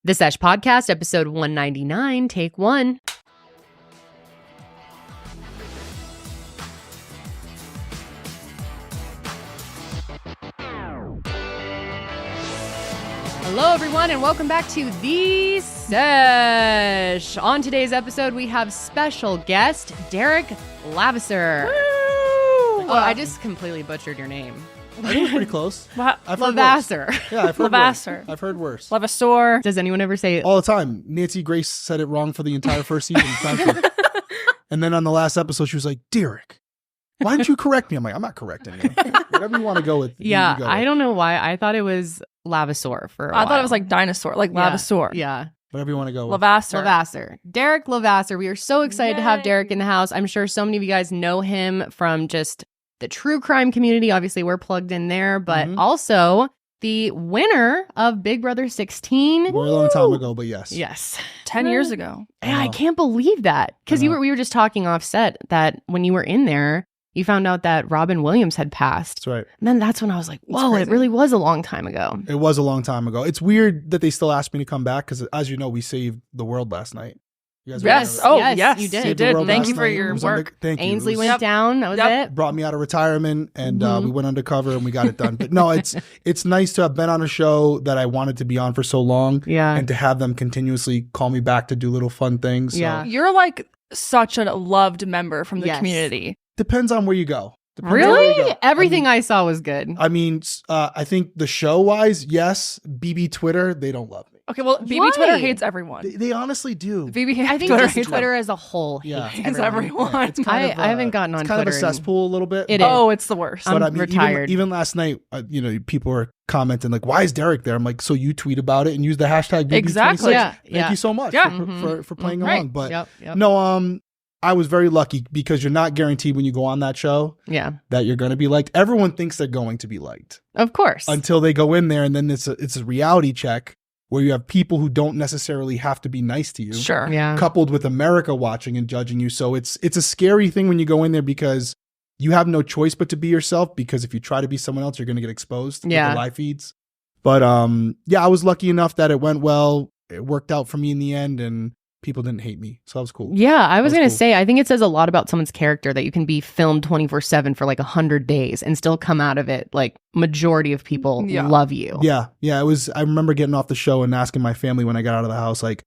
The Sesh Podcast, episode 199, take one. Hello, everyone, and welcome back to The Sesh. On today's episode, we have special guest, Derrick Levasseur. Woo! Oh, I just completely butchered your name. I think it's pretty close. Levasseur. Yeah, I've heard Levasseur. worse. I've heard worse. Levasseur. Does anyone ever say it? All the time. Nancy Grace said it wrong for the entire first season. Thank you. And then on the last episode, she was like, Derrick, why didn't you correct me? I'm like, I'm not correcting you. Whatever you want to go with. Yeah, you go I with. don't know why. I thought it was Levasseur for a while. I thought it was like dinosaur, like Levasseur. Yeah. Whatever you want to go with. Levasseur. Derrick Levasseur. We are so excited to have Yay. Derrick in the house. I'm sure so many of you guys know him from just the true crime community. Obviously, we're plugged in there, but also the winner of Big Brother 16. A very long time ago, but yes. Yes. 10 years ago. Yeah, I can't believe that. Because we were just talking off set that when you were in there, you found out that Robin Williams had passed. That's right. And then that's when I was like, whoa, it really was a long time ago. It was a long time ago. It's weird that they still asked me to come back because, as you know, we saved the world last night. You guys Yes. remember? Oh, yes. you did. Saved the world Thank last you for night. your It was work. Thank you. Ainsley It was- went down. That was it. brought me out of retirement and we went undercover and we got it done. But no, it's nice to have been on a show that I wanted to be on for so long. Yeah. And to have them continuously call me back to do little fun things. So Yeah. You're like such a loved member from the Yes. community. depends on where you go. Depends on where you Really? go. Everything I saw was good. I mean, I think the show wise, yes. BB Twitter, they don't love me. Okay, well, BB Why? Twitter hates everyone. They honestly do. BB I think Twitter just hates Twitter as a whole Yeah. hates hates everyone. Yeah, it's kind of, I haven't gotten on it's kind Twitter of a cesspool a little bit. It but- is. Oh, it's the worst. But I'm I mean, retired. even last night, people were commenting like, "Why is Derrick there?" I'm like, "So you tweet about it and use the hashtag BB26." Exactly. Yeah. Thank you so much Yeah. for playing Right. along. But Yep. no, I was very lucky because you're not guaranteed when you go on that show Yeah. that you're going to be liked. Everyone thinks they're going to be liked Of course. until they go in there, and then it's a reality check where you have people who don't necessarily have to be nice to you. Sure. Yeah. Coupled with America watching and judging you. So it's a scary thing when you go in there because you have no choice but to be yourself, because if you try to be someone else, you're going to get exposed with Yeah. the live feeds. But yeah, I was lucky enough that it went well. It worked out for me in the end and people didn't hate me. So that was cool. Yeah, I was That going was to cool. say, I think it says a lot about someone's character that you can be filmed 24/7 for like 100 days and still come out of it. Like majority of people Yeah. love you. Yeah. It was, I remember getting off the show and asking my family when I got out of the house, like,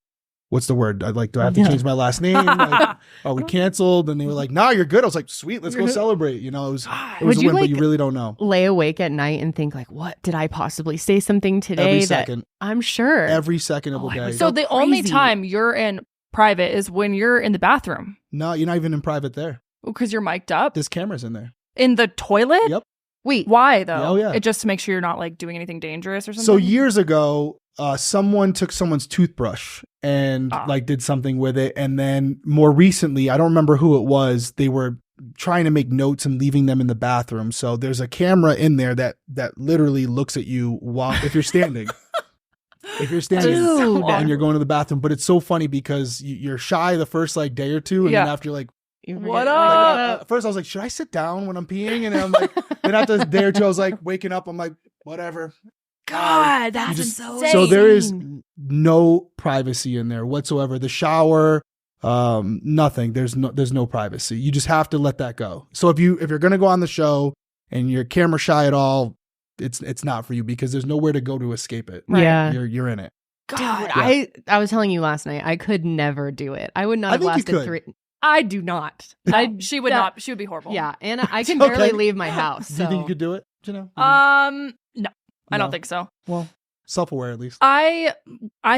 what's the word? Do I have to change my last name? Like, are we canceled? And they were like, nah, you're good. I was like, sweet, let's go celebrate. It was Would a you, win, but like, you really don't know. Lay awake at night and think like, what did I possibly say something today Every that second. I'm sure. Every second of the I day. was So the only crazy. time you're in private is when you're in the bathroom No, you're not even in private there. because you're mic'd up. There's cameras in there. In the toilet? Yep. Wait, Why though? Oh, yeah. It just to make sure you're not like doing anything dangerous or something. So years ago, someone took someone's toothbrush and like did something with it. And then more recently, I don't remember who it was, they were trying to make notes and leaving them in the bathroom. So there's a camera in there that literally looks at you while if you're standing. If you're standing Dude. and you're going to the bathroom, but it's so funny because you're shy the first like day or two, and Yeah. then after like, you forget- What like, up? at first I was like, should I sit down when I'm peeing? And then I'm like, then after a day or two, I was like waking up, I'm like, whatever. God, that's You just- insane. So there is no privacy in there whatsoever. The shower, nothing. There's no privacy. You just have to let that go. So if you're gonna go on the show and you're camera shy at all, it's not for you because there's nowhere to go to escape it. Yeah. You're in it. Dude, God. I was telling you last night, I could never do it. I would not I have think you lasted could. 3. I do not. She would that- not. She would be horrible. Yeah, and I can Okay. barely leave my house. Do you think so- you could do it? No, No, I No. don't think so. Well, self-aware at least. I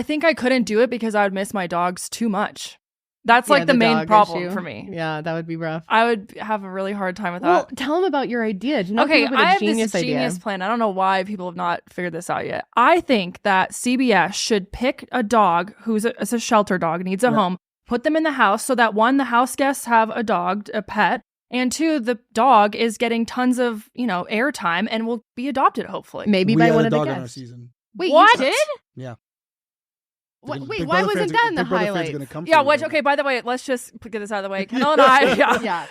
think I couldn't do it because I would miss my dogs too much. That's Yeah, like the main dog problem issue. for me. Yeah, that would be rough. I would have a really hard time with Well, that. tell them about your idea. Did you not Okay, come up with I a have genius this idea? genius plan. I don't know why people have not figured this out yet. I think that CBS should pick a dog who's a shelter dog, needs a home, put them in the house so that one, the house guests have a dog, a pet, and two, the dog is getting tons of, airtime and will be adopted, hopefully. Maybe We by had one a of the dog on our guests. season. Wait, What? you did? Yeah. Wait, why wasn't that in the highlights? Yeah, okay, by the way, let's just get this out of the way. Kendall and I,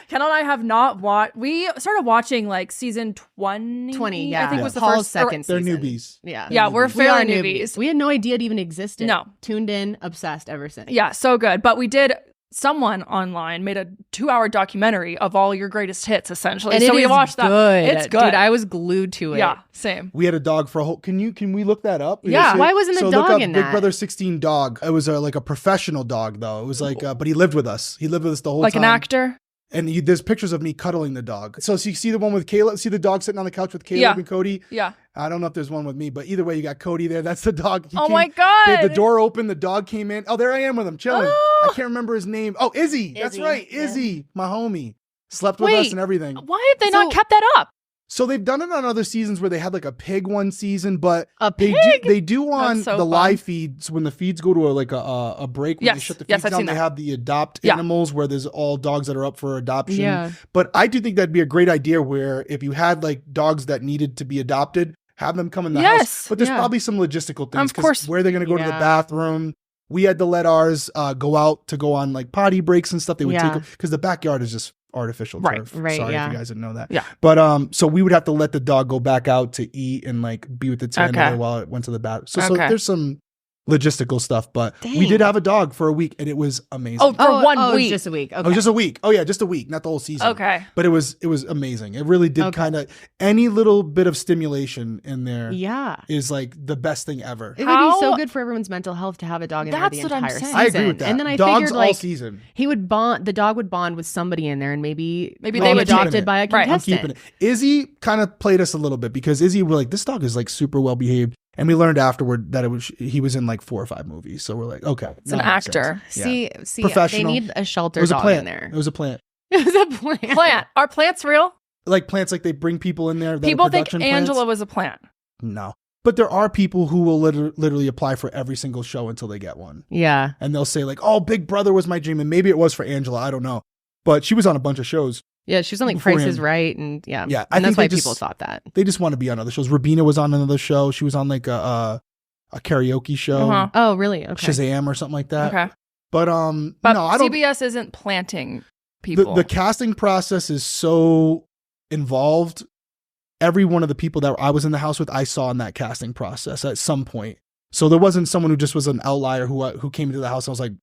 Kendall and I have not watched, we started watching like season 20. Yeah. I think was the Paul's first second season. They're newbies. Yeah, we're fairly newbies. We had no idea it even existed. No. Tuned in, obsessed ever since. Yeah, so good. But we did, someone online made a 2-hour documentary of all your greatest hits, essentially. And so we watched that. It's good. Dude, I was glued to it. Yeah, same. We had a dog for a whole. Can we look that up? Yeah. Why wasn't the dog in that? Big Brother 16 dog. It was like a professional dog though. It was like, but he lived with us. He lived with us the whole time. Like an actor. And there's pictures of me cuddling the dog. So you see the one with Caleb? See the dog sitting on the couch with Caleb and Cody? Yeah. I don't know if there's one with me, but either way, you got Cody there. That's the dog. My God. The door opened. The dog came in. Oh, there I am with him, chilling. I can't remember his name. Oh, Izzie. That's right. Izzie, my homie. Slept with us and everything. Why have they not kept that up? So they've done it on other seasons where they had like a pig one season, but a pig? They do on the live feeds when the feeds go to a break. When they shut the feeds down, they have the adopt animals where there's all dogs that are up for adoption. Yeah. But I do think that'd be a great idea where if you had like dogs that needed to be adopted, have them come in the house. But there's probably some logistical things. Of course. Where they're going to go to the bathroom. We had to let ours go out to go on like potty breaks and stuff. They would take them because the backyard is just artificial turf. Right. Sorry if you guys didn't know that. Yeah. But so we would have to let the dog go back out to eat and like be with its handler while it went to the bathroom. So there's some logistical stuff, but we did have a dog for a week and it was amazing. Oh, for 1 week. Just a week. Okay. Oh, just a week. Oh yeah, just a week, not the whole season. Okay. But it was amazing. It really did kind of any little bit of stimulation in there is like the best thing ever. It would be so good for everyone's mental health to have a dog in there the entire season. I agree with that. And then I Dogs figured like all season. the dog would bond with somebody in there and maybe they would be adopted by a contestant. I'm keeping it. Izzie kind of played us a little bit because Izzie were like, this dog is like super well behaved. And we learned afterward that he was in like 4 or 5 movies. So we're like, okay. It's an actor. See, professional. They need a shelter It was dog a plant. in there. It was a plant. It was a plant. Plant. Are plants real? Like plants, like they bring people in there. People think Angela was a plant. No. But there are people who will literally apply for every single show until they get one. Yeah. And they'll say like, oh, Big Brother was my dream. And maybe it was for Angela. I don't know. But she was on a bunch of shows. Yeah, she was on like Price is Right. And I and think that's why people thought that. They just want to be on other shows. Rabina was on another show. She was on like a karaoke show. Oh, really? Okay. Shazam or something like that. Okay. But no, I don't. CBS isn't planting people. The casting process is so involved. Every one of the people that I was in the house with, I saw in that casting process at some point. So there wasn't someone who just was an outlier who came into the house and I was like,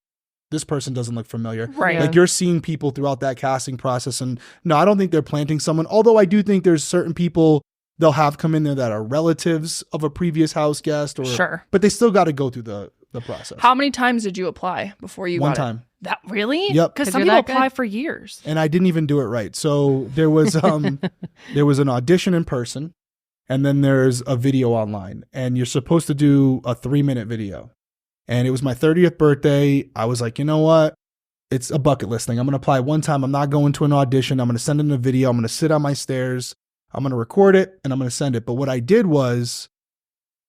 this person doesn't look familiar. Right. Like you're seeing people throughout that casting process. And no, I don't think they're planting someone. Although I do think there's certain people they'll have come in there that are relatives of a previous house guest. But they still got to go through the process. How many times did you apply before you got One time. That really? Yep. Because some people apply for years. And I didn't even do it right. So there was there was an audition in person and then there's a video online and you're supposed to do a 3-minute video. And it was my 30th birthday. I was like, you know what? It's a bucket list thing. I'm going to apply one time. I'm not going to an audition. I'm going to send in a video. I'm going to sit on my stairs. I'm going to record it and I'm going to send it. But what I did was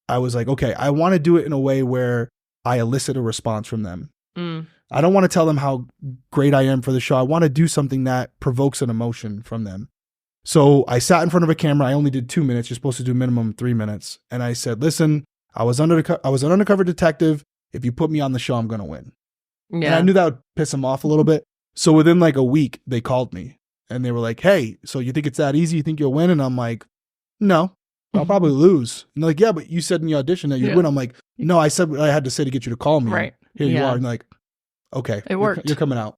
I was like, okay, I want to do it in a way where I elicit a response from them. I don't want to tell them how great I am for the show. I want to do something that provokes an emotion from them. So I sat in front of a camera. I only did 2 minutes. You're supposed to do minimum 3 minutes. And I said, listen, I was an undercover detective. If you put me on the show, I'm going to win. Yeah. And I knew that would piss them off a little bit. So within like a week, they called me and they were like, hey, so you think it's that easy? You think you'll win? And I'm like, no, I'll probably lose. And they're like, yeah, but you said in the audition that you'd win. I'm like, no, I said what I had to say to get you to call me. Right. Here you are. And like, okay, it worked. You're coming out.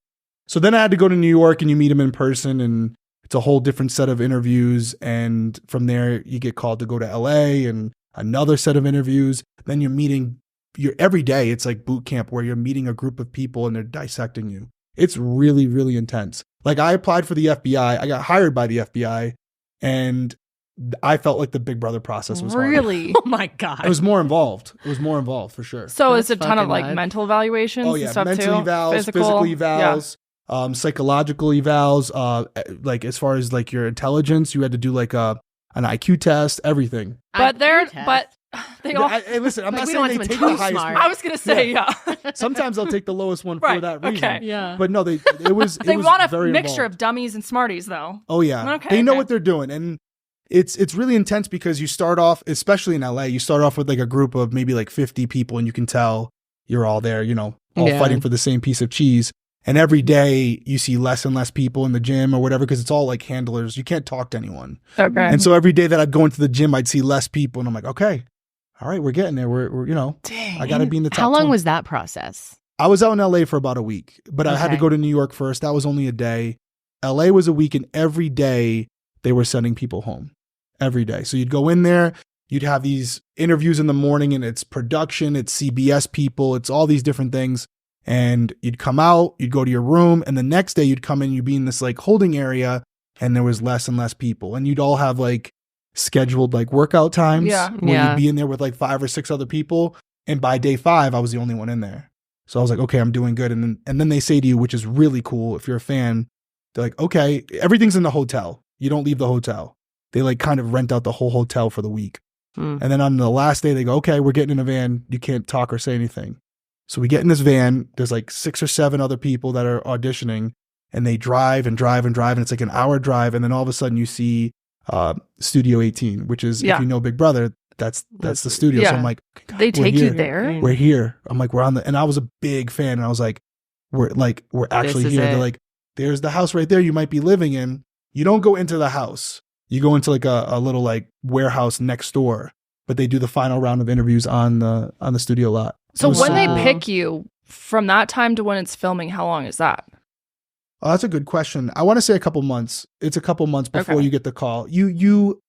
So then I had to go to New York and you meet them in person and it's a whole different set of interviews. And from there you get called to go to LA and another set of interviews. Then you're every day. It's like boot camp where you're meeting a group of people and they're dissecting you. It's really, really intense. Like I applied for the FBI. I got hired by the FBI and I felt like the Big Brother process was really. Oh my God. It was more involved. It was more involved for sure. So it's a ton of like mental evaluations. Oh yeah, and stuff mental too? evals, physical evals, psychological evals. Like as far as like your intelligence, you had to do like an IQ test, everything. But they all. Hey, listen, I'm like not we saying don't they want take someone the highest. I was gonna say Sometimes they'll take the lowest one Right, for that reason. okay. Yeah. But no, it was. They was want a very mixture involved. of dummies and smarties, though. Oh yeah, Okay, they know what they're doing, and it's really intense because you start off, especially in LA, you start off with like a group of maybe like 50 people, and you can tell you're all there, all fighting for the same piece of cheese. And every day you see less and less people in the gym or whatever, because it's all like handlers. You can't talk to anyone. Okay. And so every day that I'd go into the gym, I'd see less people. And I'm like, okay, all right, we're getting there. We're Dang. I got to be in the top How long 20. was that process? I was out in LA for about a week, but I had to go to New York first. That was only a day. LA was a week, and every day they were sending people home. Every day. So you'd go in there, you'd have these interviews in the morning, and it's production, it's CBS people, it's all these different things. And you'd come out, you'd go to your room, and the next day you'd come in, you'd be in this like holding area, and there was less and less people. And you'd all have like scheduled like workout times where you'd be in there with like 5 or 6 other people. And by day 5, I was the only one in there. So I was like, okay, I'm doing good. And then they say to you, which is really cool if you're a fan, they're like, okay, everything's in the hotel. You don't leave the hotel. They like kind of rent out the whole hotel for the week. And then on the last day, they go, okay, we're getting in a van. You can't talk or say anything. So we get in this van. There's like 6 or 7 other people that are auditioning, and they drive and drive and drive. And it's like an hour drive. And then all of a sudden you see Studio 18, which is, if you know Big Brother, that's the studio. So I'm like, they take you there. We're here. I'm like, we're on and I was a big fan. And I was like, we're actually here. They're like, there's the house right there you might be living in. You don't go into the house. You go into like a little like warehouse next door, but they do the final round of interviews on the studio lot. So when they pick you from that time to when it's filming, how long is that? Oh, that's a good question. I want to say a couple months. It's a couple months before you get the call. You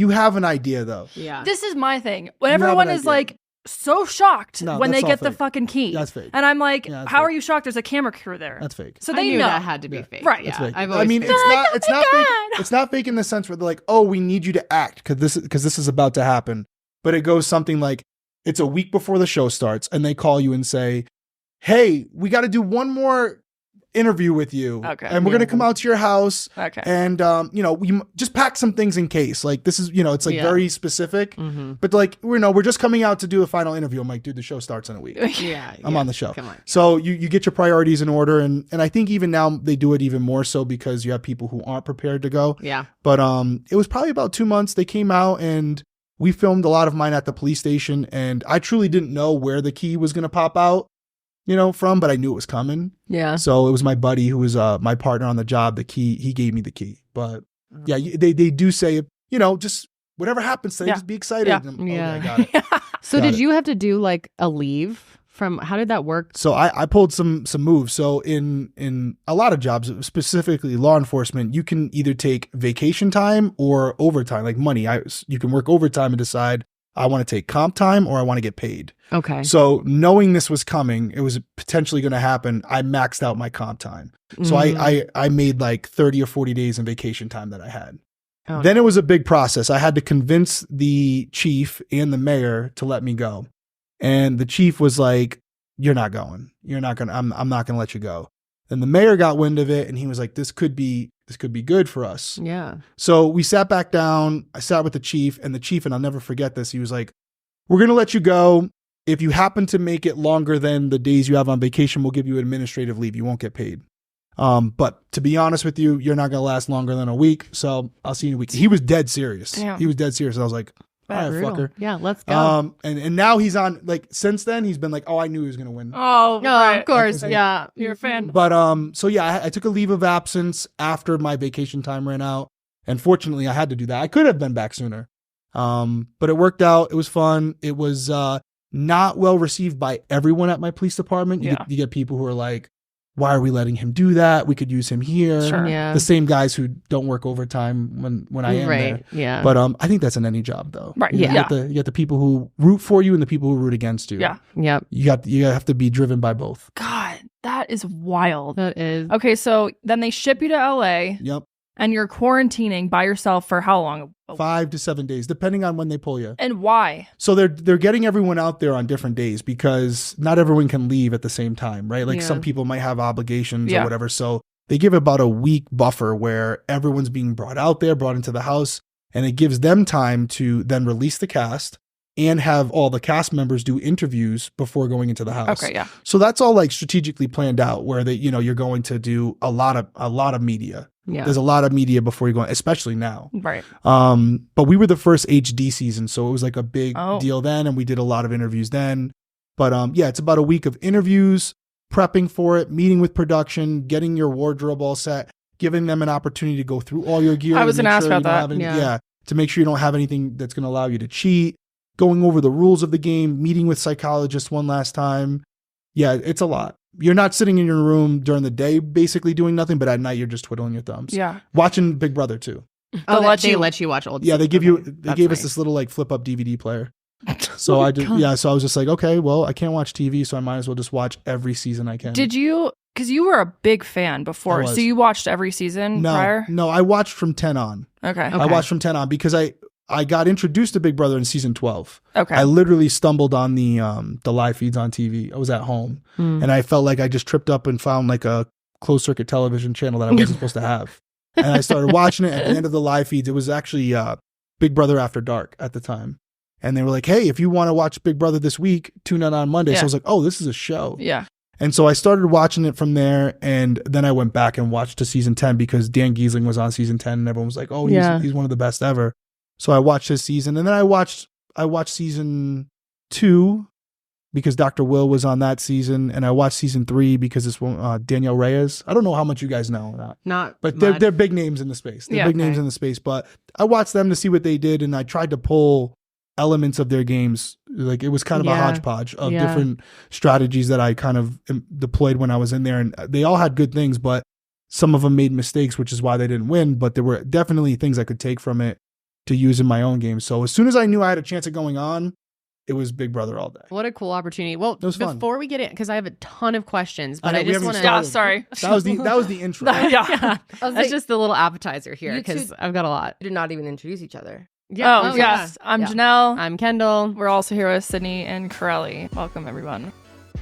have an idea though. Yeah. This is my thing. When everyone is like so shocked when they get the fucking key. That's fake. And I'm like, how are you shocked? There's a camera crew there. That's fake. So they knew know that had to be fake. Right. Yeah. Fake. I've I always mean, fake. it's not fake. It's not fake in the sense where they're like, oh, we need you to act because this is about to happen. But it goes something like, it's a week before the show starts, and they call you and say, hey, we got to do one more interview with you. Okay. And we're going to come out to your house. Okay. And, we just pack some things in case. Like, this is, it's like very specific. But like, we're just coming out to do a final interview. I'm like, dude, the show starts in a week. I'm on the show. Come on. So you get your priorities in order. And I think even now they do it even more so because you have people who aren't prepared to go. Yeah. But it was probably about 2 months. They came out and we filmed a lot of mine at the police station. And I truly didn't know where the key was going to pop out, from, but I knew it was coming. Yeah. So it was my buddy who was my partner on the job. The key, he gave me the key. But yeah, they do say, just whatever happens today, just be excited. Yeah. And okay, I got it. So did you have to do like a leave from, how did that work? So I pulled some moves. So in a lot of jobs, specifically law enforcement, you can either take vacation time or overtime, like money. You can work overtime and decide, I want to take comp time or I want to get paid. Okay. So knowing this was coming, it was potentially going to happen. I maxed out my comp time. So I made like 30 or 40 days in vacation time that I had. Oh, then it was a big process. I had to convince the chief and the mayor to let me go. And the chief was like, you're not going. You're not going to, I'm not going to let you go. Then the mayor got wind of it and he was like, this could be good for us. Yeah. So we sat back down. I sat with the chief, and I'll never forget this. He was like, we're going to let you go. If you happen to make it longer than the days you have on vacation, we'll give you administrative leave. You won't get paid. But to be honest with you, you're not going to last longer than a week. So I'll see you in a week. He was dead serious. Damn. He was dead serious. And I was like, all right, fucker. Yeah, let's go. And now he's on, like, since then he's been like, oh, I knew he was going to win. Oh, no, right. of course. Like, yeah. You're a fan. But, so yeah, I took a leave of absence after my vacation time ran out. And fortunately I had to do that. I could have been back sooner. But it worked out. It was fun. It was, not well received by everyone at my police department. You get people who are like, why are we letting him do that? We could use him here. Sure. Yeah. The same guys who don't work overtime when I am there. Yeah. But I think that's in any job though. Right. You get the people who root for you and the people who root against you. Yeah. Yep. You have to be driven by both. God, that is wild. That is. Okay, so then they ship you to LA. Yep. And you're quarantining by yourself for how long? 5 to 7 days, depending on when they pull you. And why? So they're getting everyone out there on different days because not everyone can leave at the same time, right? Like some people might have obligations or whatever. So they give about a week buffer where everyone's being brought out there, brought into the house, and it gives them time to then release the cast and have all the cast members do interviews before going into the house. Okay, yeah. So that's all like strategically planned out where you're going to do a lot of media. Yeah. There's a lot of media before you go, especially now. Right. But we were the first HD season, so it was like a big Oh. deal then, and we did a lot of interviews then. But yeah, it's about a week of interviews, prepping for it, meeting with production, getting your wardrobe all set, giving them an opportunity to go through all your gear. I was going to ask about that. Yeah, to make sure you don't have anything that's going to allow you to cheat, going over the rules of the game, meeting with psychologists one last time. Yeah, it's a lot. You're not sitting in your room during the day basically doing nothing, but at night you're just twiddling your thumbs. Yeah. Watching Big Brother too. They let you watch old. Yeah, they gave us this little like flip up DVD player. So I did. Yeah, so I was just like, okay, well, I can't watch TV, so I might as well just watch every season I can. Did you? Because you were a big fan before, so you watched every season prior? No, I watched from 10 on. Okay. I watched from 10 on because I got introduced to Big Brother in season 12. Okay. I literally stumbled on the live feeds on TV. I was at home and I felt like I just tripped up and found like a closed circuit television channel that I wasn't supposed to have. And I started watching it. At the end of the live feeds, it was actually Big Brother After Dark at the time. And they were like, hey, if you want to watch Big Brother this week, tune in on Monday. So I was like, oh, this is a show. Yeah. And so I started watching it from there. And then I went back and watched to season 10 because Dan Giesling was on season 10 and everyone was like, oh, he's one of the best ever. So I watched his season. And then I watched season 2 because Dr. Will was on that season. And I watched season 3 because it's Danielle Reyes. I don't know how much you guys know that. Not but they're big names in the space. They're big names in the space. But I watched them to see what they did. And I tried to pull elements of their games. Like it was kind of a hodgepodge of different strategies that I kind of deployed when I was in there. And they all had good things, but some of them made mistakes, which is why they didn't win. But there were definitely things I could take from it to use in my own game. So as soon as I knew I had a chance of going on, it was Big Brother all day. What a cool opportunity. Well, before we get in, because I have a ton of questions, but I just want to... Yeah, sorry. That was the intro. Yeah. That's just the little appetizer here, because I've got a lot. We did not even introduce each other. Yeah. Yes. I'm Janelle. I'm Kendall. We're also here with Sydney and Karelly. Welcome, everyone.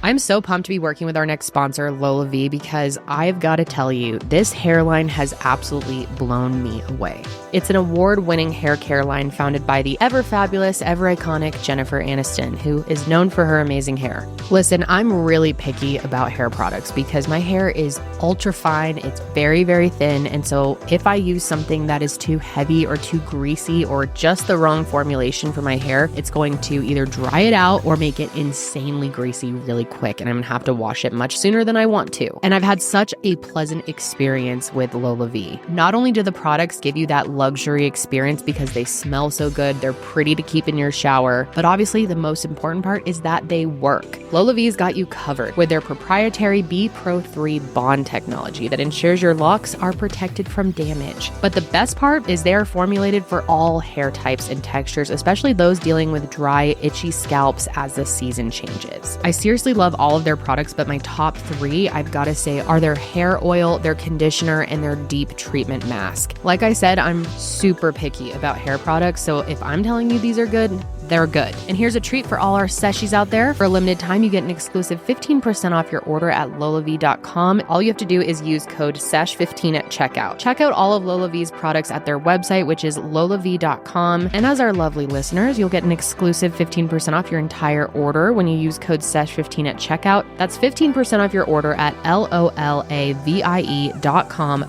I'm so pumped to be working with our next sponsor, Lola V, because I've got to tell you, this hairline has absolutely blown me away. It's an award-winning hair care line founded by the ever-fabulous, ever-iconic Jennifer Aniston, who is known for her amazing hair. Listen, I'm really picky about hair products because my hair is ultra-fine, it's very, very thin, and so if I use something that is too heavy or too greasy or just the wrong formulation for my hair, it's going to either dry it out or make it insanely greasy really quick, and I'm gonna have to wash it much sooner than I want to. And I've had such a pleasant experience with Lola V. Not only do the products give you that luxury experience because they smell so good, they're pretty to keep in your shower, but obviously the most important part is that they work. Lola V's got you covered with their proprietary B Pro 3 bond technology that ensures your locks are protected from damage. But the best part is they are formulated for all hair types and textures, especially those dealing with dry, itchy scalps as the season changes. I seriously love all of their products, but my top 3, I've got to say, are their hair oil, their conditioner, and their deep treatment mask. Like I said, I'm super picky about hair products, so if I'm telling you these are good, they're good. And here's a treat for all our seshies out there. For a limited time, you get an exclusive 15% off your order at lolav.com. All you have to do is use code SESH15 at checkout. Check out all of Lola V's products at their website, which is lolav.com. And as our lovely listeners, you'll get an exclusive 15% off your entire order when you use code SESH15 at checkout. That's 15% off your order at LOLAVIE.com,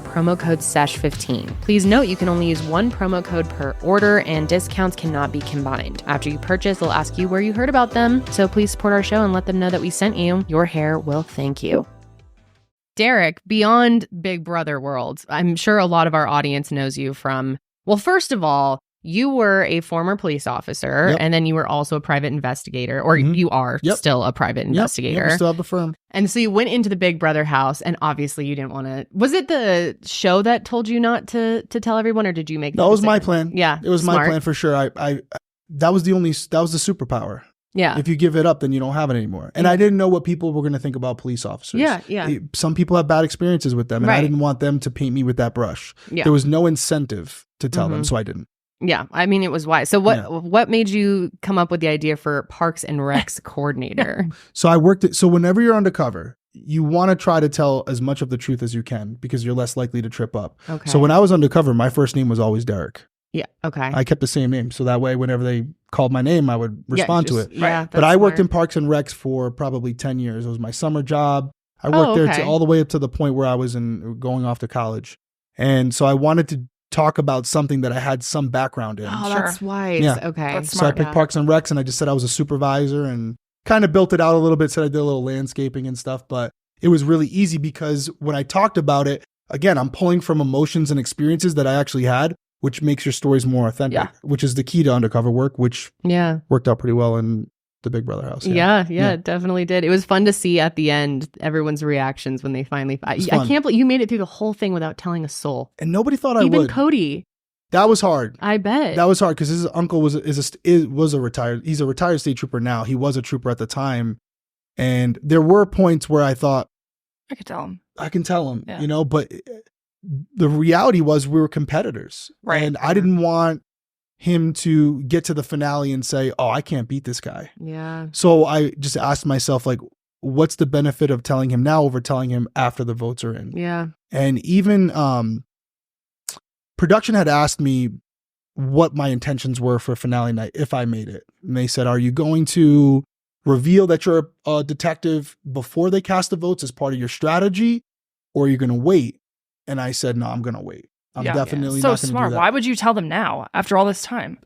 promo code SESH15. Please note you can only use one promo code per order and discounts cannot be combined. After you purchase, they'll ask you where you heard about them. So please support our show and let them know that we sent you. Your hair will thank you. Derrick, beyond Big Brother world, I'm sure a lot of our audience knows you from, well, first of all, you were a former police officer, and then you were also a private investigator, or you are still a private investigator. We still have the firm. And so you went into the Big Brother house, and obviously you didn't want to. Was it the show that told you not to tell everyone, or did you make? No, it was my plan. Yeah, it was my plan for sure. That was the superpower. Yeah. If you give it up, then you don't have it anymore. And I didn't know what people were going to think about police officers. Yeah. Some people have bad experiences with them, and I didn't want them to paint me with that brush. Yeah. There was no incentive to tell them, so I didn't. Yeah, I mean, it was wise. So what made you come up with the idea for Parks and Recs coordinator? So so whenever you're undercover, you want to try to tell as much of the truth as you can because you're less likely to trip up. Okay. So when I was undercover, my first name was always Derrick. Yeah, okay. I kept the same name. So that way, whenever they called my name, I would respond to it. Yeah, but I worked in Parks and Recs for probably 10 years. It was my summer job. I worked there all the way up to the point where I was going off to college. And so I wanted to talk about something that I had some background in. Oh, that's wise. Yeah. Okay. That's smart, so I picked Parks and Recs, and I just said I was a supervisor, and kind of built it out a little bit. Said I did a little landscaping and stuff, but it was really easy because when I talked about it, again, I'm pulling from emotions and experiences that I actually had, which makes your stories more authentic, which is the key to undercover work, which worked out pretty well in the Big Brother house. Yeah, it definitely did. It was fun to see at the end everyone's reactions when they finally. I can't believe you made it through the whole thing without telling a soul. And nobody thought I would. Even Cody. That was hard. I bet. That was hard because his uncle was a retired. He's a retired state trooper now. He was a trooper at the time, and there were points where I thought I could tell him. I can tell him, you know, but the reality was we were competitors, right? And I didn't want him to get to the finale and say, "Oh, I can't beat this guy." Yeah. So I just asked myself, like, what's the benefit of telling him now over telling him after the votes are in? Yeah. And even production had asked me what my intentions were for finale night if I made it. And they said, "Are you going to reveal that you're a detective before they cast the votes as part of your strategy, or are you going to wait?" And I said, "No, I'm going to wait. I'm definitely not going to do that." So smart. Why would you tell them now after all this time?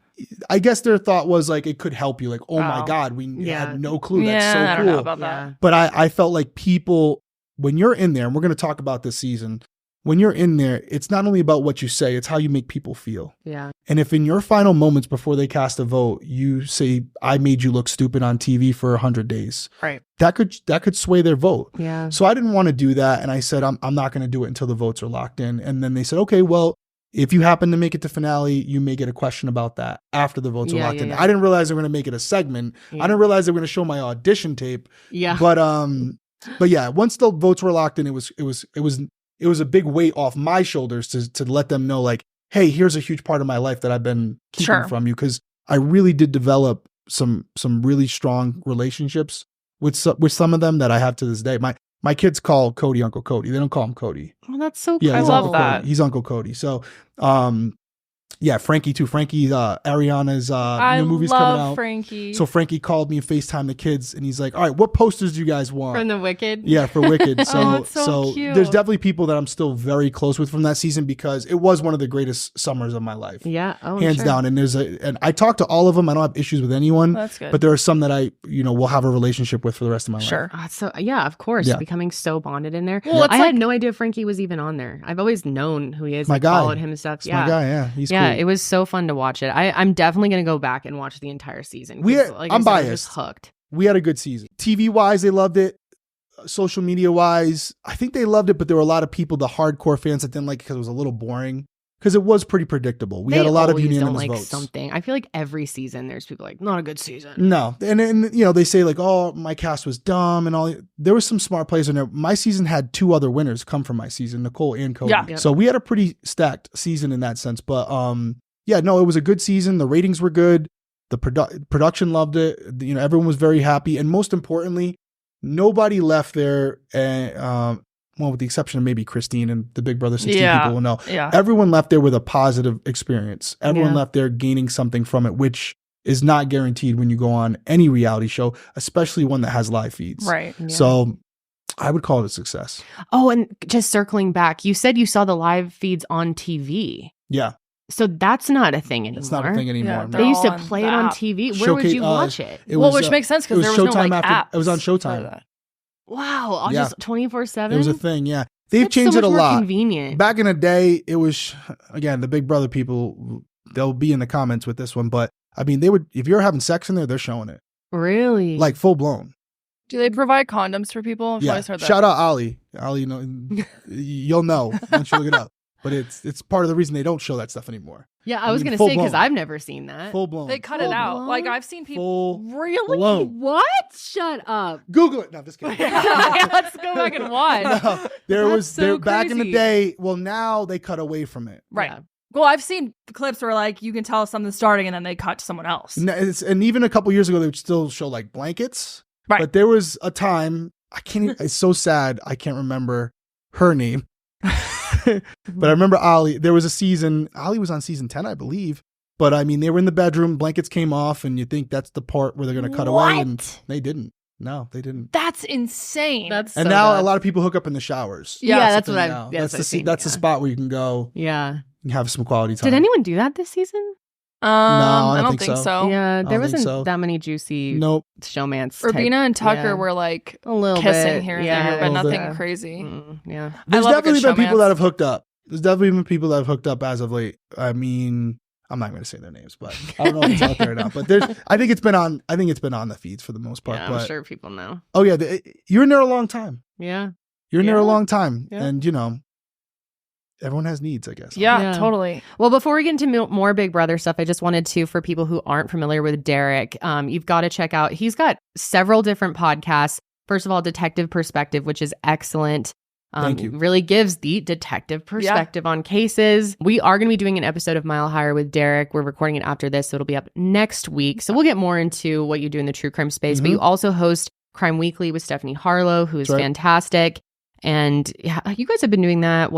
I guess their thought was like, it could help you. Like, oh my God, we had no clue. That's so cool. I don't know about that. But I felt like people, when you're in there, and we're going to talk about this season, when you're in there, it's not only about what you say, it's how you make people feel. Yeah. And if in your final moments before they cast a vote, you say, "I made you look stupid on TV for 100 days. Right. That could sway their vote. Yeah. So I didn't want to do that. And I said, I'm not going to do it until the votes are locked in. And then they said, "Okay, well, if you happen to make it to finale, you may get a question about that after the votes are locked in." I didn't realize they were going to make it a segment. I didn't realize they were going to show my audition tape. Yeah. But yeah, once the votes were locked in, it was a big weight off my shoulders to let them know, like, hey, here's a huge part of my life that I've been keeping from you. Because I really did develop some really strong relationships with some of them that I have to this day. My kids call Cody Uncle Cody. They don't call him Cody. Oh, that's so cool. I love that. He's Uncle Cody. So, yeah, Frankie too. Frankie, Ariana's new movie's coming out. I love Frankie. So Frankie called me and FaceTimed the kids, and he's like, "All right, what posters do you guys want?" From the Wicked? Yeah, for Wicked. So cute. There's definitely people that I'm still very close with from that season because it was one of the greatest summers of my life. Yeah, hands down. And and I talk to all of them. I don't have issues with anyone. That's good. But there are some that I, will have a relationship with for the rest of my life. So yeah, of course, becoming so bonded in there. Well, I had no idea Frankie was even on there. I've always known who he is. My guy. Followed him and stuff. My guy. Yeah, he's cool. It was so fun to watch it. I'm definitely going to go back and watch the entire season. I'm biased. I'm just hooked. We had a good season. TV wise, they loved it. Social media wise, I think they loved it, but there were a lot of people, the hardcore fans, that didn't like it because it was a little boring. Because it was pretty predictable. We had a lot of unanimous votes. Something. I feel like every season there's people like, not a good season. No. And they say like, "Oh, my cast was dumb," and all. There was some smart players in there. My season had 2 other winners come from my season, Nicole and Cody. Yeah. So we had a pretty stacked season in that sense. But it was a good season. The ratings were good. The production loved it. Everyone was very happy. And most importantly, nobody left there well, with the exception of maybe Christine and the Big Brother 16 people will know. Yeah. Everyone left there with a positive experience. Everyone left there gaining something from it, which is not guaranteed when you go on any reality show, especially one that has live feeds. Right. Yeah. So I would call it a success. Oh, and just circling back, you said you saw the live feeds on TV. Yeah. So that's not a thing anymore. It's not a thing anymore. Yeah, no. They used to play it on TV. Where would you watch it? Which makes sense because there was no app. It was on Showtime. Wow, just 24/7. It was a thing. Yeah, they've changed so it a much more lot. Convenient. Back in the day, it was again the Big Brother people. They'll be in the comments with this one, but I mean, they would if you're having sex in there, they're showing it really like full blown. Do they provide condoms for people? I've always heard that. Shout out Ali. Ali, you'll know once you look it up. But it's part of the reason they don't show that stuff anymore. Yeah, I was going to say because I've never seen that. Full blown. They cut it out. Like I've seen people. Really? Blown. What? Shut up. Google it. No, I'm just kidding. Let's go back and watch. No, back in the day. Well, now they cut away from it. Right. Yeah. Well, I've seen clips where like you can tell something's starting and then they cut to someone else. And even a couple years ago, they would still show like blankets. Right. But there was a time it's so sad. I can't remember her name. But I remember Ali. There was a season. Ali was on season 10, I believe. But I mean, they were in the bedroom. Blankets came off, and you think that's the part where they're going to cut away, and they didn't. No, they didn't. That's insane. And now a lot of people hook up in the showers. Yeah, that's what I've. That's the spot where you can go. Yeah, and have some quality time. Did anyone do that this season? I don't think so. Yeah, there wasn't so. that many juicy showmance. Urbina and Tucker were like a little kissing bit, here and there, but nothing crazy. Yeah. There's definitely been people that have hooked up. There's definitely been people that have hooked up as of late. I mean, I'm not going to say their names, but I don't know if it's out there or not. But I think it's been on the feeds for the most part. Yeah, but, I'm sure people know. Oh yeah, you're in there a long time. Yeah. You're in there a long time, yeah. and everyone has needs, I guess. Yeah, totally. Well, before we get into more Big Brother stuff, I just wanted to, for people who aren't familiar with Derrick, you've got to check out, he's got several different podcasts. First of all, Detective Perspective, which is excellent. Thank you. Really gives the detective perspective on cases. We are going to be doing an episode of Mile Higher with Derrick. We're recording it after this, so it'll be up next week. So we'll get more into what you do in the true crime space. But you also host Crime Weekly with Stephanie Harlow, who is fantastic. And you guys have been doing that,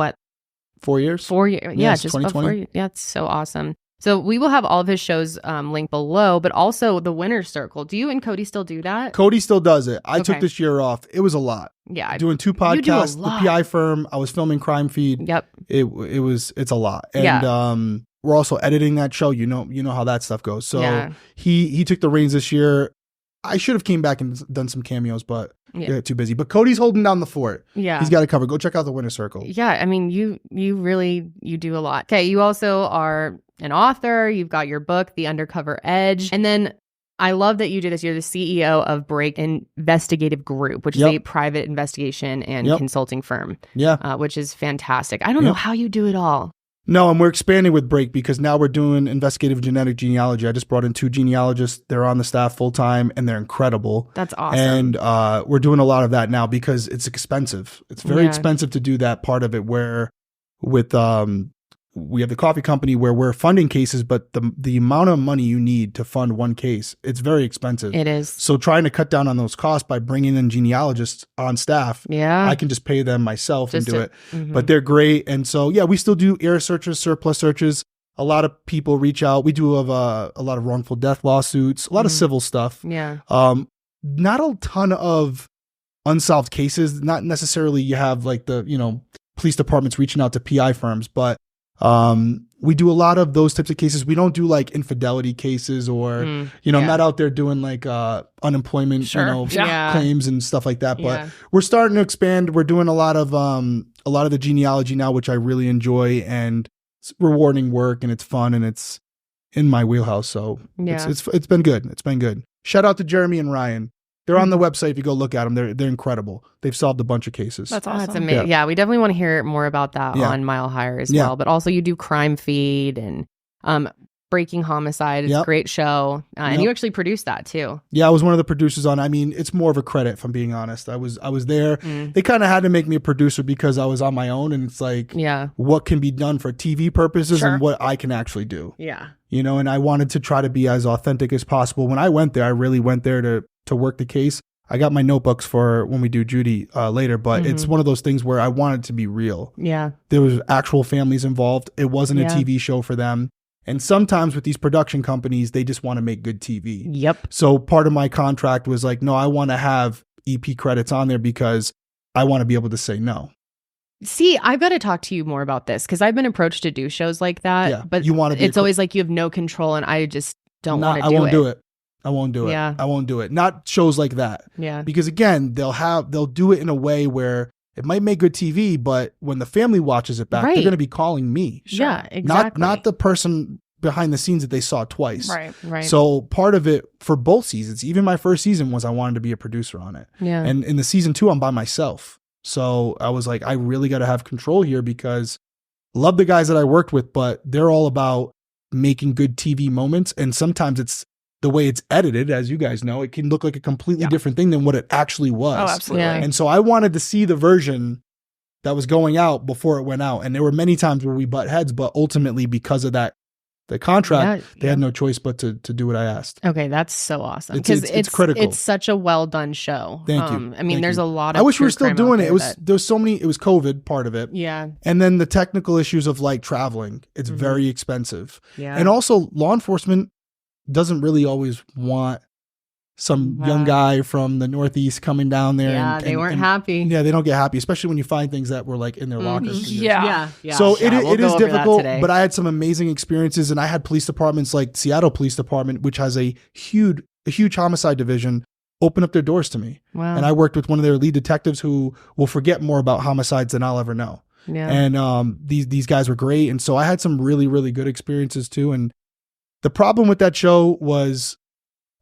4 years? 4 years. Yeah, yes, just 2020. 4 years. Yeah, it's so awesome. So we will have all of his shows linked below, but also the Winner's Circle. Do you and Cody still do that? Cody still does it. I took this year off. It was a lot. Yeah. Doing 2 podcasts, the PI firm. I was filming Crime Feed. Yep. It's a lot. And we're also editing that show. You know how that stuff goes. So he took the reins this year. I should have came back and done some cameos, but I got too busy. But Cody's holding down the fort. Yeah. He's got it covered. Go check out the Winner's Circle. Yeah. I mean, you really do a lot. Okay. You also are an author. You've got your book, The Undercover Edge. And then I love that you do this. You're the CEO of Break Investigative Group, which is a private investigation and consulting firm. Yeah. Which is fantastic. I don't know how you do it all. No, and we're expanding with Break because now we're doing investigative genetic genealogy. I just brought in 2 genealogists. They're on the staff full time and they're incredible. That's awesome. And we're doing a lot of that now because it's expensive. It's very expensive to do that part of it where with we have the coffee company where we're funding cases, but the amount of money you need to fund one case, it's very expensive. It is. So trying to cut down on those costs by bringing in genealogists on staff, I can just pay them myself and do it. But they're great. And so, we still do air searches, surplus searches. A lot of people reach out. We do have a lot of wrongful death lawsuits, a lot of civil stuff. Yeah. Not a ton of unsolved cases. Not necessarily you have like the, police departments reaching out to PI firms, but we do a lot of those types of cases. We don't do like infidelity cases or, I'm not out there doing like unemployment, claims and stuff like that. But we're starting to expand. We're doing a lot of the genealogy now, which I really enjoy, and it's rewarding work and it's fun and it's in my wheelhouse. So it's been good. It's been good. Shout out to Jeremy and Ryan. They're on the website. If you go look at them, they're incredible. They've solved a bunch of cases. That's awesome. That's amazing. Yeah, we definitely want to hear more about that on Mile Higher as well. But also you do Crime Feed and Breaking Homicide. It's a great show. And you actually produced that too. Yeah, I was one of the producers on. I mean, it's more of a credit, if I'm being honest. I was there. They kind of had to make me a producer because I was on my own. And it's like, what can be done for TV purposes and what I can actually do. Yeah. And I wanted to try to be as authentic as possible. When I went there, I really went there to work the case. I got my notebooks for when we do Judy later, but it's one of those things where I wanted to be real. Yeah. There was actual families involved. It wasn't a TV show for them. And sometimes with these production companies, they just want to make good TV. Yep. So part of my contract was like, no, I want to have EP credits on there because I want to be able to say no. See, I've got to talk to you more about this because I've been approached to do shows like that, but you want to it's always like you have no control and I just don't want to do it. I won't do it. I won't do it. Yeah. I won't do it. Not shows like that. Yeah. Because again, they'll do it in a way where it might make good TV, but when the family watches it back, they're going to be calling me. Sure. Yeah, exactly. Not the person behind the scenes that they saw twice. Right. So part of it for both seasons, even my first season was I wanted to be a producer on it. Yeah. And in the season 2, I'm by myself. So I was like, I really got to have control here because I love the guys that I worked with, but they're all about making good TV moments. And sometimes it's the way it's edited, as you guys know, it can look like a completely different thing than what it actually was. Oh, absolutely. Yeah. And so I wanted to see the version that was going out before it went out. And there were many times where we butt heads, but ultimately because of that, the contract, they had no choice but to do what I asked. Okay, that's so awesome. Because it's critical. It's such a well done show. Thank you. I mean, there's a lot of I wish we were still doing it. There's so many, it was COVID part of it. Yeah. And then the technical issues of like traveling. It's very expensive. Yeah. And also law enforcement doesn't really always want some young guy from the Northeast coming down there. Yeah, they weren't happy. Yeah, they don't get happy, especially when you find things that were like in their lockers. Yeah. So it is difficult, but I had some amazing experiences, and I had police departments like Seattle Police Department, which has a huge homicide division, open up their doors to me. Wow. And I worked with one of their lead detectives who will forget more about homicides than I'll ever know. Yeah. And these guys were great. And so I had some really, really good experiences too. And the problem with that show was,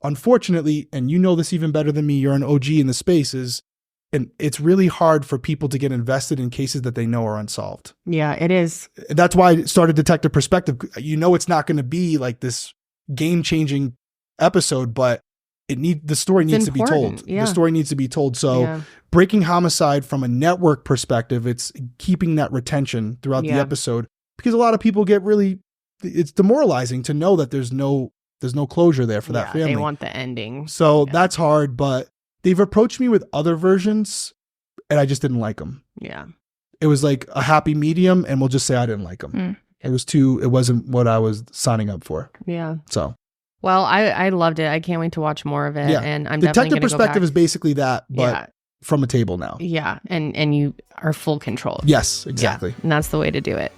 unfortunately, and you know this even better than me, you're an OG in the space, and it's really hard for people to get invested in cases that they know are unsolved. Yeah, it is. That's why I started Detective Perspective. You know, it's not going to be like this game-changing episode, but the story needs to be told. Yeah. The story needs to be told. So breaking homicide from a network perspective, it's keeping that retention throughout the episode, because a lot of people it's demoralizing to know that there's no closure there for that family. They want the ending. So that's hard, but they've approached me with other versions and I just didn't like them. Yeah. It was like a happy medium, and we'll just say I didn't like them. It wasn't what I was signing up for. Yeah. So. Well, I loved it. I can't wait to watch more of it. Yeah. And I'm Detective definitely Perspective go is basically that, but from a table now. Yeah. And you are full control. Yes, exactly. Yeah. And that's the way to do it.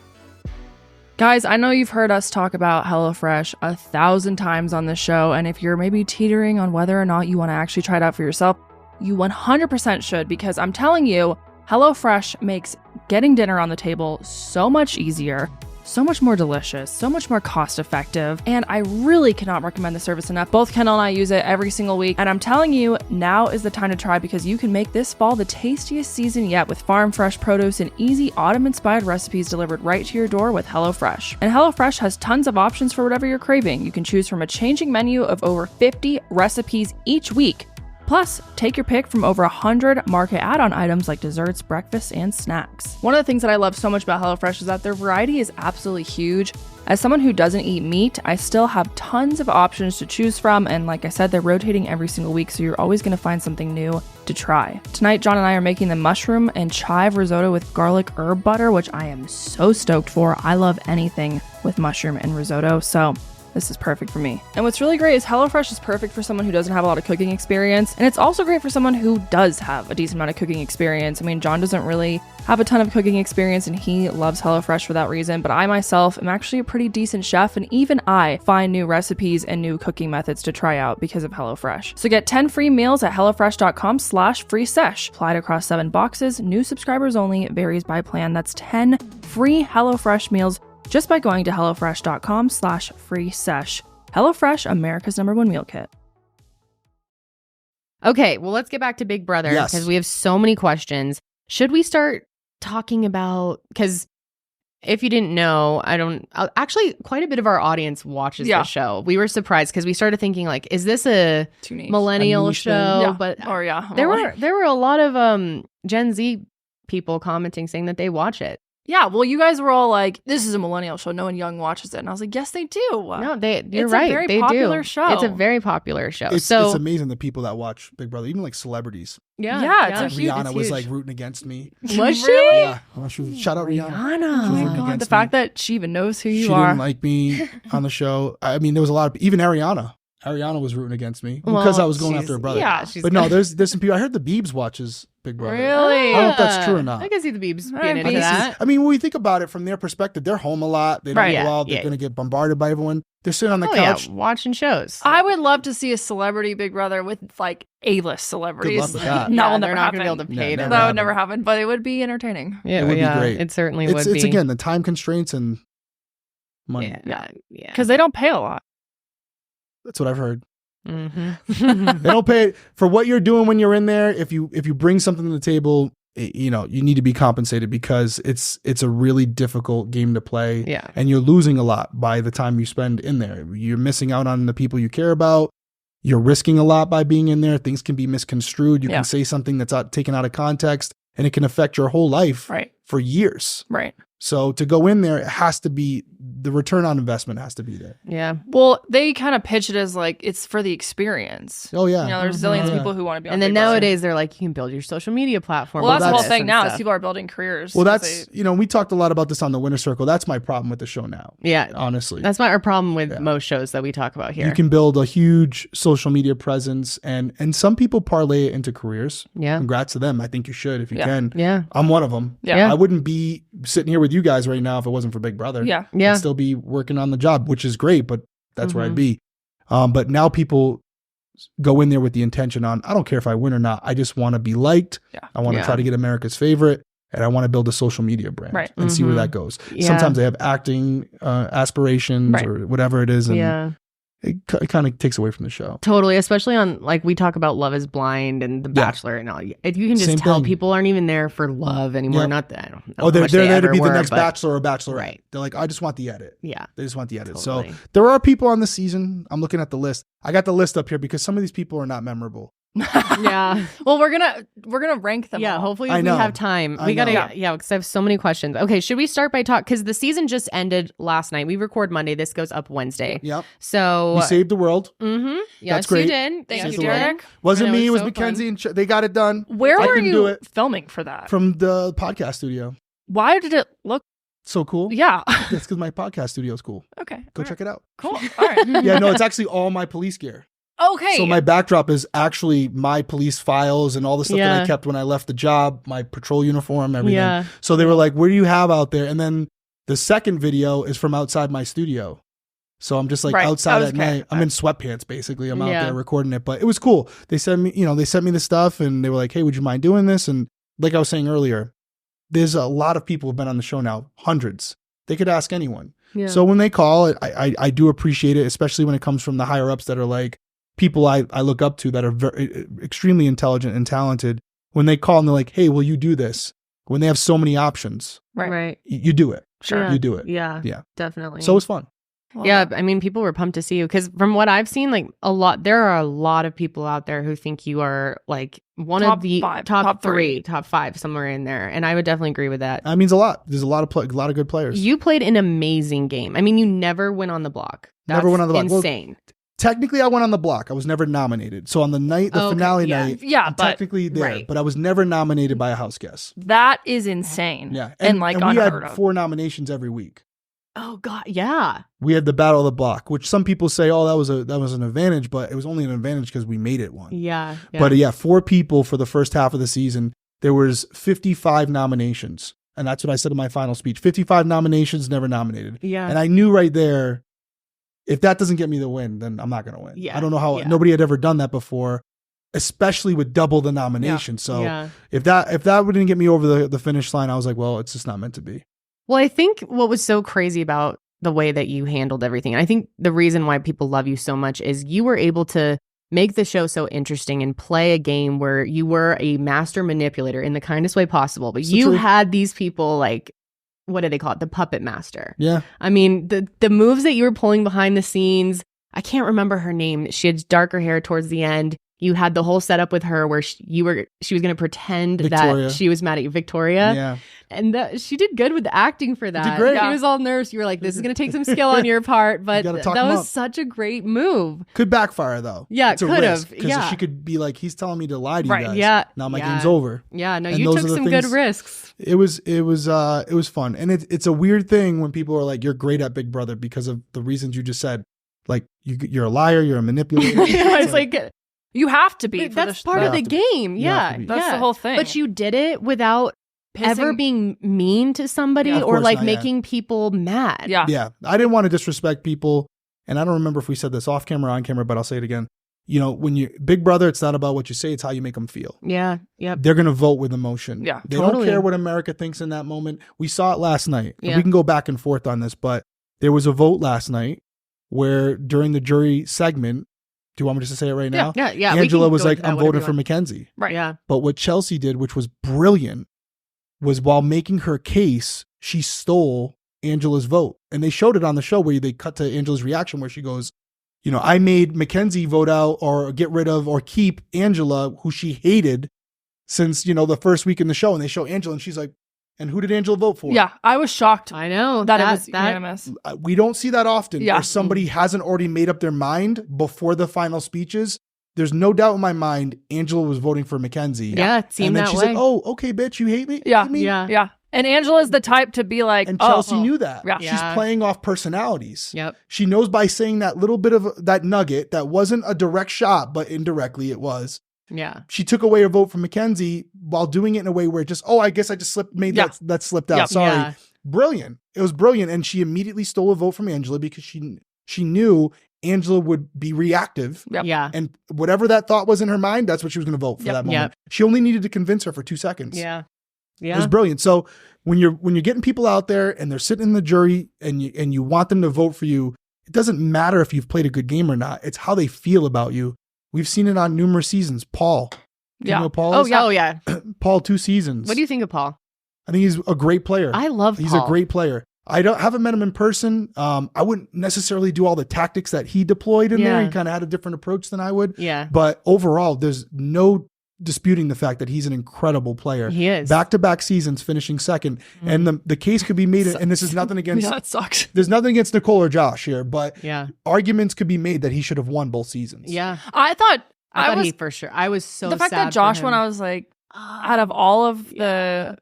Guys, I know you've heard us talk about HelloFresh 1,000 times on this show, and if you're maybe teetering on whether or not you want to actually try it out for yourself, you 100% should, because I'm telling you, HelloFresh makes getting dinner on the table so much easier, so much more delicious, so much more cost effective, and I really cannot recommend the service enough. Both Kendall and I use it every single week, and I'm telling you, now is the time to try, because you can make this fall the tastiest season yet with farm fresh produce and easy autumn-inspired recipes delivered right to your door with HelloFresh. And HelloFresh has tons of options for whatever you're craving. You can choose from a changing menu of over 50 recipes each week. Plus, take your pick from over 100 market add-on items like desserts, breakfast, and snacks. One of the things that I love so much about HelloFresh is that their variety is absolutely huge. As someone who doesn't eat meat, I still have tons of options to choose from, and like I said, they're rotating every single week, so you're always going to find something new to try. Tonight, John and I are making the mushroom and chive risotto with garlic herb butter, which I am so stoked for. I love anything with mushroom and risotto, so this is perfect for me. And what's really great is HelloFresh is perfect for someone who doesn't have a lot of cooking experience. And it's also great for someone who does have a decent amount of cooking experience. I mean, John doesn't really have a ton of cooking experience and he loves HelloFresh for that reason. But I myself am actually a pretty decent chef. And even I find new recipes and new cooking methods to try out because of HelloFresh. So get 10 free meals at HelloFresh.com/freesesh. Applied across 7 boxes. New subscribers only. Varies by plan. That's 10 free HelloFresh meals just by going to HelloFresh.com/freesesh. HelloFresh, America's #1 meal kit. Okay, well, let's get back to Big Brother because we have so many questions. Should we start talking about, because if you didn't know, actually quite a bit of our audience watches the show. We were surprised because we started thinking like, is this a millennial show? Yeah. But there were a lot of Gen Z people commenting saying that they watch it. Yeah, well, you guys were all like, this is a millennial show. No one young watches it. And I was like, yes, they do. No, you're it's right. It's a very they popular do. show. It's a very popular show. It's amazing the people that watch Big Brother, even like celebrities. Yeah. It's Rihanna was like rooting against me. Was she? Really? Yeah. Shout out Rihanna. Oh my God. The fact that she even knows who you are. She didn't like me on the show. I mean, there was a lot of, even Ariana. Ariana was rooting against me because I was going after her brother. Yeah, but no, there's some people. I heard the Biebs watches Big Brother. Really? I don't know if that's true or not. I can see the Biebs being into that. I mean, when we think about it from their perspective, they're home a lot. They don't go out. They're going to get bombarded by everyone. They're sitting on the couch watching shows. I would love to see a celebrity Big Brother with like A-list celebrities. Good luck with that. No, they're not going to be able to pay them. That would never happen, but it would be entertaining. Yeah, it would be great. It certainly would be. It's again the time constraints and money. Yeah. Because they don't pay a lot. That's what I've heard. Mm-hmm. They don't pay for what you're doing when you're in there. If you bring something to the table, you need to be compensated because it's a really difficult game to play. Yeah. And you're losing a lot by the time you spend in there. You're missing out on the people you care about. You're risking a lot by being in there. Things can be misconstrued. You can say something that's taken out of context and it can affect your whole life for years. Right. So to go in there, it has to be, the return on investment has to be there. Yeah. Well, they kind of pitch it as like it's for the experience. Oh yeah. You know, there's zillions of people who want to be on And then Big Brother. nowadays they're like, you can build your social media platform. Well, that's the whole this thing and now is stuff. people are building careers. Well, that's, we talked a lot about this on the Winner Circle. That's my problem with the show now. Yeah. Honestly. That's our problem with most shows that we talk about here. You can build a huge social media presence and some people parlay it into careers. Yeah. Congrats to them. I think you should if you can. Yeah. I'm one of them. Yeah. I wouldn't be sitting here with you guys right now if it wasn't for Big Brother. Yeah. Yeah. I'd still be working on the job, which is great, but that's where I'd be. But now people go in there with the intention on, I don't care if I win or not. I just want to be liked. Yeah. I want to try to get America's favorite. And I want to build a social media brand and see where that goes. Yeah. Sometimes they have acting aspirations or whatever it is. And it kind of takes away from the show. Totally, especially on, like, we talk about Love is Blind and The Bachelor and all. If you can just Same tell thing. people aren't even there for love anymore. Not that I don't know. Oh, they're how much they there to ever be the were, next but- Bachelor or Bachelorette. Right. They're like, I just want the edit. Yeah. They just want the edit. Totally. So there are people on the season. I'm looking at the list. I got the list up here because some of these people are not memorable. Yeah. Well, we're gonna rank them. Yeah, all. hopefully I we know. have time. I We gotta, know. because I have so many questions. Okay, should we start by because the season just ended last night. We record Monday. This goes up Wednesday. Yep. So We saved the world. yes, That's great. you did. Thank Yes, you, the world. Derek. Wasn't I know, me. It was so Mackenzie fun. and they got it done. Where I were couldn't do you it. filming for that? From the podcast studio. Why did it look? So cool. Yeah. That's because my podcast studio is cool. Okay. Go check it out. Cool. All right. Yeah, no, it's actually all my police gear. Okay. So my backdrop is actually my police files and all the stuff that Yeah. I kept when I left the job, my patrol uniform, everything. Yeah. So they were like, what do you have out there? And then the second video is from outside my studio. So I'm just like Right. outside at Okay. night. I'm in sweatpants basically. I'm out Yeah. there recording it, but it was cool. They sent me the stuff and they were like, hey, would you mind doing this? And like I was saying earlier, there's a lot of people who've been on the show now, hundreds. They could ask anyone. Yeah. So when they call, I do appreciate it, especially when it comes from the higher ups that are like people I look up to that are very extremely intelligent and talented. When they call and they're like, hey, will you do this? When they have so many options, right. you do it. Sure. You do it. Yeah. Yeah. Definitely. So it's fun. Well, Yeah, I mean, people were pumped to see you because from what I've seen, like there are a lot of people out there who think you are like one Top of the five, top top three, three. top five, somewhere in there. And I would definitely agree with that. That means a lot. There's a lot of good players. You played an amazing game. I mean, you never went on the block. Never went on the block. Well, Insane. Technically, I went on the block. I was never nominated. So on the night, the Okay, finale yeah. night, Yeah, I'm but technically there, right. but I was never nominated by a house guest. that is insane. Yeah, And like we unheard had of. 4 nominations every week. Oh God, yeah. We had the Battle of the Block, which some people say, oh, that was an advantage, but it was only an advantage because we made it one. Yeah. But 4 people for the first half of the season. There was 55 nominations, and that's what I said in my final speech. 55 nominations, never nominated. yeah. And I knew right there, if that doesn't get me the win, then I'm not going to win. Yeah, I don't know how yeah. nobody had ever done that before, especially with double the nomination. So yeah. if that didn't get me over the finish line, I was like, well, it's just not meant to be. Well, I think what was so crazy about the way that you handled everything, and I think the reason why people love you so much is you were able to make the show so interesting and play a game where you were a master manipulator in the kindest way possible. But So you true. had these people like, what do they call it? The puppet master. Yeah. I mean, the moves that you were pulling behind the scenes, I can't remember her name. She had darker hair towards the end. You had the whole setup with her where she was going to pretend Victoria. that she was mad at you, Victoria. Yeah. And she did good with the acting for that. great. She was all nervous. You were like, this is going to take some skill on your part. But gotta that talk 'em was up. such a great move. Could backfire though. Yeah, It's a could risk, have. 'cause Yeah. she could be like, he's telling me to lie to Right. you guys. Yeah. Now my Yeah. game's over. Yeah, no, And you those took are the some good things- risks. It was fun. And it's a weird thing when people are like, you're great at Big Brother because of the reasons you just said. Like you're a liar, you're a manipulator. It's like, You have to be. but for that's the part of the have to be. game. You have Yeah. to be. That's yeah. the whole thing. But you did it without ever Pissing- being mean to somebody Yeah, of or course like not, yeah. making people mad. Yeah. Yeah. I didn't want to disrespect people. And I don't remember if we said this off camera or on camera, but I'll say it again. You know, when you Big Brother, it's not about what you say, it's how you make them feel. Yeah. Yep. They're going to vote with emotion. Yeah. They Totally. don't care what America thinks in that moment. We saw it last night. And Yeah. we can go back and forth on this, but there was a vote last night where during the jury segment, do you want me just to say it right now? Yeah. Yeah. we Angela can was go like, into that, I'm whatever voting you for want. Mackenzie. Right. Yeah. But what Chelsea did, which was brilliant, was while making her case, she stole Angela's vote. And they showed it on the show where they cut to Angela's reaction where she goes, you know, I made Mackenzie vote out or get rid of or keep Angela, who she hated since, you know, the first week in the show. And they show Angela and she's like, And who did Angela vote for? Yeah, I was shocked. I know that it was unanimous. We don't see that often Yeah. where somebody hasn't already made up their mind before the final speeches. There's no doubt in my mind Angela was voting for Mackenzie. Yeah, it seemed and then that she's way. like, oh, okay, bitch, you hate me? Yeah, Hate me? yeah. And Angela's the type to be like, And Chelsea oh, knew that. Yeah. She's playing off personalities. Yep. She knows by saying that little bit of that nugget that wasn't a direct shot, but indirectly it was. Yeah. She took away her vote from Mackenzie while doing it in a way where just, I guess I just made that slipped out. Yep. Sorry. Yeah. Brilliant. It was brilliant. And she immediately stole a vote from Angela because she knew Angela would be reactive. Yep. Yeah. And whatever that thought was in her mind, that's what she was going to vote for that moment. Yep. She only needed to convince her for 2 seconds. Yeah. It was brilliant. So when you're getting people out there and they're sitting in the jury and you want them to vote for you, it doesn't matter if you've played a good game or not. It's how they feel about you. We've seen it on numerous seasons. Paul. Do you know Paul is? Oh, yeah. Paul, 2 seasons. What do you think of Paul? I think he's a great player. I love Paul. He's a great player. I haven't met him in person. I wouldn't necessarily do all the tactics that he deployed in there. He kind of had a different approach than I would. Yeah. But overall, there's no disputing the fact that he's an incredible player. He is. Back-to-back seasons finishing second. And the case could be made, and this is nothing against... Yeah, it sucks. There's nothing against Nicole or Josh here, but Yeah. arguments could be made that he should have won both seasons. Yeah. I thought he for sure. I was so the fact sad that Josh for him. won, I was like, out of all of the...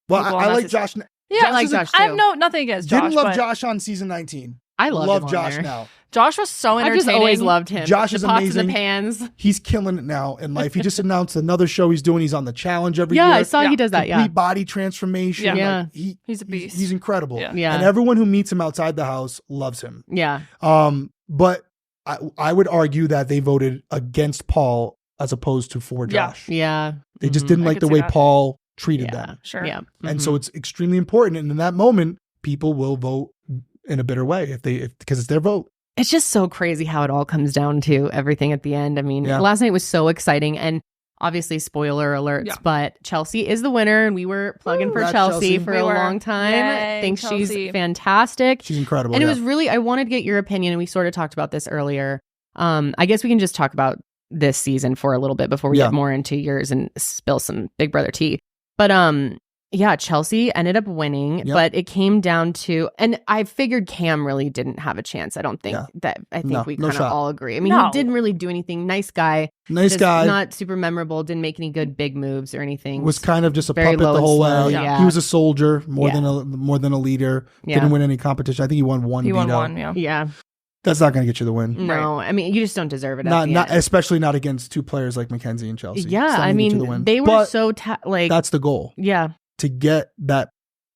Well, people I on like that Josh. Yeah, I like Josh I have too. nothing against Josh. Didn't love but Josh on season 19. I love him on Josh there. now. Josh was so I've entertaining. just always loved him. Josh The is pots amazing. and the pans. He's killing it now in life. He just announced another show he's doing. He's on the challenge every year. Yeah, I saw he does that. Complete Yeah. body transformation. Yeah. Like, He's a beast. He's incredible. Yeah. And everyone who meets him outside the house loves him. Yeah. But I would argue that they voted against Paul as opposed to for Josh. Yeah. They just didn't I like could the see way that. Paul treated Yeah. them. Sure. Yeah. And so it's extremely important. And in that moment, people will vote in a bitter way because it's their vote. It's just so crazy how it all comes down to everything at the end. I mean, Yeah. last night was so exciting, and obviously spoiler alerts, Yeah. but Chelsea is the winner, and we were plugging for Congrats, Chelsea Chelsea. for We a were. long time. Yay, I think Chelsea. she's fantastic. She's incredible. And it yeah. was really, I wanted to get your opinion, and we sort of talked about this earlier. I guess we can just talk about this season for a little bit before we Yeah. get more into yours and spill some Big Brother tea. But yeah, Chelsea ended up winning, Yep. but it came down to, and I figured Cam really didn't have a chance. I don't think I think No, we no kind of shot. all agree. I mean, No. he didn't really do anything. Nice guy. Nice Just guy. Not super memorable. Didn't make any good big moves or anything. Was kind of just a Very puppet low the and whole slow, way. yeah. He was a soldier more Yeah. than a leader. Yeah. Didn't win any competition. I think he won one He won veto. one, yeah. Yeah. That's not going to get you the win. No, I mean, you just don't deserve it. At Not the not end. especially not against two players like Mackenzie and Chelsea. Yeah, It's not I gonna get you the mean, win. they were But so like. that's the goal, Yeah. to get that.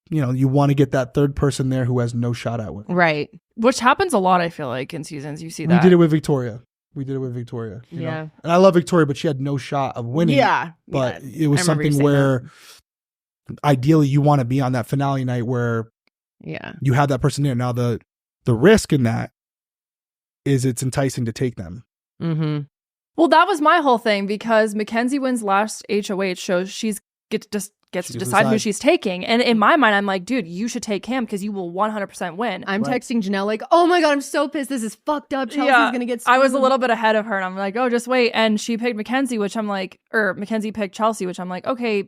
You want to get that third person there who has no shot at winning. Right. Which happens a lot, I feel like, in seasons. You see We that. did it with Victoria. You know? Yeah. And I love Victoria, but she had no shot of winning. Yeah. But yeah. it was I remember you something saying where ideally you want to be on that finale night where Yeah. you have that person there. Now the risk in that is it's enticing to take them. Mm-hmm. Well, that was my whole thing because Mackenzie wins last HOH, so she gets She to gets decide who decide. she's taking. And in my mind, I'm like, dude, you should take him because you will 100% win. I'm Right. texting Janelle like, oh my God, I'm so pissed. This is fucked up. Chelsea's Yeah. going to get I was a screwed." little bit ahead of her, and I'm like, oh, just wait. And she picked Mackenzie, which I'm like, or Mackenzie picked Chelsea, which I'm like, okay,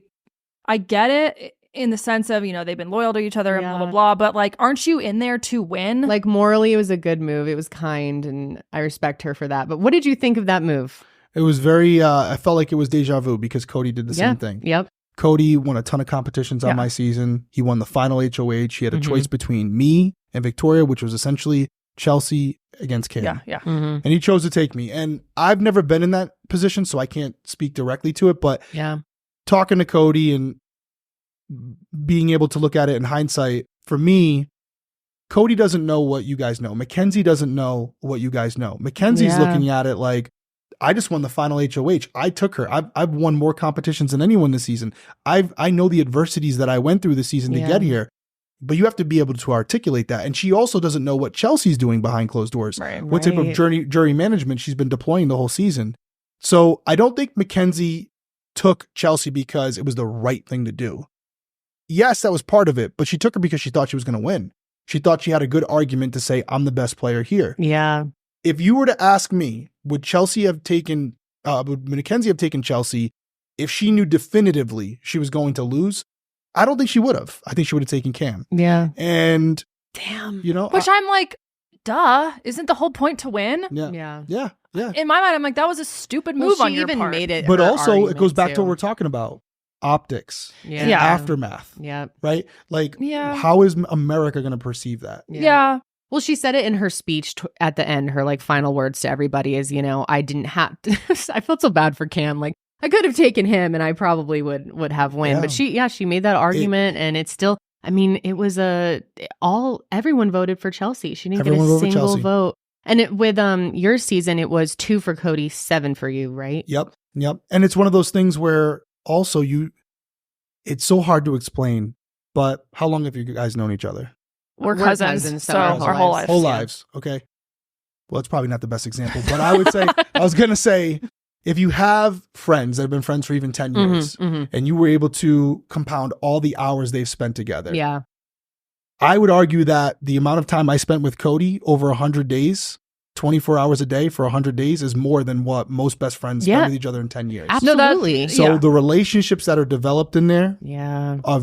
I get it in the sense of, they've been loyal to each other and blah, blah, Yeah. blah. But like, aren't you in there to win? Like, morally, it was a good move. It was kind, and I respect her for that. But what did you think of that move? It was very, I felt like it was deja vu because Cody did the same thing. Yep. Cody won a ton of competitions on Yeah. my season. He won the final HOH. He had a Mhm. choice between me and Victoria, which was essentially Chelsea against Kim. yeah, yeah. Mm-hmm. And he chose to take me. And I've never been in that position, so I can't speak directly to it. But Yeah. talking to Cody and being able to look at it in hindsight, for me, Cody doesn't know what you guys know. Mackenzie doesn't know what you guys know. Mackenzie's Yeah. looking at it like, I just won the final HOH. I took her. I've won more competitions than anyone this season. I know the adversities that I went through this season to Yeah. get here. But you have to be able to articulate that. And she also doesn't know what Chelsea's doing behind closed doors. Right. What type of Right. jury management she's been deploying the whole season. So I don't think Mackenzie took Chelsea because it was the right thing to do. Yes, that was part of it, but she took her because she thought she was going to win. She thought she had a good argument to say, I'm the best player here. Yeah. If you were to ask me, would Mackenzie have taken Chelsea if she knew definitively she was going to lose? I don't think she would have. I think she would have taken Cam. Yeah. And damn, you know, Which I'm like, duh, isn't the whole point to win? Yeah. In my mind, I'm like, that was a stupid move on your part. Made it, But her also, it argument, goes back to too. what we're talking about: optics and Yeah. aftermath. Yeah. Right? Like, Yeah. how is America going to perceive that? Yeah. Well, she said it in her speech at the end. Her like final words to everybody is, I didn't have to. I felt so bad for Cam. Like, I could have taken him and I probably would have win. Yeah. But she made that argument and it's still, I mean, it was everyone voted for Chelsea. She didn't get a single vote. And with your season, it was 2 for Cody, 7 for you, right? Yep. And it's one of those things where also it's so hard to explain, but how long have you guys known each other? We're cousins, so our whole lives. Whole lives. Okay. Well, it's probably not the best example, but I would say, I was going to say, if you have friends that have been friends for even 10 years and you were able to compound all the hours they've spent together. Yeah. I would argue that the amount of time I spent with Cody over 100 days, 24 hours a day for 100 days is more than what most best friends spend with each other in 10 years. Absolutely. So the relationships that are developed in there are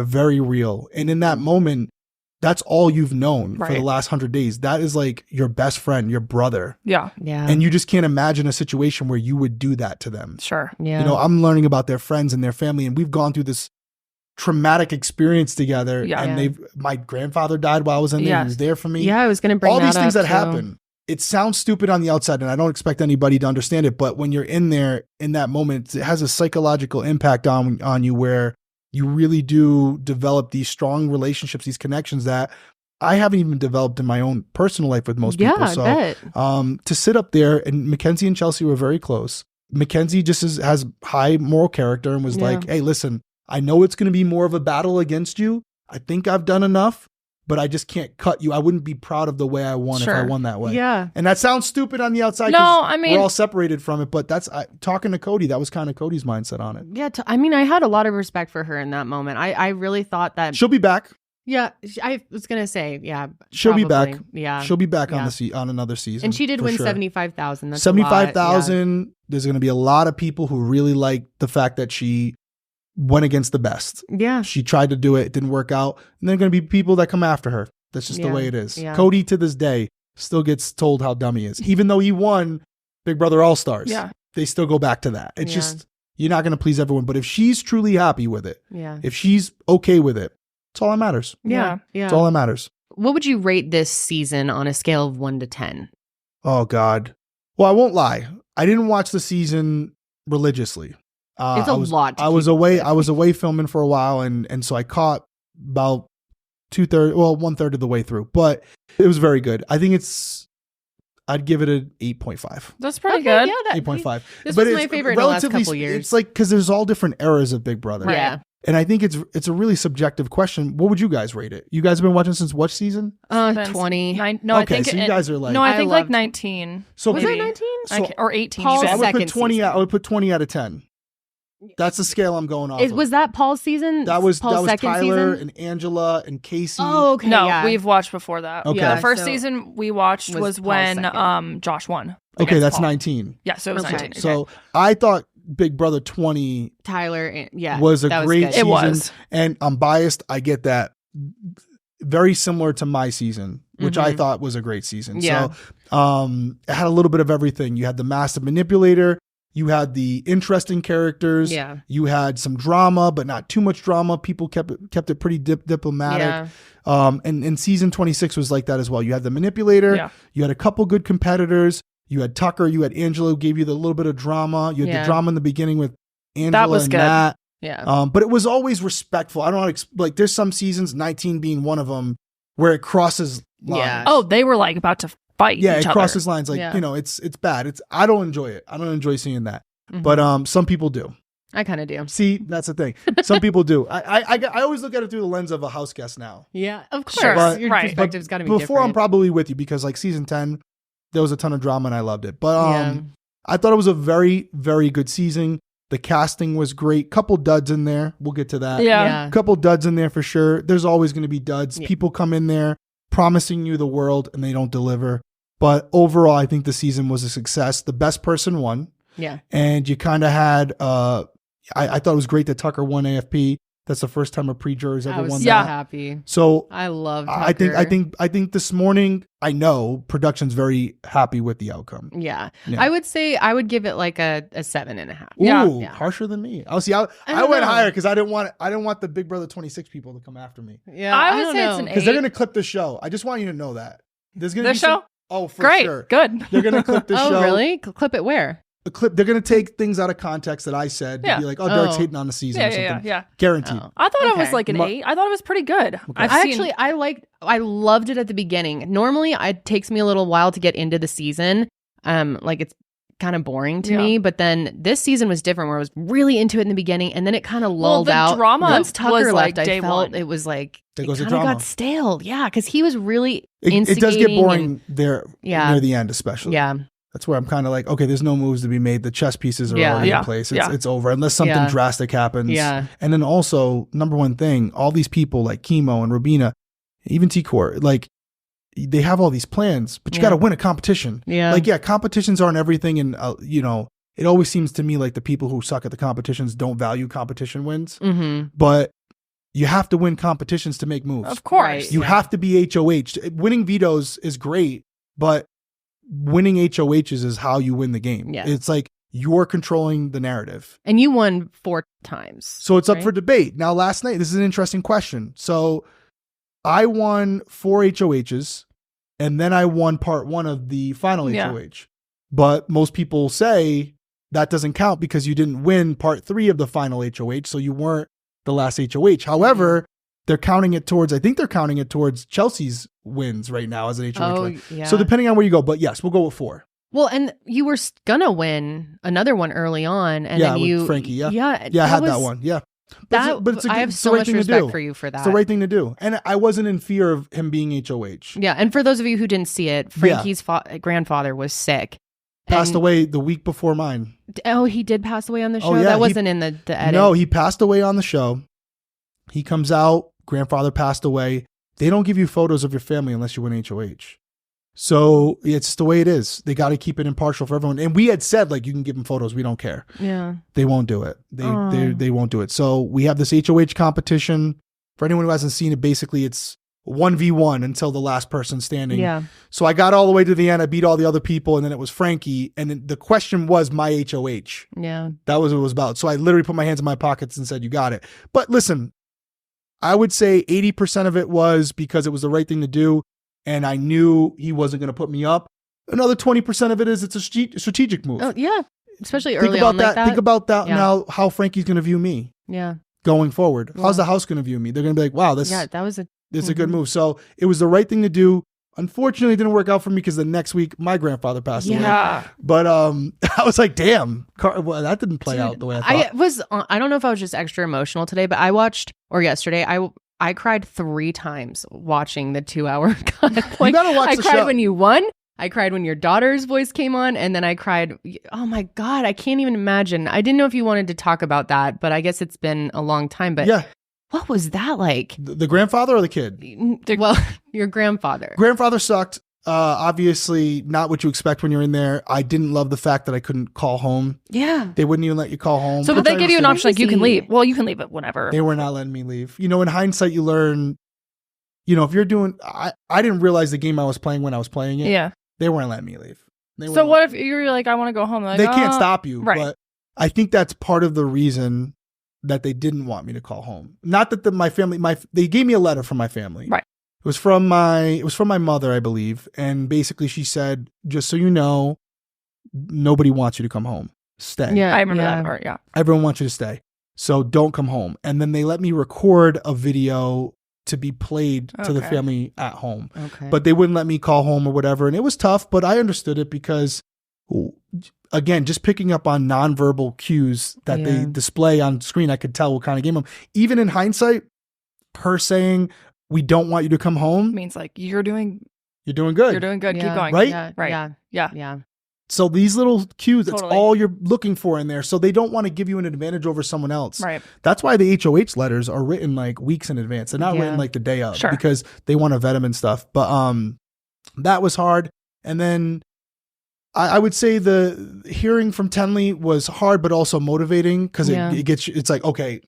very real. And in that moment, that's all you've known for the last 100 days. That is like your best friend, your brother. Yeah. And you just can't imagine a situation where you would do that to them. Sure. Yeah. I'm learning about their friends and their family, and we've gone through this traumatic experience together. Yeah. And my grandfather died while I was in there. He was there for me. Yeah, I was going to bring all that these things up, that too. happen. It sounds stupid on the outside, and I don't expect anybody to understand it. But when you're in there in that moment, it has a psychological impact on you where you really do develop these strong relationships, these connections that I haven't even developed in my own personal life with most people. So I bet. To sit up there, and Mackenzie and Chelsea were very close. Mackenzie just has high moral character and was like, hey, listen, I know it's going to be more of a battle against you. I think I've done enough, but I just can't cut you. I wouldn't be proud of the way I won if I won that way. Yeah. And that sounds stupid on the outside. No, I mean, we're all separated from it, but talking to Cody, that was kind of Cody's mindset on it. Yeah. I mean, I had a lot of respect for her in that moment. I really thought that she'll be back. Yeah, I was gonna say, she'll probably. be back. Yeah, she'll be back on another season, and she did win sure. 75,000. That's 75,000. There's gonna be a lot of people who really like the fact that she went against the best. Yeah, she tried to do it, it didn't work out, and there are gonna be people that come after her. That's just the way it is. Yeah. Cody to this day still gets told how dumb he is, even though he won Big Brother All Stars. Yeah, they still go back to that. It's just you're not gonna please everyone, but if she's truly happy with it, if she's okay with it. It's all that matters. Yeah. It's all that matters. What would you rate this season on a scale of 1 to 10? Oh, God. Well, I won't lie. I didn't watch the season religiously. It's a lot. I was away filming for a while, and so I caught about 1/3 of the way through. But it was very good. I think I'd give it an 8.5. That's pretty good. Yeah, 8.5. This was my favorite in the last couple years. It's like because there's all different eras of Big Brother. Right. Yeah. And I think it's a really subjective question. What would you guys rate it? You guys have been watching since what season? 20. No, okay, I think so you guys are like... No, I think like 19. So was it 19? Or 18. Paul's even. I would put 20 season. I would put 20 out of 10. That's the scale I'm going off of. Was that Paul's season? That was Paul's second Tyler season? and Angela and Casey. Oh, okay. No, we've watched before that. Okay. The first season we watched was when second. Josh won. Okay, that's Paul. 19. Yeah, so it was 19. Okay. So I thought Big Brother 20 Tyler, was a great season. It was. And I'm biased. I get that. Very similar to my season, which I thought was a great season. Yeah. So it had a little bit of everything. You had the massive manipulator. You had the interesting characters. Yeah. You had some drama, but not too much drama. People kept it pretty diplomatic. Yeah. And season 26 was like that as well. You had the manipulator. Yeah. You had a couple good competitors. You had Tucker. You had Angela, who gave you the little bit of drama. You had the drama in the beginning with Angela That was and good. Matt. Yeah. But it was always respectful. I don't know, like there's some seasons, 19 being one of them, where it crosses lines. Yeah. Oh, they were like about to fight Yeah, each it other. crosses lines. Like, it's bad. I don't enjoy it. I don't enjoy seeing that. But some people do. I kind of do. See, that's the thing. Some people do. I always look at it through the lens of a house guest now. Yeah, of course. Sure. Your Right. perspective's got to be Before different. I'm probably with you because like season 10, there was a ton of drama and I loved it. But I thought it was a very, very good season. The casting was great. Couple duds in there. We'll get to that. Yeah. Couple duds in there for sure. There's always going to be duds. Yeah. People come in there promising you the world and they don't deliver. But overall, I think the season was a success. The best person won. Yeah. And you kind of had, I thought it was great that Tucker won AFP. That's the first time a pre-juror's ever I was won so that. happy. So I love I think this morning, I know production's very happy with the outcome. Yeah. Yeah. I would say I would give it like a 7.5. Ooh, Yeah. harsher than me. Oh, see, I don't went know. higher because I didn't want the Big Brother 26 people to come after me Yeah. I would don't say know. it's an because they're 8. gonna clip the show. I just want you to know that there's gonna The be show? Oh, for Great. sure. Good. They're gonna clip the Oh, show. really? Clip it where? A clip. They're gonna take things out of context that I said to Yeah. be like, oh, Derek's Oh. hating on the season or something. Yeah. Guaranteed. Oh. I thought it was Okay. like an 8. I thought it was pretty good. I loved it at the beginning. Normally it takes me a little while to get into the season. Like it's kind of boring to me, but then this season was different where I was really into it in the beginning and then it kind of lulled the out. drama Once Tucker was, left, like, I day felt one. it was like There it goes the kind of drama. got stale. Yeah, because he was really It does get instigating boring there Yeah. near the end, especially. Yeah. That's where I'm kind of like, okay, there's no moves to be made. The chess pieces are Yeah. already Yeah. in place. Yeah. It's over unless something Yeah. drastic happens. Yeah. And then also, number one thing, all these people like Chemo and Robina, even T-Core, like they have all these plans, but you Yeah. got to win a competition. Yeah. Like, yeah, competitions aren't everything. And, it always seems to me like the people who suck at the competitions don't value competition wins. Mm-hmm. But you have to win competitions to make moves. Of course. Right. You have to be HOH. Winning vetoes is great, but winning HOHs is how you win the game. Yeah. It's like you're controlling the narrative. And you won 4 times. So it's up right? for debate. Now, last night, this is an interesting question. So I won 4 HOHs, and then I won part 1 of the final Yeah. HOH. But most people say that doesn't count because you didn't win part 3 of the final HOH, so you weren't the last HOH. However, they're counting it towards Chelsea's wins right now as an HOH Oh, win. yeah. So depending on where you go, but yes, we'll go with 4. Well, and you were gonna win another one early on, and Yeah, then with you, Frankie, yeah. yeah, Yeah, I had that was- one. Yeah. That, but it's I have it's so the right much thing to respect do. for you for that. It's the right thing to do. And I wasn't in fear of him being HOH. Yeah, and for those of you who didn't see it, Frankie's grandfather was sick. Passed And- away the week before mine. Oh, he did pass away on the show? Oh, yeah, that he- wasn't in the edit. No, he passed away on the show. He comes out, grandfather passed away. They don't give you photos of your family unless you win HOH. So it's the way it is. They got to keep it impartial for everyone. And we had said, like, you can give them photos. We don't care. Yeah. They won't do it. Oh. They won't do it. So we have this HOH competition. For anyone who hasn't seen it, basically it's 1v1 until the last person standing. Yeah. So I got all the way to the end. I beat all the other people, and then it was Frankie. And then the question was my HOH. Yeah. That was what it was about. So I literally put my hands in my pockets and said, you got it. But listen, I would say 80% of it was because it was the right thing to do. And I knew he wasn't going to put me up. Another 20% of it is it's a strategic move. Oh, yeah. Especially Think early about on like that. Think about that Yeah. now, how Frankie's going to view me Yeah. going forward. Yeah. How's the house going to view me? They're going to be like, wow, this Yeah, that was a is a good move. So it was the right thing to do. Unfortunately, it didn't work out for me because the next week my grandfather passed away. Yeah. But I was like, damn, well, that didn't play out the way I thought. I don't know if I was just extra emotional today, but yesterday I cried 3 times watching the 2-hour cut. You gotta watch I the cried show. when you won. I cried when your daughter's voice came on, and then I cried. Oh my God, I can't even imagine. I didn't know if you wanted to talk about that, but I guess it's been a long time. But Yeah. what was that like? The grandfather or the kid? Well, your grandfather. Grandfather sucked. Obviously, not what you expect when you're in there. I didn't love the fact that I couldn't call home. Yeah. They wouldn't even let you call home. So which did I they give you an understand. option like you can Crazy. leave? Well, you can leave it whenever. They were not letting me leave. You know, in hindsight, you learn, if you're doing, I didn't realize the game I was playing when I was playing it. Yeah. They weren't letting me leave. So what if you're like, I want to go home? They're like, They can't "Oh." stop you. right. But I think that's part of the reason that they didn't want me to call home. Not that my family, they gave me a letter from my family. Right. It was from my mother, I believe. And basically she said, just so you know, nobody wants you to come home. Stay. Yeah. I remember yeah. that part. Yeah. Everyone wants you to stay. So don't come home. And then they let me record a video to be played to the Okay. family at home. Okay. But they wouldn't let me call home or whatever. And it was tough, but I understood it because, again, just picking up on nonverbal cues that they Yeah. display on screen, I could tell what kind of game I'm. Even in hindsight, her saying, we don't want you to come home, Means like you're doing good. You're doing good. Yeah. Keep going. Right? Yeah. Right. Yeah. Yeah. Yeah. So these little cues, that's Totally. all you're looking for in there. So they don't want to give you an advantage over someone else. Right. That's why the HOH letters are written like weeks in advance. They're not Yeah. written like the day of Sure. because they want to vet them and stuff. But that was hard. And then I would say the hearing from Tenley was hard, but also motivating because Yeah. it's like, okay,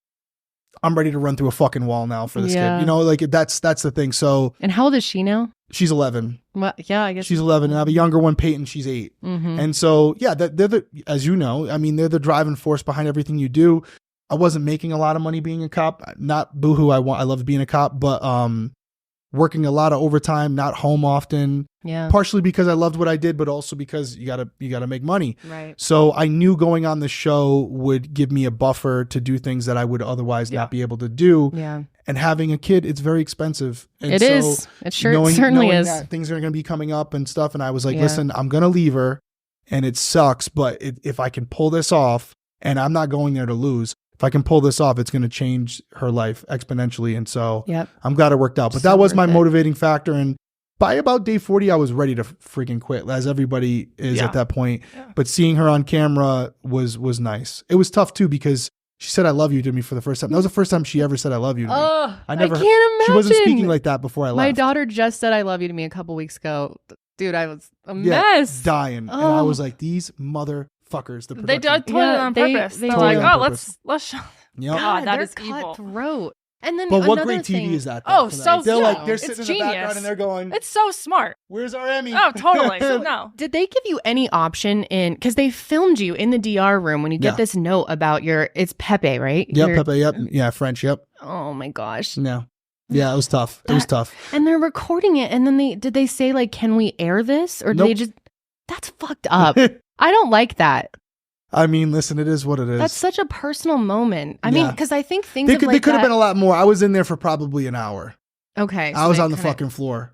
I'm ready to run through a fucking wall now for this kid. You know, like that's the thing. So. And how old is she now? She's 11. Well, yeah, I guess she's 11. And I have a younger one, Peyton. She's 8. And so, yeah, they're as you know, I mean, they're the driving force behind everything you do. I wasn't making a lot of money being a cop. Not boohoo. I love being a cop, but working a lot of overtime, not home often. Yeah. Partially because I loved what I did, but also because you gotta make money. Right. So I knew going on the show would give me a buffer to do things that I would otherwise not be able to do. Yeah. And having a kid, it's very expensive. And it is. It certainly is. That things are going to be coming up and stuff. And I was like, listen, I'm going to leave her and it sucks. But if I can pull this off, and I'm not going there to lose, if I can pull this off, it's going to change her life exponentially. And so I'm glad it worked out. But that was my motivating factor. And by about day 40, I was ready to freaking quit, as everybody is at that point. Yeah. But seeing her on camera was nice. It was tough too, because she said I love you to me for the first time. That was the first time she ever said I love you to me. I can't imagine. She wasn't speaking like that before I left. My daughter just said I love you to me a couple weeks ago. Dude, I was a mess. Dying. And I was like, these motherfuckers. They told it on purpose. They're like, let's show. God, that is evil. Cutthroat. And then but what great TV is that? Though, so they're like they're it's sitting genius. in the background and they're going, it's so smart. Where's our Emmy? Oh, totally. So no. Did they give you any option in, because they filmed you in the DR room when you get this note about it's Pepe, right? Yep, Pepe. Yep, yeah, French. Yep. Oh my gosh. No. Yeah, it was tough. It was tough. And they're recording it, and then did they say like, can we air this, or did they just? That's fucked up. I don't like that. I mean, listen, it is what it is. That's such a personal moment. I mean, because I think things they could have been a lot more. I was in there for probably an hour. Okay. I was on the fucking floor,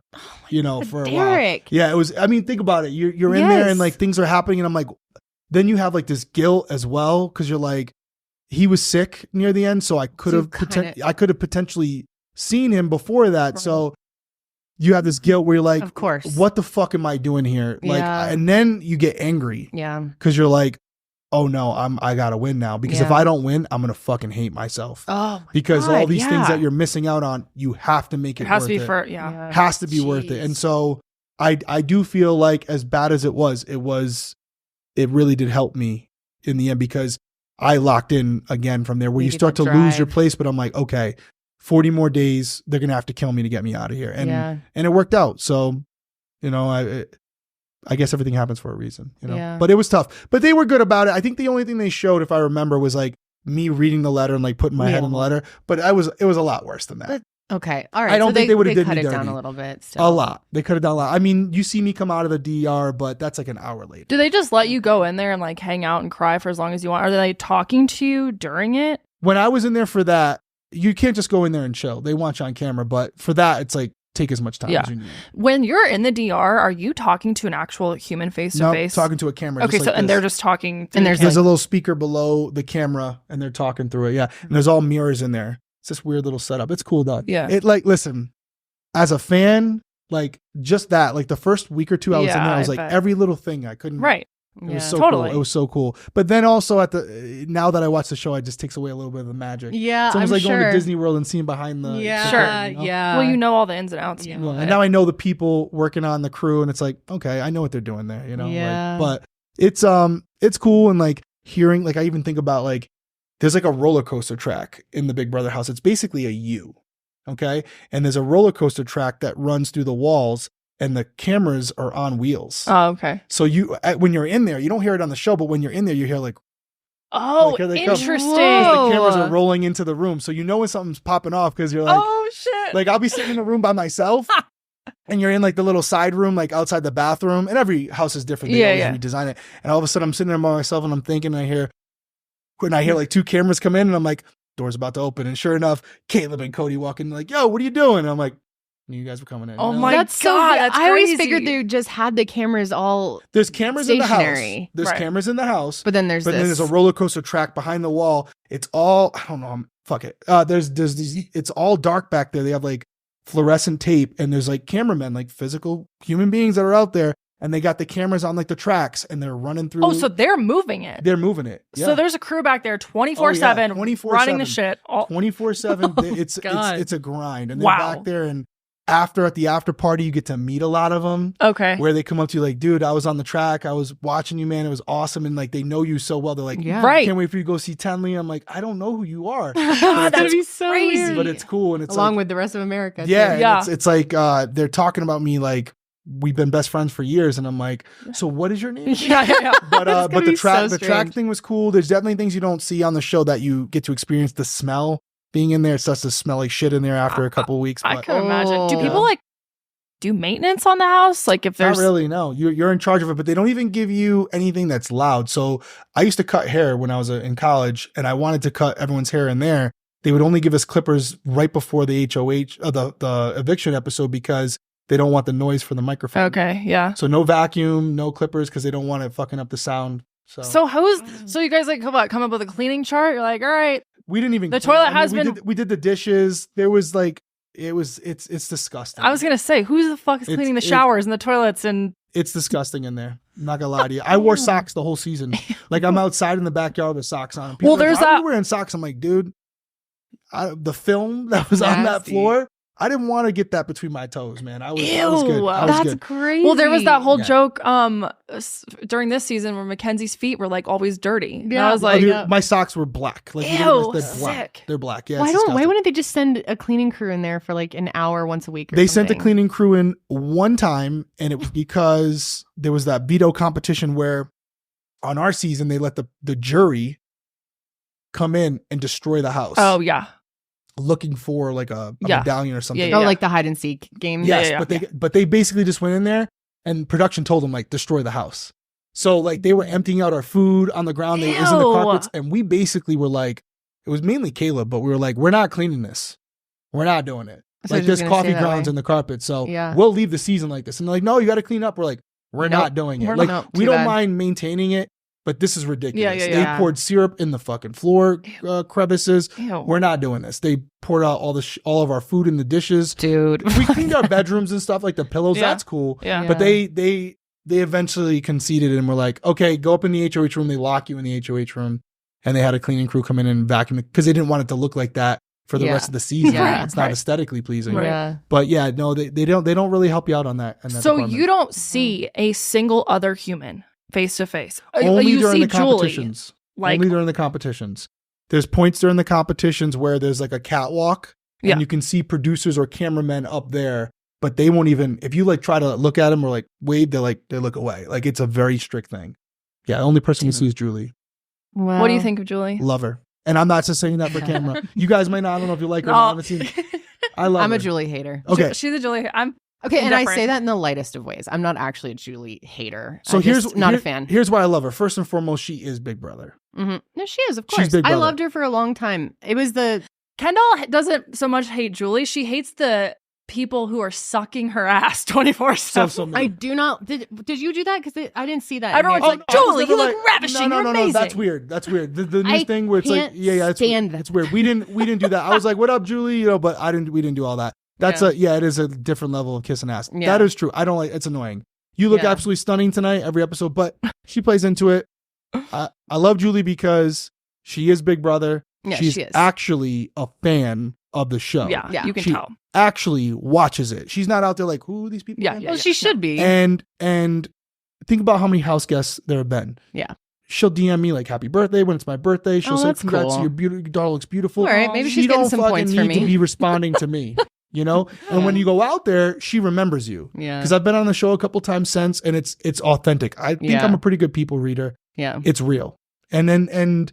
for a Derrick. while. Yeah, it was. I mean, think about it. You're in there and like things are happening, and I'm like, then you have like this guilt as well, because you're like, he was sick near the end, so I could have potentially seen him before that. Right. So you have this guilt where you're like, of course, what the fuck am I doing here? Like, and then you get angry. Yeah. Because you're like, oh no, I gotta win now, because if I don't win, I'm gonna fucking hate myself. Oh, because all these things that you're missing out on, you have to make it. It has worth to be it. Has to be worth it. And so I do feel like, as bad as it really did help me in the end, because I locked in again from there, where you start to lose your place. But I'm like, okay, 40 more days, they're gonna have to kill me to get me out of here, and it worked out. So, I guess everything happens for a reason, but it was tough, but they were good about it. I think the only thing they showed, if I remember, was like me reading the letter and like putting my head in the letter, but it was a lot worse than that. But, okay. All right. I don't think they would have cut it down a little bit. Still. A lot. They could have done a lot. I mean, you see me come out of the DR, but that's like an hour later. Do they just let you go in there and like hang out and cry for as long as you want? Are they talking to you during it? When I was in there for that, you can't just go in there and chill. They want you on camera, but for that, it's like, take as much time as you need. When you're in the DR, are you talking to an actual human face to face? Talking to a camera. Okay, and they're just talking. And there's a little speaker below the camera, and they're talking through it. Yeah, and there's all mirrors in there. It's this weird little setup. It's cool, dog. Yeah. It listen, as a fan, like just that, like the first week or two I was in there, I was like every little thing I couldn't. Right. It was so cool. It was so cool. But then also now that I watch the show, it just takes away a little bit of the magic. Yeah, it's almost like going to Disney World and seeing behind the Yeah. Well, you know all the ins and outs. Yeah. And now I know the people working on the crew, and it's like, okay, I know what they're doing there. Yeah. But it's cool, and like hearing, like I even think about like there's like a roller coaster track in the Big Brother house. It's basically a U, okay, and there's a roller coaster track that runs through the walls. And the cameras are on wheels. Oh, okay. So when you're in there, you don't hear it on the show, but when you're in there, you hear like, oh, interesting. The cameras are rolling into the room. So you know when something's popping off, because you're like, oh shit. Like I'll be sitting in a room by myself and you're in like the little side room, like outside the bathroom, and every house is different. They always redesign it. And all of a sudden I'm sitting there by myself and I'm thinking, and I hear like 2 cameras come in, and I'm like, door's about to open. And sure enough, Caleb and Cody walk in like, yo, what are you doing? And I'm like, you guys were coming in. Oh my God, that's I always crazy. figured they just had the cameras all. There's cameras stationary. in the house. There's cameras in the house. But then there's a roller coaster track behind the wall. It's all, I don't know. Fuck it. There's these. It's all dark back there. They have like fluorescent tape, and there's like cameramen, like physical human beings that are out there, and they got the cameras on like the tracks, and they're running through. Oh, so they're moving it. They're moving it. Yeah. So there's a crew back there 24/7 running the shit. 24/7. It's a grind, and they're back there, and at the after party, you get to meet a lot of them. Okay. Where they come up to you like, dude, I was on the track. I was watching you, man. It was awesome. And like, they know you so well. They're like, right. Can't wait for you to go see Tenley. I'm like, I don't know who you are. That's gonna be so crazy. weird. But it's cool. And it's along like, with the rest of America. yeah. too. Yeah. It's like, they're talking about me like, we've been best friends for years. And I'm like, so what is your name? Yeah. But the be track so the track strange. thing was cool. There's definitely things you don't see on the show that you get to experience. The smell being in there, it starts to smell like shit in there after a couple of weeks. I But can imagine. Do Oh. people like do maintenance on the house? Like if there's not really, no. You're in charge of it, but they don't even give you anything that's loud. So I used to cut hair when I was in college, and I wanted to cut everyone's hair in there. They would only give us clippers right before the HOH, the eviction episode, because they don't want the noise for the microphone. Okay, yeah. So no vacuum, no clippers, because they don't want it fucking up the sound. So So you guys like come up with a cleaning chart? You're like, all right. we didn't even. The toilet has we been- we did the dishes. There was like it's disgusting. I was gonna say, who the fuck is It's- cleaning the it- showers and the toilets and It's disgusting in there. I'm not gonna lie to you. I wore socks the whole season. Like I'm outside in the backyard with socks on. People Well, are like, there's "Why are that- you wearing socks?" I'm like, dude, the film that was on that Nasty. floor. I didn't want to get that between my toes, man. I was good. Ew, I was That's good. crazy. well, there was that whole Yeah. joke during this season where Mackenzie's feet were like always dirty. And Yeah. I was Oh, like, dude, my socks were black. Like Ew, they're black. sick. They're black. Yeah. Why it's Why disgusting. wouldn't they just send a cleaning crew in there for like an hour once a week? Or They sent a something? cleaning crew in one time, and it was because there was that veto competition where on our season they let the jury come in and destroy the house. oh yeah, Looking for like a Yeah. medallion or something. Yeah, Oh, like the hide and seek game. Yes, Yeah. but they basically just went in there and production told them like destroy the house. So like they were emptying out our food on the ground. It was in the Ew. carpets, and we basically were like, it was mainly Caleb, but we were like, we're not cleaning this. We're not doing it. So Like it's just there's gonna coffee stay that grounds way. in the carpet, so Yeah. we'll leave the season like this. And they're like, no, you got to clean up. We're like, we're Nope. not doing it. We're Like not. we Too don't bad. mind maintaining it, but this is ridiculous. Yeah. They poured syrup in the fucking floor crevices. Ew. We're not doing this. They poured out all of our food in the dishes. Dude. We cleaned our bedrooms and stuff, like the pillows. Yeah. That's cool. Yeah. But they eventually conceded and were like, okay, go up in the HOH room. They lock you in the HOH room, and they had a cleaning crew come in and vacuum it because they didn't want it to look like that for the Yeah. rest of the season. Yeah. It's not Right. aesthetically pleasing. Right. Yeah. But yeah, no, they don't really help you out on that. So department. you don't see a single other human face to face. only You during see the Julie. competitions. Like Only during the competitions. There's points during the competitions where there's like a catwalk, and Yeah. you can see producers or cameramen up there, but they won't even, if you like try to look at them or like wave, they look away. Like it's a very strict thing. Yeah, the only person who Damn. sees Julie. Wow. what do you think of Julie? Love her. And I'm not just saying that for camera. You guys might not, I don't know if you like her or No. not. I haven't seen. I love I'm her. a Julie hater. Okay. She's a Julie. I'm Okay, and I indifferent. say that in the lightest of ways. I'm not actually a Julie hater. So I'm here's just not here- a fan. Here's why I love her. First and foremost, she is Big Brother. No, she is, of She's course. Big I Brother. loved her for a long time. It was the Kendall doesn't so much hate Julie. She hates the people who are sucking her ass 24/7. So I do not. Did you do that? Because I didn't see that. Everyone's And like, it's Julie, I was you never look ravishing. No, You're no, amazing. That's weird. That's weird. The news I thing where it's like, can't yeah, stand that. it's weird. We didn't do that. I was like, what up, Julie? You know, but we didn't do all that. That's it is a different level of kissing ass. Yeah. That is true. I don't like. It's annoying. You look Yeah. absolutely stunning tonight, every episode, but she plays into it. I love Julie because she is Big Brother. Yeah, She's she is. actually a fan of the show. Yeah, Yeah. you can She tell. actually watches it. She's not out there like, who are these people? Yeah, again? yeah. Well, she should be. And think about how many house guests there have been. Yeah. She'll DM me like happy birthday when it's my birthday. She'll Oh, say that's congrats to cool. your your daughter looks beautiful. All right, maybe She she's getting don't some fucking points for need to me. be responding to me, you know? And when you go out there, she remembers you. Yeah. Because I've been on the show a couple times since, and it's authentic. I think Yeah. I'm a pretty good people reader. Yeah. It's real. And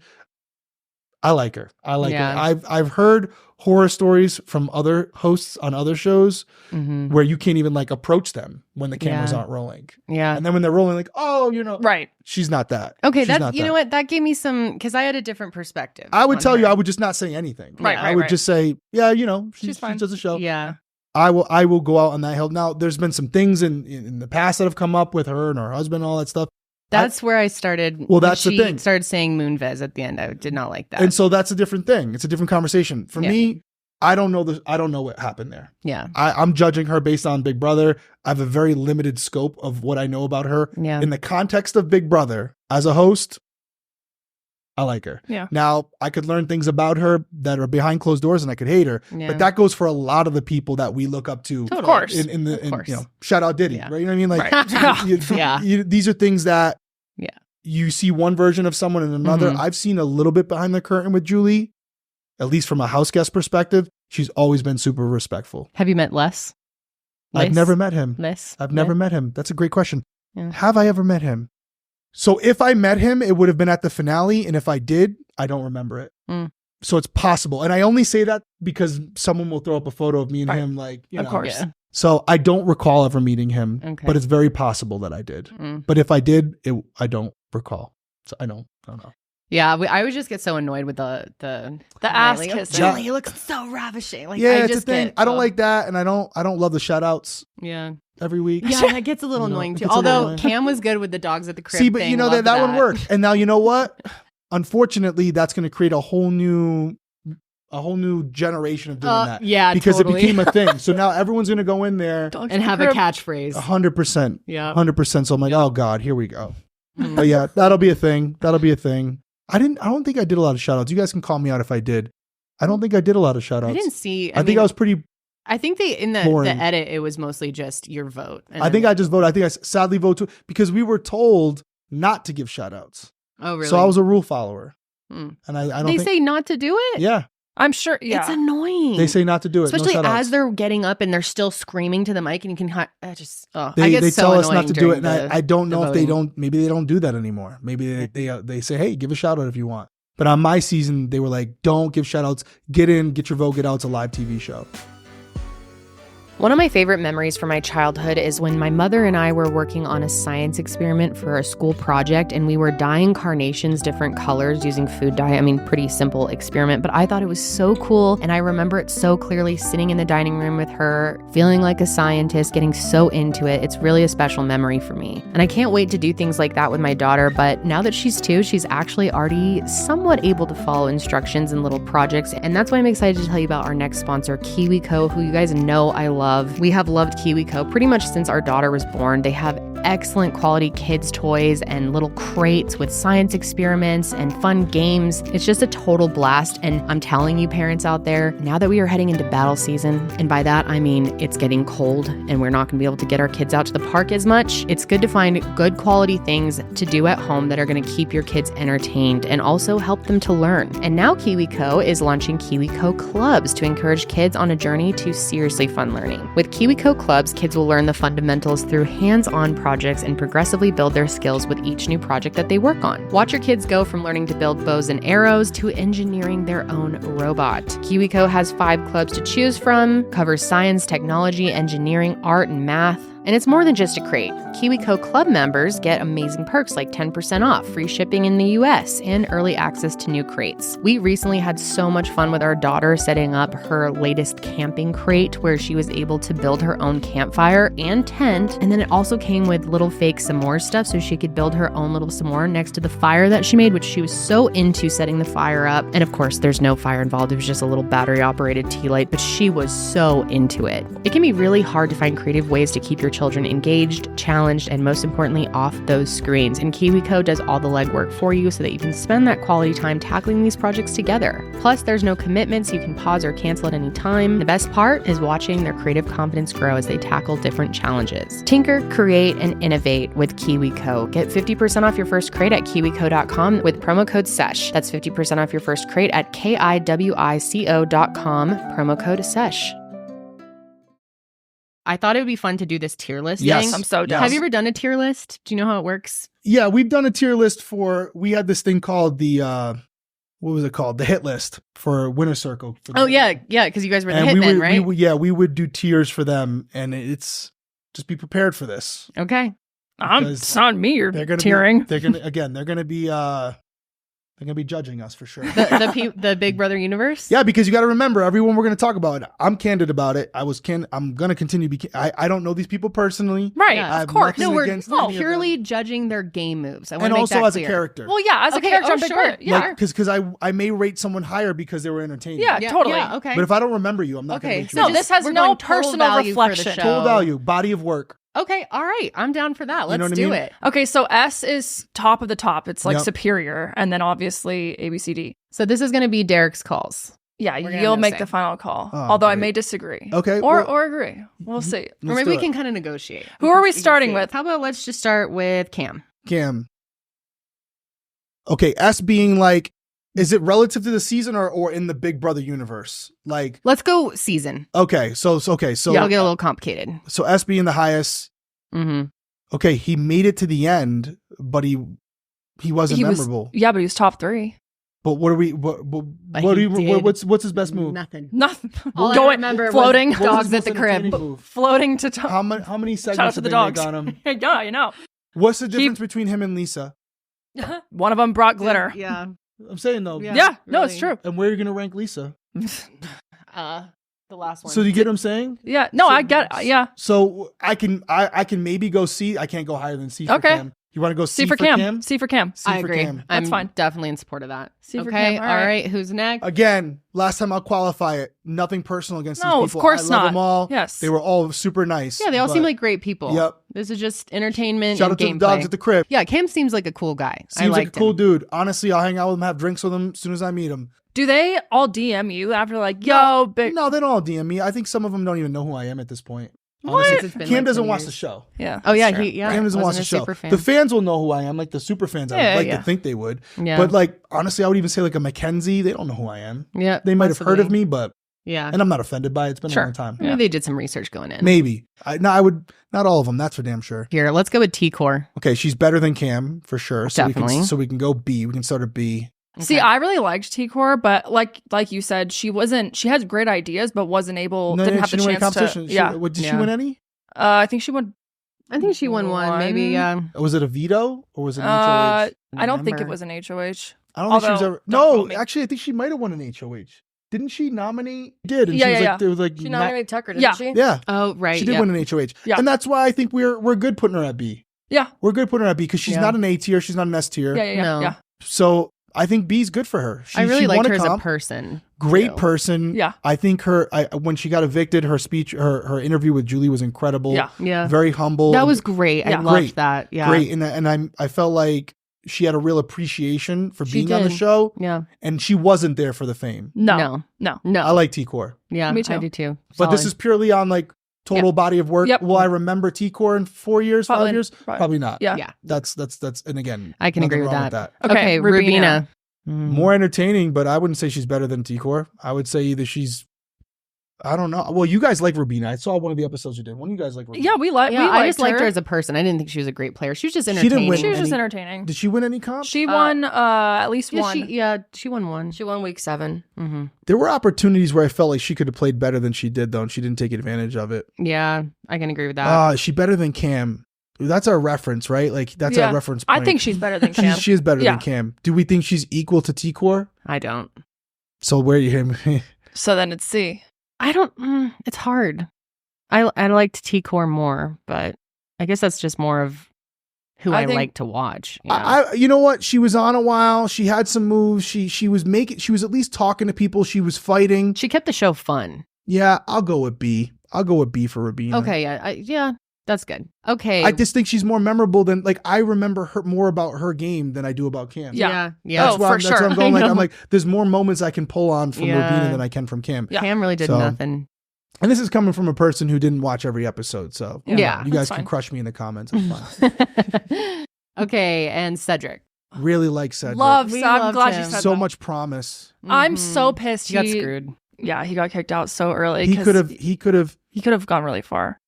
I like her. I like Yeah. her. I've heard horror stories from other hosts on other shows Mm-hmm. where you can't even like approach them when the cameras Yeah. aren't rolling. Yeah. And then when they're rolling, like, oh, Right. she's not that. Okay, She's that not you that. know what? That gave me some because I had a different perspective. I would on tell you, her. I would just not say anything. Right, I would right. just say, yeah, she She's fine. does a show. Yeah. I will go out on that hill. Now, there's been some things in the past that have come up with her and her husband and all that stuff. That's where I started. Well, when that's the she thing. Started saying Moonves at the end. I did not like that. And so that's a different thing. It's a different conversation. For Yeah. me, I don't know what happened there. yeah. I'm judging her based on Big Brother. I have a very limited scope of what I know about her. Yeah. In the context of Big Brother, as a host, I like her. Yeah. Now, I could learn things about her that are behind closed doors and I could hate her. Yeah. But that goes for a lot of the people that we look up to. Of course. Shout out Diddy, Yeah. right? You know what I mean? Like, Right. these are things that Yeah. you see one version of someone and another. Mhm. I've seen a little bit behind the curtain with Julie, at least from a house guest perspective. She's always been super respectful. Have you met Les? I've never met him. Les? I've never met him. That's a great question. Yeah. Have I ever met him? So if I met him, it would have been at the finale. And if I did, I don't remember it. Mm. So it's possible. And I only say that because someone will throw up a photo of me and Right. him, like, you Of know. course. Yeah. So I don't recall ever meeting him, Okay. but it's very possible that I did. Mm. But if I did, I don't recall. So I don't know. Yeah, I would just get so annoyed with the ass like, kissing. Julie, you look so ravishing. Like, Yeah, I it's just a thing. get, I don't like that, and I don't love the shout outs Yeah, every week. yeah, that gets a little You know, annoying it too. gets a little Although annoying. Cam was good with the dogs at the crib. See, but thing. you know Loved that one worked. And now you know what? Unfortunately, that's going to create a whole new generation of doing that. Yeah, Because totally. it became a thing. So now everyone's going to go in there and have a catchphrase. 100%. Yeah. 100%. So I'm like, oh God, here we go. Mm. But yeah, that'll be a thing. I don't think I did a lot of shout outs. You guys can call me out if I did. I don't think I did a lot of shout outs. I didn't see. I think I was pretty, I think in the boring. edit, it was mostly just your vote. And I think I just voted. I think I sadly vote too, because we were told not to give shout outs. Oh, really? So I was a rule follower. Mm. And I don't They think, say not to do it? yeah, I'm sure. Yeah. It's annoying. they say not to do it. Especially no shout as outs. they're getting up and they're still screaming to the mic and you can I just, I They get so tell us not annoying to do it. during And I don't the know if they voting. maybe they don't do that anymore. Maybe they say, hey, give a shout out if you want. But on my season, they were like, don't give shout outs. Get in, get your vote, get out. It's a live TV show. One of my favorite memories from my childhood is when my mother and I were working on a science experiment for a school project, and we were dyeing carnations different colors using food dye. I mean, pretty simple experiment, but I thought it was so cool. And I remember it so clearly, sitting in the dining room with her, feeling like a scientist, getting so into it. It's really a special memory for me. And I can't wait to do things like that with my daughter. But now that she's 2, she's actually already somewhat able to follow instructions in little projects. And that's why I'm excited to tell you about our next sponsor, KiwiCo, who you guys know I love. We have loved KiwiCo pretty much since our daughter was born. They have excellent quality kids' toys and little crates with science experiments and fun games. It's just a total blast. And I'm telling you, parents out there, now that we are heading into battle season, and by that I mean it's getting cold and we're not going to be able to get our kids out to the park as much, it's good to find good quality things to do at home that are going to keep your kids entertained and also help them to learn. And now KiwiCo is launching KiwiCo Clubs to encourage kids on a journey to seriously fun learning. With KiwiCo Clubs, kids will learn the fundamentals through hands-on projects and progressively build their skills with each new project that they work on. Watch your kids go from learning to build bows and arrows to engineering their own robot. KiwiCo has 5 clubs to choose from, covers science, technology, engineering, art, and math. And it's more than just a crate. KiwiCo Club members get amazing perks like 10% off, free shipping in the US, and early access to new crates. We recently had so much fun with our daughter setting up her latest camping crate where she was able to build her own campfire and tent. And then it also came with little fake s'more stuff so she could build her own little s'more next to the fire that she made, which she was so into setting the fire up. And of course, there's no fire involved. It was just a little battery operated tea light, but she was so into it. It can be really hard to find creative ways to keep your children engaged, challenged, and most importantly, off those screens. And KiwiCo does all the legwork for you so that you can spend that quality time tackling these projects together. Plus, there's no commitments. You can pause or cancel at any time. The best part is watching their creative confidence grow as they tackle different challenges. Tinker, create, and innovate with KiwiCo. Get 50% off your first crate at kiwico.com with promo code SESH. That's 50% off your first crate at kiwico.com, promo code SESH. I thought it would be fun to do this tier list Yes. thing. I'm so down. Have you ever done a tier list? Do you know how it works? Yeah, we've done a tier list we had this thing called the, what was it called? The hit list for Winner Circle. Oh, yeah, because you guys were the And hitmen, right? we would do tiers for them, and it's just be prepared for this. Okay. It's not me you're They're gonna tearing. They're gonna be judging us for sure. The Big Brother universe? Yeah, because you got to remember, everyone we're going to talk about, I'm candid about it. I'm going to continue to be. I don't know these people personally. Right, Yeah. I of have course. nothing No, we're against any of purely them. judging their game moves. I want And to make also that as clear. a character. Well, yeah, as a Okay, character, oh, I'm Big sure. Brother. Yeah. Like, because I may rate someone higher because they were entertaining. Yeah, totally. Yeah, okay. But if I don't remember you, I'm not Okay, going to rate you. so No, just- this has we're no going total personal value for the reflection. show. Total value, body of work. Okay, all right. I'm down for that. You know Let's what I do mean? it. Okay, so S is top of the top. It's like Yep. superior, and then obviously ABCD. So this is going to be Derek's calls. Yeah, We're gonna you'll no make say. the final call. Oh, Although I great. may disagree. Okay, Or well- agree. We'll see. Or Let's maybe do we it. can kind of negotiate. Who are we can starting see. with? How about let's just start with Cam. Cam. Okay, S being like, is it relative to the season or in the Big Brother universe? Like, Let's go season. okay, so It'll get a little complicated. so S being the highest. Mm-hmm. Okay, he made it to the end, but he wasn't He was- memorable. Yeah, but he was top 3. But what are we? What But do he you? did What's his best move? Nothing. Nothing. All I Going, remember was floating, What was dogs his at the most crib. entertaining move? floating to top. How many Shout out segments to did the they make dogs. on him? Yeah, you know. What's the difference between him and Lisa? One of them brought glitter. Yeah. I'm saying though. Yeah. Yeah, no, it's really. true. And where are you gonna rank Lisa? The last one. So do you get what I'm saying? Yeah, no, I get. Yeah, So I can maybe go C. I can't go higher than C for Okay. Cam. You want to go C for Cam. C for Cam. C I for agree. Cam. I'm That's fine. definitely in support of that. C for okay. Cam. All right. Who's next? Again, last time I'll qualify it. Nothing personal against No, these of people. course I love not. them all. Yes. They were all super nice. Yeah, they all but seem like great people. Yep. This is just entertainment Shout and out to the gameplay. dogs at the crib. Yeah, Cam seems like a cool guy. I Seems like a liked cool him. dude. Honestly, I'll hang out with him, have drinks with him as soon as I meet him. Do they all DM you after like, yo, big? No, they don't all DM me. I think some of them don't even know who I am at this point. What? Honestly, It's been Cam like doesn't 10 watch years. the show. Yeah. Oh yeah, that's true. Cam doesn't watch Wasn't the a show. super fan. The fans will know who I am, like the super fans. I Yeah, would like yeah. to think they would. Yeah. But like honestly, I would even say like a Mackenzie. They don't know who I am. Yeah, They might have heard of possibly. me, but Yeah. and I'm not offended by it. It's been Sure. a long time. Maybe they did some research going in. Maybe. I would not all of them. That's for damn sure. Here, let's go with T-Core. Okay, she's better than Cam for sure. So Definitely. we can go B. We can start at B. See, Okay. I really liked T-Core, but like you said, she had great ideas, but wasn't able, No, didn't have she the didn't win a chance to. competition. Yeah. Did she Yeah. win any? I think she won. I think she won one. Maybe. Was it a veto or was it an Uh, HOH? I don't think it remember. was an HOH. I don't think she was although, ever. don't No, quote me. actually, I think she might have won an HOH. Didn't she nominate? Did and Yeah, she was yeah, like, there was like She not- nominated Tucker, didn't Yeah. she? yeah. Oh right. She did yeah. win an HOH. Yeah. And that's why I think we're good putting her at B. Yeah. We're good putting her at B because she's Yeah. not an A tier, she's not an S tier. Yeah, yeah, yeah. No. Yeah. So I think B's good for her. I really she liked won her as a comp. person. Great too. person. Yeah. I think when she got evicted, her speech, her interview with Julie was incredible. Yeah. Yeah. Very humble. That was great. I Yeah. loved Great. that. Yeah. great. And I felt like she had a real appreciation for She being on the did. show, Yeah. and she wasn't there for the fame. No. No. I like T-Core. Yeah. Me too. I do too. But this Solid. is purely on like total body of work. Yep. Will I remember T-Core in 4 years, Probably- 5 years? probably- Probably not. Yeah. Yeah. That's and again, I can nothing agree with wrong that. Okay, Rubina. More entertaining, but I wouldn't say she's better than T-Core. I would say either she's, I don't know. Well, you guys like Rubina. I saw one of the episodes you did. One of you guys like Rubina. Yeah, we like. Yeah, we I just liked her as a person. I didn't think she was a great player. She was just didn't entertaining. win She was just any- entertaining. Did she win any comp? She won at least Yeah, one. she won one. She won week 7. Mm-hmm. There were opportunities where I felt like she could have played better than she did, though, and she didn't take advantage of it. Yeah, I can agree with that. Is she better than Cam? That's our reference, right? Like that's Yeah. our reference I point. think she's better than Cam. She is better Yeah. than Cam. Do we think she's equal to T-Core? I don't. So where you him? So then it's C. I don't. It's hard. I liked T-Core more, but I guess that's just more of who I I think- like to watch. You know? You know what? She was on a while. She had some moves. She was at least talking to people. She was fighting. She kept the show fun. Yeah, I'll go with B. I'll go with B for Rubina. Okay, yeah, that's good. Okay, I just think she's more memorable than like I remember her more about her game than I do about Cam. Yeah. yeah. Oh, for That's why sure. I'm going I like know. I'm like there's more moments I can pull on from Yeah. Rubina than I can from Cam. Yeah. Cam really did So- nothing. And this is coming from a person who didn't watch every episode, so Yeah, you guys that's can fine. crush me in the comments. It's fine. Okay, and Cedric. Really like Cedric. Love. We I'm loved glad him. you said so that. much promise. I'm Mhm. so pissed. He got screwed. Yeah, he got kicked out so early. He 'cause could have. He could have gone really far.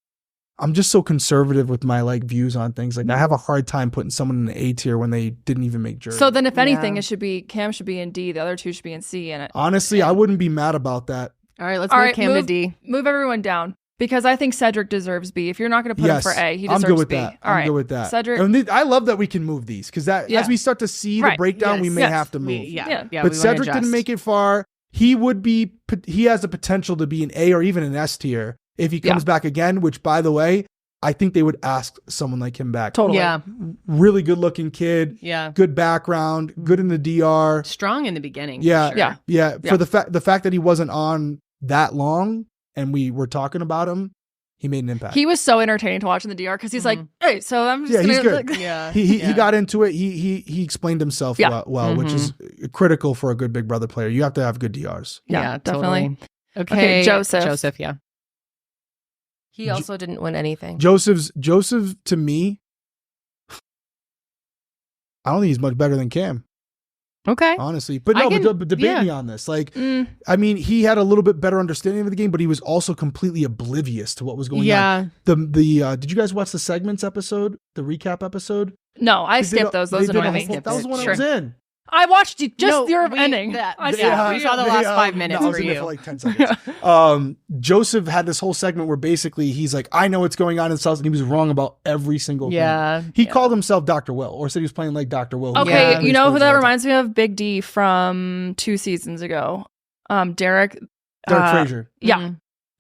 I'm just so conservative with my like views on things. Like I have a hard time putting someone in the A tier when they didn't even make jury. So then, if anything, Yeah. it should be Cam should be in D. The other two should be in C. And honestly, I wouldn't be mad about that. All right, let's All move right, Cam to move- D. move everyone down because I think Cedric deserves B. If you're not going to put Yes, him for A, he I'm deserves good with B. that. All I'm right, good with that. Cedric. And I love that we can move these because Yeah. as we start to see the Right. breakdown, we Yes. may Yes. have to move. Yeah. Yeah. But Cedric didn't make it far. He has the potential to be an A or even an S tier if he comes back again, which by the way, I think they would ask someone like him back. Totally. Yeah, Really good looking kid, yeah. good background, good in the DR. Strong in the beginning. for Yeah. sure. Yeah. Yeah. Yeah. For the fact that he wasn't on that long and we were talking about him, he made an impact. He was so entertaining to watch in the DR because he's like, hey, so I'm just he's gonna good. Yeah. He got into it. He explained himself well, which is critical for a good Big Brother player. You have to have good DRs. Yeah, definitely. Totally. Okay, Joseph. Yeah. He also didn't win anything. Joseph to me, I don't think he's much better than Cam. Okay. Honestly. But debate me on this. Like, I mean, he had a little bit better understanding of the game, but he was also completely oblivious to what was going on. Did you guys watch the segments episode? The recap episode? No, I skipped those. Those annoy me. That was the one I was in. I watched your ending. We saw the last 5 minutes I was for in you. it for like 10 seconds. Joseph had this whole segment where basically he's like, I know what's going on in South, and he was wrong about every single thing. He called himself Dr. Will, or said he was playing like Dr. Will. Okay, you know who that reminds me of? Big D from 2 seasons ago. Derrick Frazier. Yeah.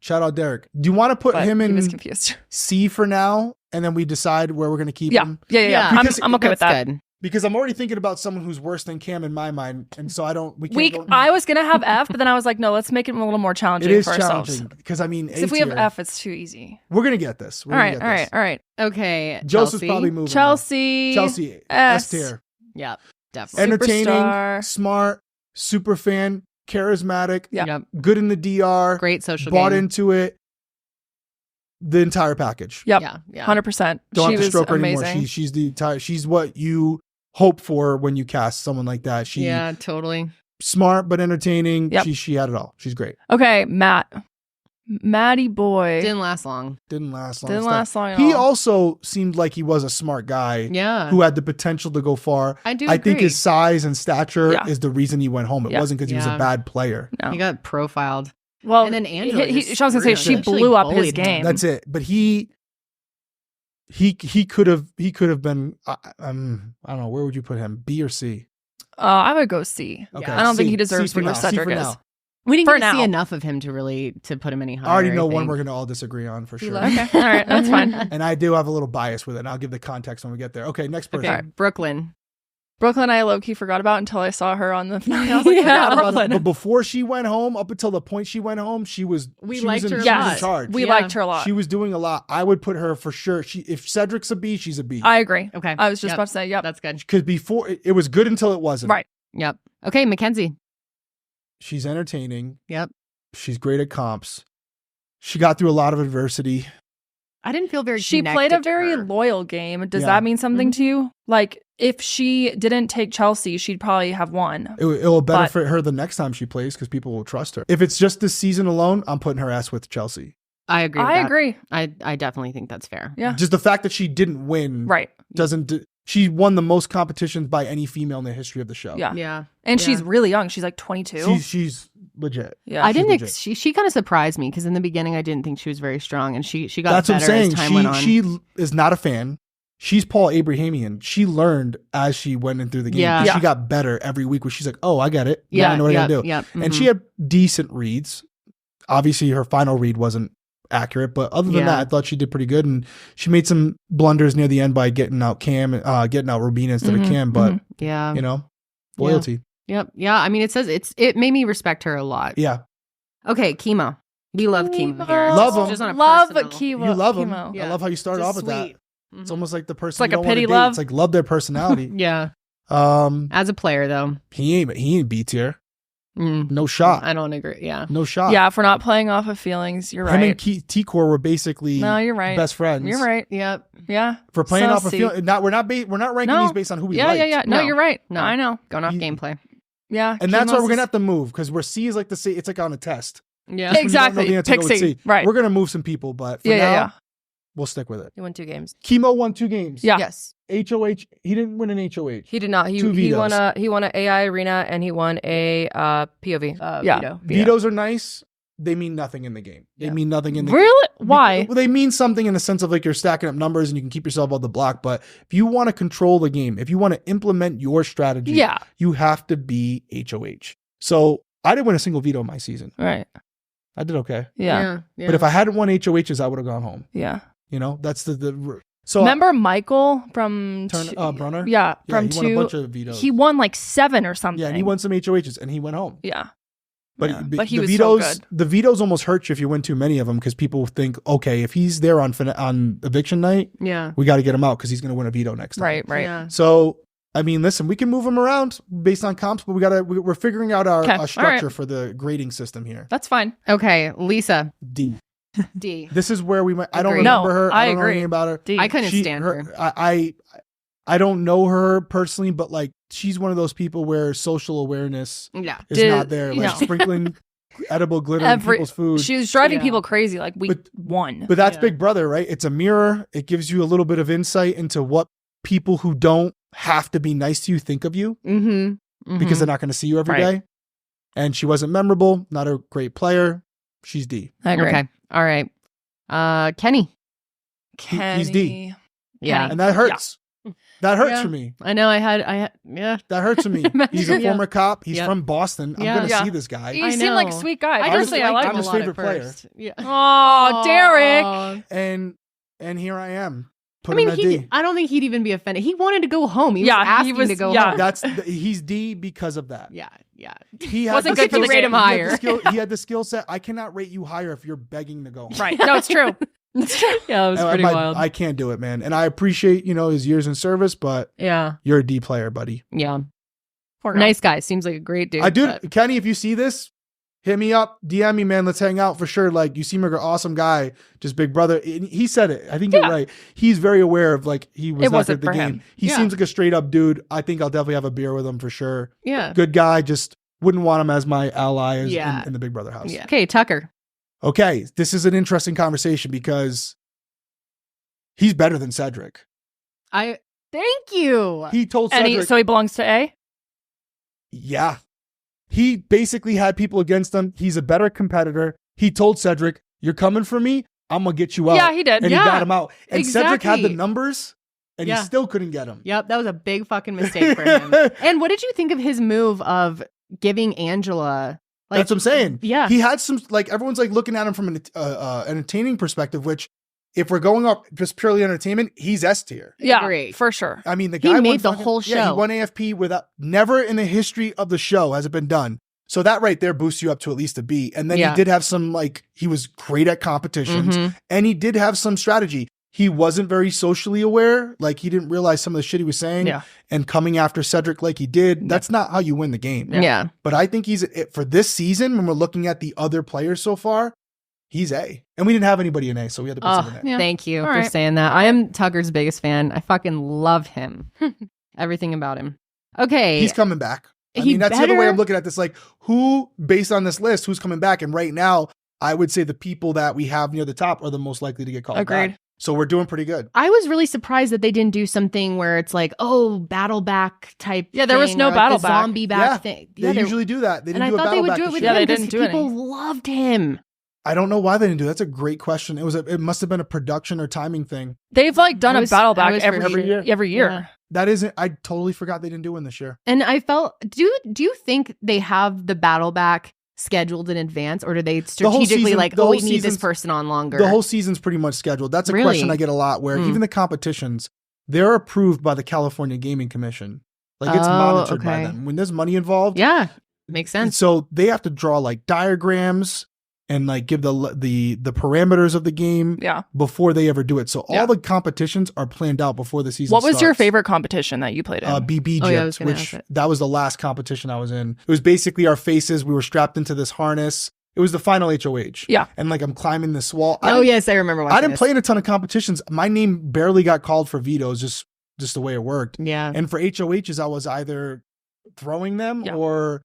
Shout out Derrick. Do you want to put him in confused. C for now, and then we decide where we're going to keep him? Yeah. I'm okay with that. Good. Because I'm already thinking about someone who's worse than Cam in my mind, and so I don't. I was gonna have F, but then I was like, no, let's make it a little more challenging. It is for challenging ourselves. because I mean, if we have F, it's too easy. We're gonna get this. All right. Okay, Joseph's probably moving. Chelsea, S tier. Yeah, definitely. Entertaining, Superstar. smart, super fan, charismatic, Yep. good in the DR, Great social bought game. into it. The entire package. Yep. Yeah. 100%. Don't She have to was stroke her amazing. anymore. She's the entire. She's what you hope for when you cast someone like that. Yeah, totally. Smart but entertaining. Yep. She had it all. She's great. Okay, Matty boy. Didn't last long. Didn't last long. Didn't last long at He all. also seemed like he was a smart guy. Yeah. Who had the potential to go far. I do I think agree. his size and stature Yeah. is the reason he went home. It wasn't because he was a bad player. No. He got profiled. Well, and then Angela. I was gonna say she blew up his game. That's it. But he could have been. I don't know. Where would you put him? B or C? I would go C. Okay. I don't think he C deserves for where now. Cedric C for is. now. We didn't For get to see now. enough of him to put him any higher. I already know I one think. we're going to all disagree on for sure. Okay. All right. That's fine. And I do have a little bias with it. And I'll give the context when we get there. Okay, next person. Okay, Brooklyn. Brooklyn, I low-key forgot about until I saw her on the finale. I was like, Yeah, forgot about But before she went home, up until the point she went home, she was liked her a in lot. charge. We Yeah. liked her a lot. She was doing a lot. I would put her for sure. If Cedric's a B, she's a B. I agree. Okay. I was just about to say, yep. That's good. Because before it was good until it wasn't. Right. Yep. Okay, Mackenzie. She's entertaining. Yep. She's great at comps. She got through a lot of adversity. I didn't feel very She connected played a to very her. loyal game. Does Yeah. that mean something to you? Like, if she didn't take Chelsea, she'd probably have won. It will benefit her the next time she plays because people will trust her. If it's just this season alone, I'm putting her ass with Chelsea. I agree with I that. agree. I definitely think that's fair. Yeah. Just the fact that she didn't win Right. she won the most competitions by any female in the history of the show. Yeah. Yeah. And Yeah. she's really young. She's like 22. She's legit. Yeah. I she's didn't. legit. She kind of surprised me because in the beginning I didn't think she was very strong, and she got That's what I'm better saying. as time went on. She is not a fan. She's Paul Abrahamian. She learned as she went in through the game. Yeah. She got better every week where she's like, oh, I get it. Now Yeah, I know what I gotta do. Yep. And she had decent reads. Obviously, her final read wasn't accurate, but other than that, I thought she did pretty good. And she made some blunders near the end by getting out Rubina instead of Cam. But yeah, loyalty. Yep. Yeah. I mean, it made me respect her a lot. Yeah. Okay, Kimo. We love Kimo here. Love him. Just on a Love personal- Kimo. You love him. Kimo. Yeah. I love how you started Just off with that. sweet. It's almost like the person. It's like you a don't wanna pity date. love. It's like love their personality. Yeah. Um, As a player, though, he ain't B tier. mm, No shot. I don't agree. Yeah. No shot. Yeah, if we're not playing off of feelings, you're Him right. and T-Core were basically No, you're right. best friends. You're right. Yep. Yeah. For playing So off of C. feeling. We're not ranking No. these based on who we Yeah, liked. yeah. No, No. you're right. No. I know. Going off You- gameplay. Yeah. And that's why Kimo's we're gonna is- have to move because where C is like it's like on a test. Yeah. When you don't know Exactly. the answer, Pick go with C. Right. We're gonna move some people, but for Yeah, now, yeah. we'll stick with it. He won 2 games. Chemo won 2 games. Yeah. Yes. HOH. He didn't win an HOH. He did not. He 2 he won vetoes. a AI arena and he won a POV. Yeah. Veto. Vetoes are nice. They mean nothing in the game. They mean nothing in the Really? Why? Well, they mean something in the sense of like you're stacking up numbers and you can keep yourself on the block. But if you want to control the game, if you want to implement your strategy, Yeah. you have to be HOH. So I didn't win a single veto in my season. Right. I did okay. Yeah. But if I hadn't won HOHs, I would have gone home. Yeah. You know, that's the so Remember Michael from Brunner? Yeah, Yeah, from he won a 2. bunch of vetoes. He won like 7 or something. Yeah, and he won some HOHs and he went home. Yeah. But he the was vetoes, so good. the vetoes almost hurt you if you win too many of them because people think, okay, if he's there on eviction night, Yeah. we got to get him out because he's going to win a veto next time. Right. Yeah. So, I mean, listen, we can move him around based on comps, but we're figuring out our Okay. structure All for the grading system here. That's fine. Okay, Lisa. D. D. This is where we might. I don't Agreed. remember No, her. I I don't know agree. anything about her. D. I couldn't stand her. I don't know her personally, but like she's one of those people where social awareness Yeah. is not there. Like no. sprinkling edible glitter in people's food. She was driving Yeah. people crazy like week But- 1. But that's Yeah. Big Brother, right? It's a mirror. It gives you a little bit of insight into what people who don't have to be nice to you think of you Mm-hmm. because they're not going to see you every day. Right. And she wasn't memorable, not a great player. She's D. I agree. Okay. All right. Kenny. He's D. Yeah. And that hurts. That hurts Yeah. for me. I know I had yeah. That hurts for me. He's a Yeah. former cop. He's Yeah. from Boston. I'm Yeah. going to Yeah. see this guy. He I seemed like a know. sweet guy. I Honestly, just I liked like him his a lot favorite at player. first. Yeah. Oh, Derrick. Aw. And here I am. I Put mean, him at D. I don't think he'd even be offended. He wanted to go home. He was Yeah, he asking was- to go yeah. home. He's D because of that. Yeah. Yeah. He had Wasn't the good for skill the set- rate him he had the higher. skill- He had the skill set. I cannot rate you higher if you're begging to go home. Right. No, it's true. It's true. Yeah, it was And pretty wild. I can't do it, man. And I appreciate, his years in service, but Yeah. you're a D player, buddy. Yeah. Poor guy. Nice guy. Seems like a great dude. I do. but- Kenny, if you see this, hit me up, DM me, man. Let's hang out for sure. Like, you seem like an awesome guy, just Big Brother. And he said it. I think you're right. He's very aware of he was It not wasn't good at the for game. him. He Yeah. seems like a straight up dude. I think I'll definitely have a beer with him for sure. Yeah. Good guy. Just wouldn't want him as my ally Yeah. in the Big Brother house. Yeah. Okay, Tucker. Okay, this is an interesting conversation because he's better than Cedric. Thank you. He told And Cedric, so he belongs to A? yeah. He basically had people against him. He's a better competitor. He told Cedric, "You're coming for me. I'm gonna get you out." Yeah, he did. and Yeah, he got him out. And Cedric had the exactly. numbers, and Yeah. he still couldn't get him. Yep, that was a big fucking mistake for him. And what did you think of his move of giving Angela? That's what I'm saying. Yeah. He had some, everyone's looking at him from an entertaining perspective, which if we're going up just purely entertainment, he's S tier. Yeah, Agree. for sure. I mean, the He guy made won the whole Yeah, he show. won AFP without never in the history of the show has it been done. So that right there boosts you up to at least a B. And then Yeah. he did have some he was great at competitions Mhm. and he did have some strategy. He wasn't very socially aware. He didn't realize some of the shit he was saying Yeah. and coming after Cedric like he did. That's not how you win the game. Yeah. But I think for this season, when we're looking at the other players so far, he's A. And we didn't have anybody in A, so we had to put Oh, someone in A. Yeah. thank you All for right. saying that. I am Tucker's biggest fan. I fucking love him. Everything about him. Okay. He's coming back. I He mean, that's the other way better- I'm looking at this. Who, based on this list, who's coming back? And right now, I would say the people that we have near the top are the most likely to get called Agreed. back. So we're doing pretty good. I was really surprised that they didn't do something where it's battle back type. Yeah, there was thing, no or the battle back. zombie back Yeah, thing. They usually do that. They and didn't I do a thought they battle would back do it this with year. Yeah, him they because didn't do people any. loved him. I don't know why they didn't do it. That's a great question. It must have been a production or timing thing. They've done I a was- battle I back was for every sure. year. Every year. Yeah. That isn't, I totally forgot they didn't do one this year. And I felt, do you think they have the battle back scheduled in advance, or do they strategically season- the we whole need this season's- person on longer? The whole season's pretty much scheduled. That's a Really? question I get a lot where Hmm. even the competitions, they're approved by the California Gaming Commission. It's Oh, monitored by okay. them. When there's money involved, Yeah, makes and sense. so they have to draw diagrams and give the parameters of the game Yeah. before they ever do it. So all Yeah. the competitions are planned out before the season What was your starts. favorite competition that you played in? BB Oh, yeah, I was Gypped, gonna which ask it. that was the last competition I was in. It was basically our faces. We were strapped into this harness. It was the final HOH. Yeah. And I'm climbing this wall. Oh yes, I remember. I didn't play in a ton of competitions. My name barely got called for vetoes, just the way it worked. Yeah, And for HOHs, I was either throwing them Yeah. or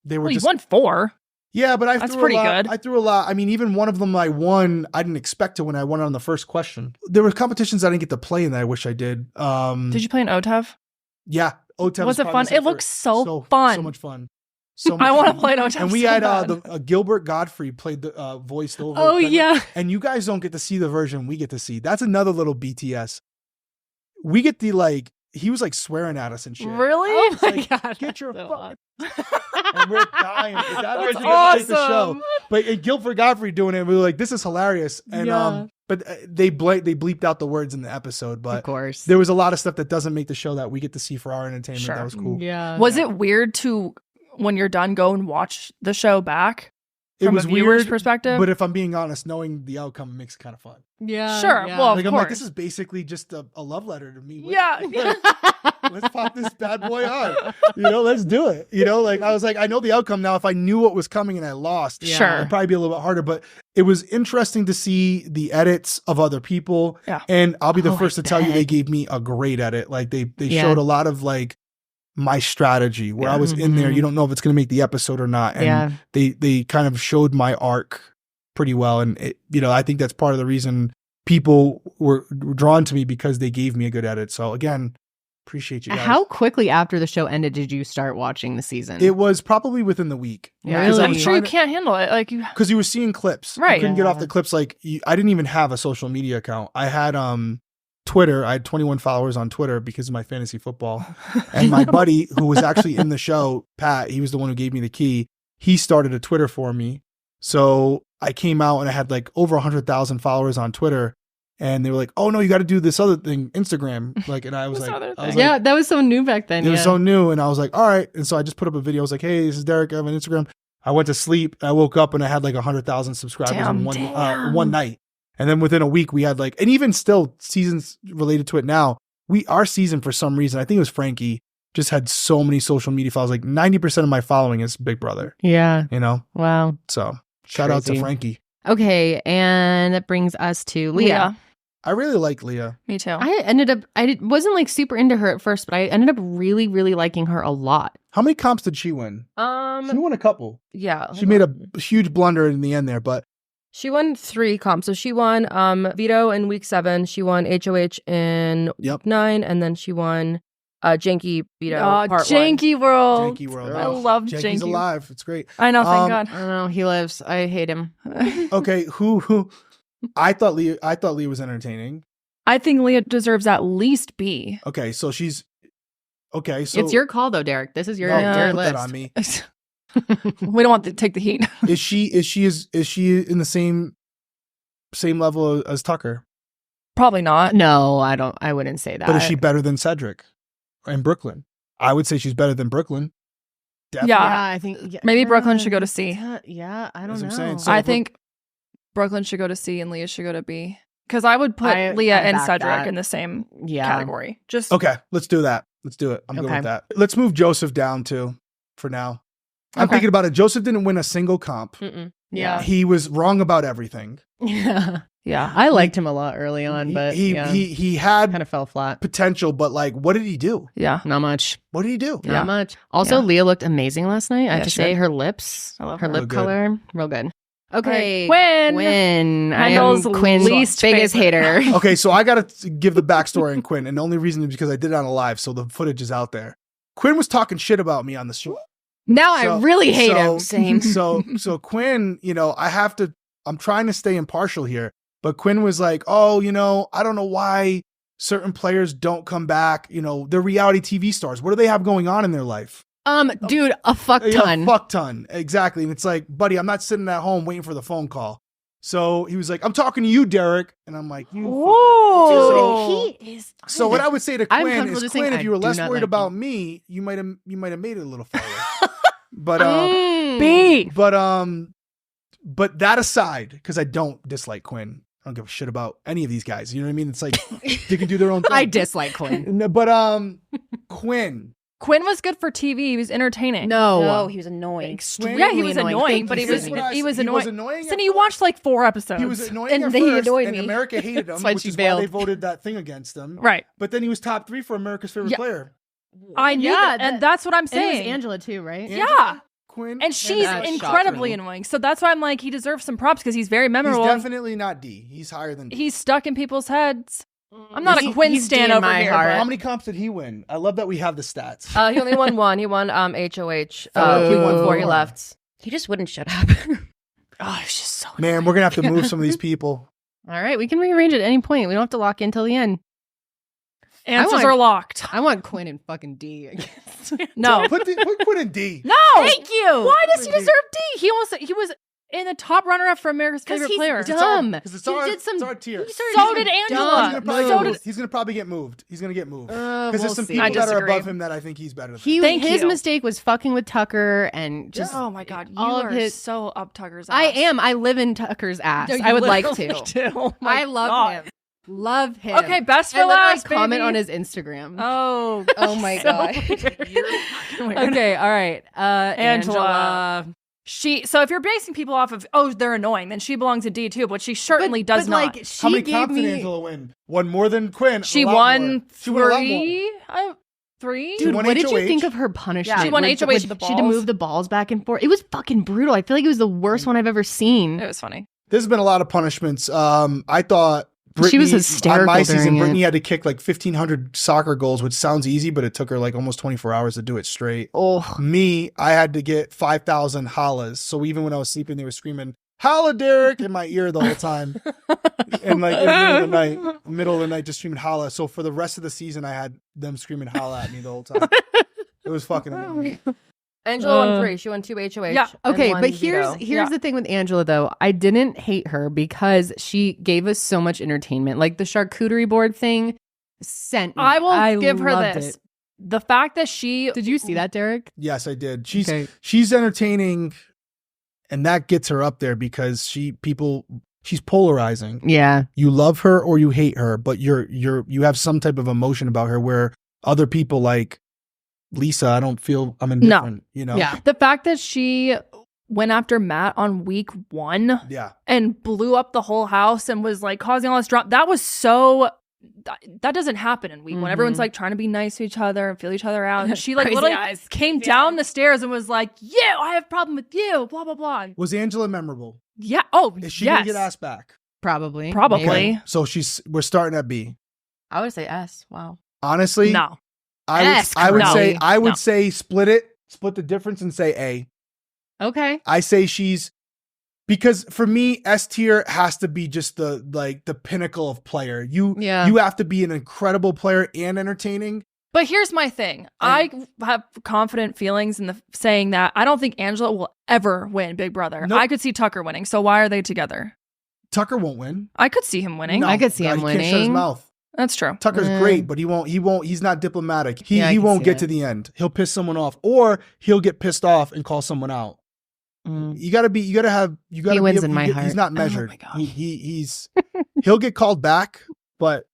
they were Well, you just won 4. yeah. But That's threw pretty a lot. good. I threw a lot. I mean, even one of them I won. I didn't expect to win. I won on the first question. There were competitions I didn't get to play in that I wish I did. Did you play in OTEV? Yeah, OTEV Was it probably fun? my It looks favorite. so fun. So much fun. So much I want to fun. play in OTEV. And we so had bad. Gilbert Godfrey played the voiced over. Oh Kendall. yeah. And you guys don't get to see the version we get to see. That's another little BTS. We get the he was swearing at us and shit. Really? Oh my Like, god. Get your So fuck. And we're dying. That That's version doesn't take the show. awesome. But Gilbert Godfrey doing it, we were like, this is hilarious. And Yeah. but they bleeped out the words in the episode. Of But course. there was a lot of stuff that doesn't make the show that we get to see for our entertainment. Sure. That was cool. Yeah. Was it weird to when you're done, go and watch the show back from was a viewer's weird, perspective. But if I'm being honest, knowing the outcome makes it kind of fun. Yeah. Sure. Yeah. Well, Like, of I'm course. like, this is basically just a love letter to me. Yeah. Let's pop this bad boy on. Let's do it. Like, I was like, I know the outcome now. If I knew what was coming and I lost, Sure. it'd probably be a little bit harder. But it was interesting to see the edits of other people. Yeah. And I'll be the first to I tell you, bet. they gave me a great edit. Like, they Yeah. showed a lot of like my strategy where I was in there. You don't know if it's going to make the episode or not. And they kind of showed my arc pretty well. And I think that's part of the reason people were drawn to me, because they gave me a good edit. So again, appreciate you guys. How quickly after the show ended did you start watching the season? It was probably within the week. Yeah. Because I'm Really? sure you can't handle it. Like you. Because you were seeing clips. Right. You couldn't get Yeah. off the clips. Like, I didn't even have a social media account. I had Twitter. I had 21 followers on Twitter because of my fantasy football. And my buddy, who was actually in the show, Pat, he was the one who gave me the key. He started a Twitter for me. So I came out and I had like over 100,000 followers on Twitter. And they were like, "Oh no, you got to do this other thing, Instagram." Like, and I was This like, other I was thing. like, Yeah, that was so new back then. it was so new. And I was like, all right. And so I just put up a video. I was like, "Hey, this is Derrick. I have an Instagram." I went to sleep. I woke up and I had like 100,000 subscribers in one night. And then within a week we had like, and even still seasons related to it now, our season for some reason, I think it was Frankie, just had so many social media followers. Like 90% of my following is Big Brother, Yeah. Wow. So shout out to Crazy. Frankie. Okay, and that brings us to Leah. I really like Leah. Me too. I wasn't like super into her at first, but I ended up really, really liking her a lot. How many comps did she win? She won a couple. Yeah. She made a huge blunder in the end there, but She won 3 comps. So she won Veto in week 7. She won HOH in week 9. And then she won Janky Veto part 1. Janky World. Janky World. I love Janky's Janky. alive. It's great. I know, thank I don't know. He lives. I hate him. God. Okay, who I thought Leah was entertaining. I think Leah deserves at least B. Okay, so she's okay. So It's your call though, Derrick. This is your, no, your don't put list. that on me. We don't want to take the heat. Is she in the same level as Tucker? Probably not. No, I don't. I wouldn't say that. But is she better than Cedric and Brooklyn? I would say she's better than Brooklyn. Definitely. Yeah. I think Maybe Brooklyn should go to C. Yeah, I don't That's know. what I'm saying. So- I think Brooklyn should go to C and Leah should go to B. Because I would put I Leah and back Cedric that. in the same Yeah. category. Just Okay, let's do that. Let's do it. I'm good Okay. with that. Let's move Joseph down too for now. I'm Okay. thinking about it. Joseph didn't win a single comp. Mm-mm. Yeah. He was wrong about everything. Yeah. yeah. I liked him a lot early on, but he had kind of fell flat. potential, but like, what did he do? Yeah. Not much. What did he do? Not much. Also, Yeah. Leah looked amazing last night. I have Yeah, to she say, did. her lips, I love her her. lip Real good. color, real good. Okay, Quinn. Quinn. I Kendall's am Quinn's least biggest favorite. hater. Okay, so I got to give the backstory on Quinn, and the only reason is because I did it on a live, so the footage is out there. Quinn was talking shit about me on the show. Now So- I really hate so- him. Same. So Quinn, I'm trying to stay impartial here, but Quinn was like, "Oh, I don't know why certain players don't come back. They're reality TV stars. What do they have going on in their life? Dude, a fuck Yeah, ton. fuck ton. Exactly. And it's like, buddy, I'm not sitting at home waiting for the phone call. So he was like, "I'm talking to you, Derrick." And I'm like, Whoa. Dude, he is. So what I would say to I'm Quinn comfortable is, just saying Quinn, if I you were do less not worried like about him. me, you might have made it a little farther. But B. but that aside, because I don't dislike Quinn. I don't give a shit about any of these guys. You know what I mean? It's like they can do their own thing. I dislike Quinn. No, but Quinn. Quinn was good for TV. He was entertaining. No, he was annoying. Extremely Yeah, he was annoying, Thank but you, he was Sydney. he was He annoying. was annoying Then at you watched like 4 episodes. He was annoying And at he first, annoyed and me. America hated him, That's why which she is why they bailed. voted that thing against him. Right. But then he was top 3 for America's favorite Yeah. player. I knew Yeah, that, and that's what I'm And it was saying. Angela too, right? Yeah. Quinn. And she's that's incredibly shocking. annoying. So that's why I'm like, he deserves some props because he's very He's memorable. definitely not D. He's higher than D. He's stuck in people's heads. I'm not He's- a Quinn he's stan D in over my here. heart. but- How many comps did he win? I love that we have the stats. He only won 1. He won HOH. Oh, He won oh. 4. He left. He just wouldn't shut up. Oh, it's just so Man, we're gonna have to move some of these people. All right, we can rearrange at any point. We don't have to lock in till the end. Answers want- are locked. I want Quinn and fucking D. No. Put Quinn in D. No. Thank you. Why does he deserve D? He was in the top runner-up for America's favorite player? Dumb. Because it's our tier. So did Angela. He's going to probably get moved. He's going to get moved. Because there's some see. people that are above him that I think he's better than. His mistake was fucking with Tucker and just oh my God, you all are of his, so up Tucker's ass. I am. I live in Tucker's ass. No, you I would like literally to. do. Oh I love God. him. Love him. Okay, best for I last, comment baby. on his Instagram. Oh my so God. weird. Okay, all right. Angela. So if you're basing people off of, they're annoying, then she belongs in D too, but she certainly does not. Like, how many comps did Angela win? Won more than Quinn. She won 3. 3. Dude, won what did you HOH. think of her punishment? Yeah, she won Where HOH with the She had to balls. move the balls back and forth. It was fucking brutal. I feel like it was the worst one I've ever seen. It was funny. There's been a lot of punishments. I thought Brittany, she was hysterical on my during season, it. Brittany had to kick like 1,500 soccer goals, which sounds easy, but it took her like almost 24 hours to do it straight. Oh, Me, I had to get 5,000 hollahs. So even when I was sleeping, they were screaming, "Holla, Derrick!" in my ear the whole time. And like in the middle of the night, just screaming holla. So for the rest of the season, I had them screaming holla at me the whole time. It was fucking amazing. Angela won 3. She won 2 HOH. Yeah. and okay, 1 but here's veto. the thing with Angela though. I didn't hate her because she gave us so much entertainment. Like the charcuterie board thing sent me. I will give her loved this. it. The fact that she Did you see that, Derrick? Yes, I did. Okay. She's entertaining, and that gets her up there because she's polarizing. Yeah. You love her or you hate her, but you have some type of emotion about her where other people like Lisa, I'm indifferent, you know? Yeah. the fact that she went after Matt on week 1 Yeah. and blew up the whole house and was like causing all this drama. That was so. That doesn't happen in week 1. Everyone's like trying to be nice to each other and feel each other out. And she like Crazy literally eyes. came down the stairs and was like, "Yeah, I have a problem with you." Blah blah blah. Was Angela memorable? Yeah. Oh, Is she yes. gonna get asked back? Probably. Probably. Maybe. So we're starting at B. I would say S. Wow. Honestly, No. I would No. say split the difference and say A. Okay. I say because for me, S tier has to be just the pinnacle of player. You have to be an incredible player and entertaining. But here's my thing. I have confident feelings in saying that I don't think Angela will ever win Big Brother. Nope. I could see Tucker winning. So why are they together? Tucker won't win. I could see him winning. No, I could see God, him he can't shut his winning. mouth. That's true. Tucker's great, but he won't. He's not diplomatic. He I can won't see get that. to the end. He'll piss someone off, or he'll get pissed off and call someone out. You gotta He wins in my heart. He's not Oh measured. my God. He'll get called back, but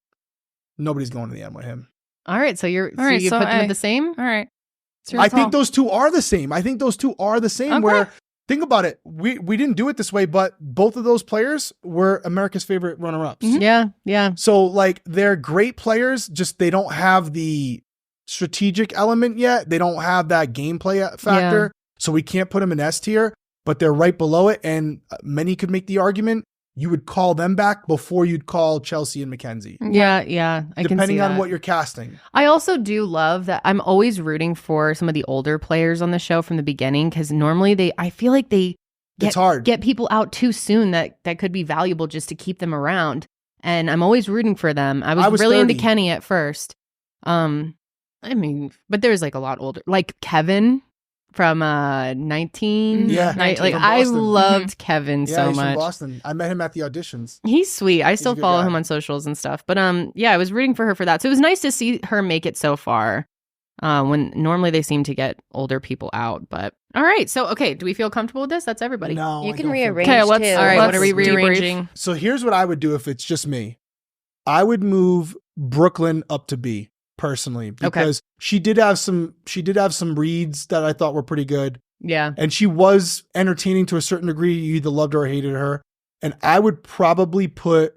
nobody's going to the end with him. All right. So you All right, put so them at A. the same? All right. It's your I call. think those two are the same. Okay. Where think about it, we didn't do it this way, but both of those players were America's favorite runner-ups. Mm-hmm. Yeah. Yeah. So like they're great players, just they don't have the strategic element yet. They don't have that gameplay factor. So we can't put them in S tier, but they're right below it. And many could make the argument you would call them back before you'd call Chelsea and Mackenzie. Yeah. Yeah. I can see Depending on that. what you're casting. I also do love that I'm always rooting for some of the older players on the show from the beginning because normally I feel like they It's hard. get people out too soon that could be valuable just to keep them around. And I'm always rooting for them. I was really 30. into Kenny at first. I mean, but there's like a lot older, like Kevin from 19. Yeah. Like From I Boston. loved Kevin Yeah, so he's from much. Boston. I met him at the auditions. He's sweet. I still a good follow guy. him on socials and stuff. But yeah, I was rooting for her for that. So it was nice to see her make it so far. When normally they seem to get older people out. But all right. So okay, do we feel comfortable with this? That's everybody. No, You I can don't feel rearrange good. Okay, let's. too. All right, let's what are we debrief. rearranging? So here's what I would do if it's just me. I would move Brooklyn up to B personally because she did have some reads that I thought were pretty good. Yeah. And she was entertaining to a certain degree. You either loved her or hated her. And I would probably put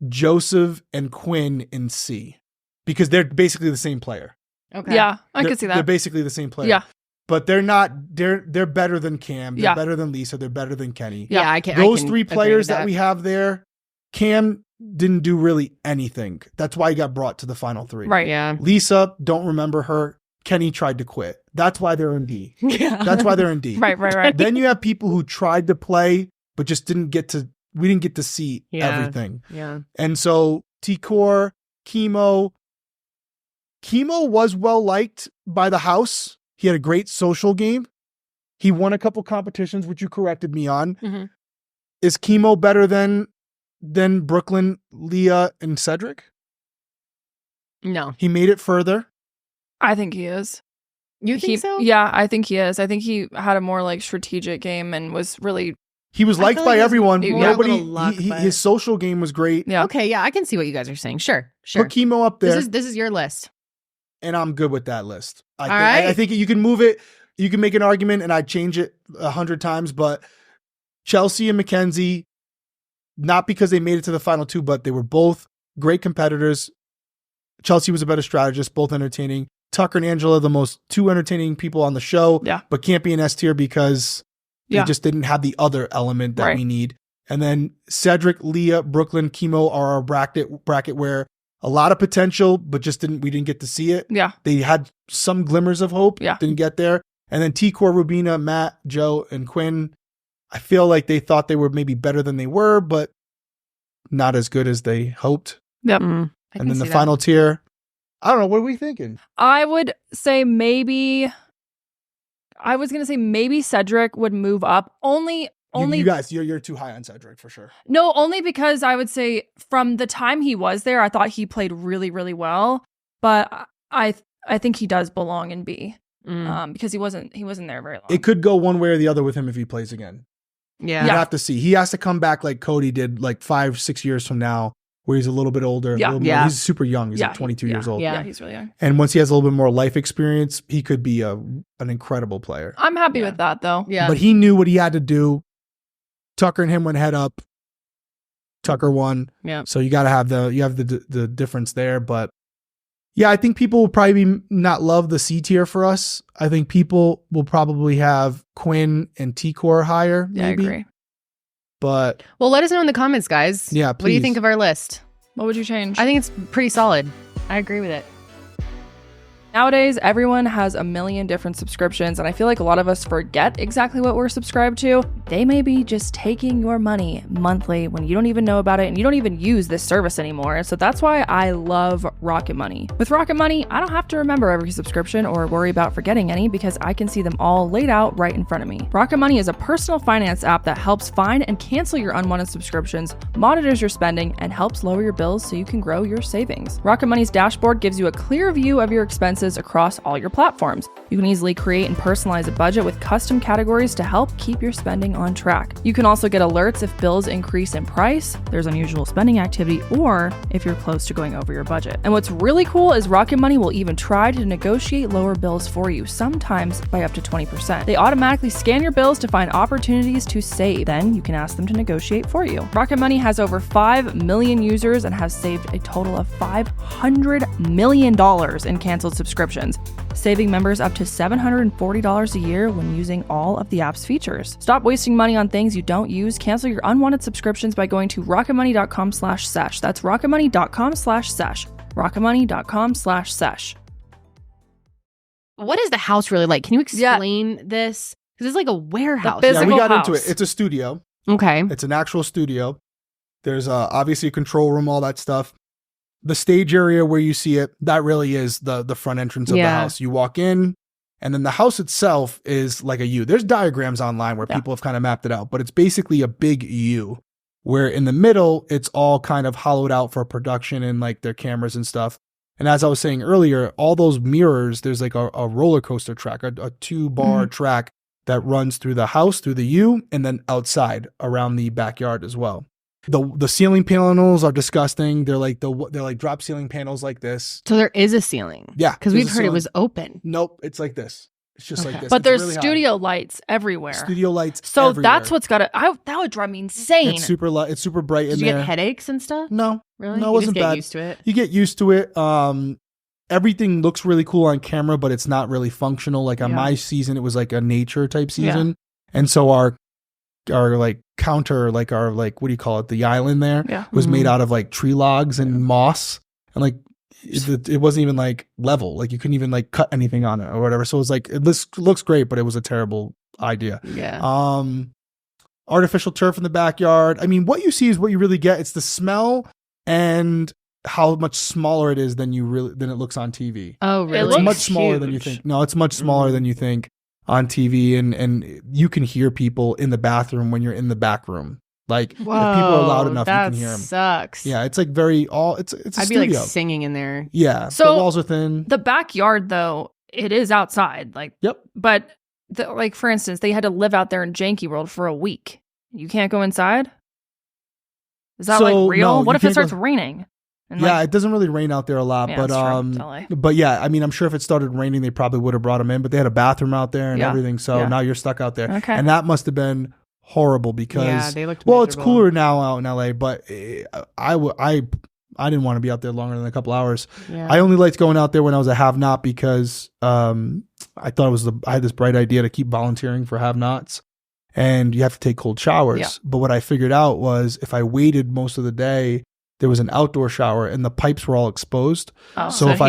Joseph and Quinn in C because they're basically the same player. Okay. Yeah, I could see They're that. basically the same player. Yeah. But they're not, they're better than Cam. They're Yeah. better than Lisa. They're better than Kenny. Yeah. I can. Those I can three agree players with that we have there, Cam didn't do really anything. That's why he got brought to the final three. Right. Yeah. Lisa, don't remember her. Kenny tried to quit. That's why they're in D. Yeah. That's why they're in D. Right. Then you have people who tried to play, but just we didn't get to see Yeah. everything. Yeah. And so T-Core, Chemo was well liked by the house. He had a great social game. He won a couple competitions, which you corrected me on. Mhm. Is Chemo better than Brooklyn, Leah, and Cedric? No. He made it further. I think he is. You think so? Yeah, I think he is. I think he had a more like strategic game and was really. He was liked by everyone. Nobody. Luck, his social game was great. Yeah. Okay. Yeah, I can see what you guys are saying. Sure. Put Chemo up there. This is your list, and I'm good with that list. I think you can move it. You can make an argument, and I'd change it 100 times. But Chelsea and Mackenzie, not because they made it to the final two, but they were both great competitors. Chelsea was a better strategist, both entertaining. Tucker and Angela, the most two entertaining people on the show, but can't be an S tier because they just didn't have the other element that we need. And then Cedric, Leah, Brooklyn, Chemo are our bracket where a lot of potential, but we didn't get to see it. Yeah. They had some glimmers of hope, didn't get there. And then T-Core, Rubina, Matt, Joe, and Quinn, I feel like they thought they were maybe better than they were, but not as good as they hoped. Yep. And then the final tier, I don't know. What are we thinking? I would say maybe. I was gonna say maybe Cedric would move up. Only. You guys, you're too high on Cedric for sure. No, only because I would say from the time he was there, I thought he played really, really well. But I think he does belong in B because he wasn't there very long. It could go one way or the other with him if he plays again. Yeah, you have to see. He has to come back like Cody did, like 5-6 years from now, where he's a little bit older. He's super young. He's like 22 years old. Yeah, he's really young. And once he has a little bit more life experience, he could be an incredible player. I'm happy with that though. Yeah, but he knew what he had to do. Tucker and him went head up. Tucker won. Yeah. So you got to have the difference there. But yeah, I think people will probably not love the C tier for us. I think people will probably have Quinn and T-Core higher. Yeah, maybe. I agree. But well, let us know in the comments, guys. Yeah, please. What do you think of our list? What would you change? I think it's pretty solid. I agree with it. Nowadays, everyone has a million different subscriptions, and I feel like a lot of us forget exactly what we're subscribed to. They may be just taking your money monthly when you don't even know about it and you don't even use this service anymore. So that's why I love Rocket Money. With Rocket Money, I don't have to remember every subscription or worry about forgetting any because I can see them all laid out right in front of me. Rocket Money is a personal finance app that helps find and cancel your unwanted subscriptions, monitors your spending, and helps lower your bills so you can grow your savings. Rocket Money's dashboard gives you a clear view of your expenses across all your platforms. You can easily create and personalize a budget with custom categories to help keep your spending on track. You can also get alerts if bills increase in price, there's unusual spending activity, or if you're close to going over your budget. And what's really cool is Rocket Money will even try to negotiate lower bills for you, sometimes by up to 20%. They automatically scan your bills to find opportunities to save. Then you can ask them to negotiate for you. Rocket Money has over 5 million users and has saved a total of $500 million in canceled subscriptions, saving members up to $740 a year when using all of the app's features. Stop wasting money on things you don't use. Cancel your unwanted subscriptions by going to rocketmoney.com/sesh. That's rocketmoney.com/sesh. rocketmoney.com/sesh. What is the house really like? Can you explain this? Because it's like a warehouse. Yeah, we got into it. It's a studio. Okay. It's an actual studio. There's obviously a control room, all that stuff. The stage area where you see it, that really is the front entrance of the house. You walk in, and then the house itself is like a U. There's diagrams online where people have kind of mapped it out, but it's basically a big U, where in the middle, it's all kind of hollowed out for production and like their cameras and stuff. And as I was saying earlier, all those mirrors, there's like a roller coaster track, a 2-bar track that runs through the house, through the U, and then outside around the backyard as well. The ceiling panels are disgusting. They're like drop ceiling panels like this. So there is a ceiling. Yeah, because we've heard it was open. Nope, it's like this. It's just like this. But it's there's really studio lights everywhere. Studio lights. So everywhere. that's what's got that would drive me insane. It's super light. It's super bright in Did you there. get headaches and stuff? No, really. No, it wasn't you just bad. Get used to it. You get used to it. Everything looks really cool on camera, but it's not really functional. Like on my season, it was like a nature type season, and so our like counter, like our like what do you call it? The island there was made out of like tree logs and moss, and like it wasn't even like level. Like you couldn't even like cut anything on it or whatever. So it was like it looks great, but it was a terrible idea. Yeah. Artificial turf in the backyard. I mean, what you see is what you really get. It's the smell and how much smaller it is than it looks on TV. Oh, really? It's much smaller than you think. No, it's much smaller than you think on TV, and you can hear people in the bathroom when you're in the back room. Like, if people are loud enough, you that can hear them. Sucks. Yeah, it's like it's a I'd studio. be like singing in there. Yeah, So the walls are thin. The backyard, though, it is outside. Like, Yep. But like, for instance, they had to live out there in Janky World for a week. You can't go inside? Is that like real? No, what if it starts go... raining? And yeah, it doesn't really rain out there a lot, yeah, but yeah, I mean, I'm sure if it started raining, they probably would have brought them in, but they had a bathroom out there and everything, so now you're stuck out there. Okay. And that must have been horrible because they looked well, miserable. it's cooler now out in LA, but I didn't want to be out there longer than a couple hours. Yeah. I only liked going out there when I was a have-not because I thought I had this bright idea to keep volunteering for have-nots, and you have to take cold showers. Yeah. But what I figured out was if I waited most of the day, there was an outdoor shower and the pipes were all exposed. Oh, so if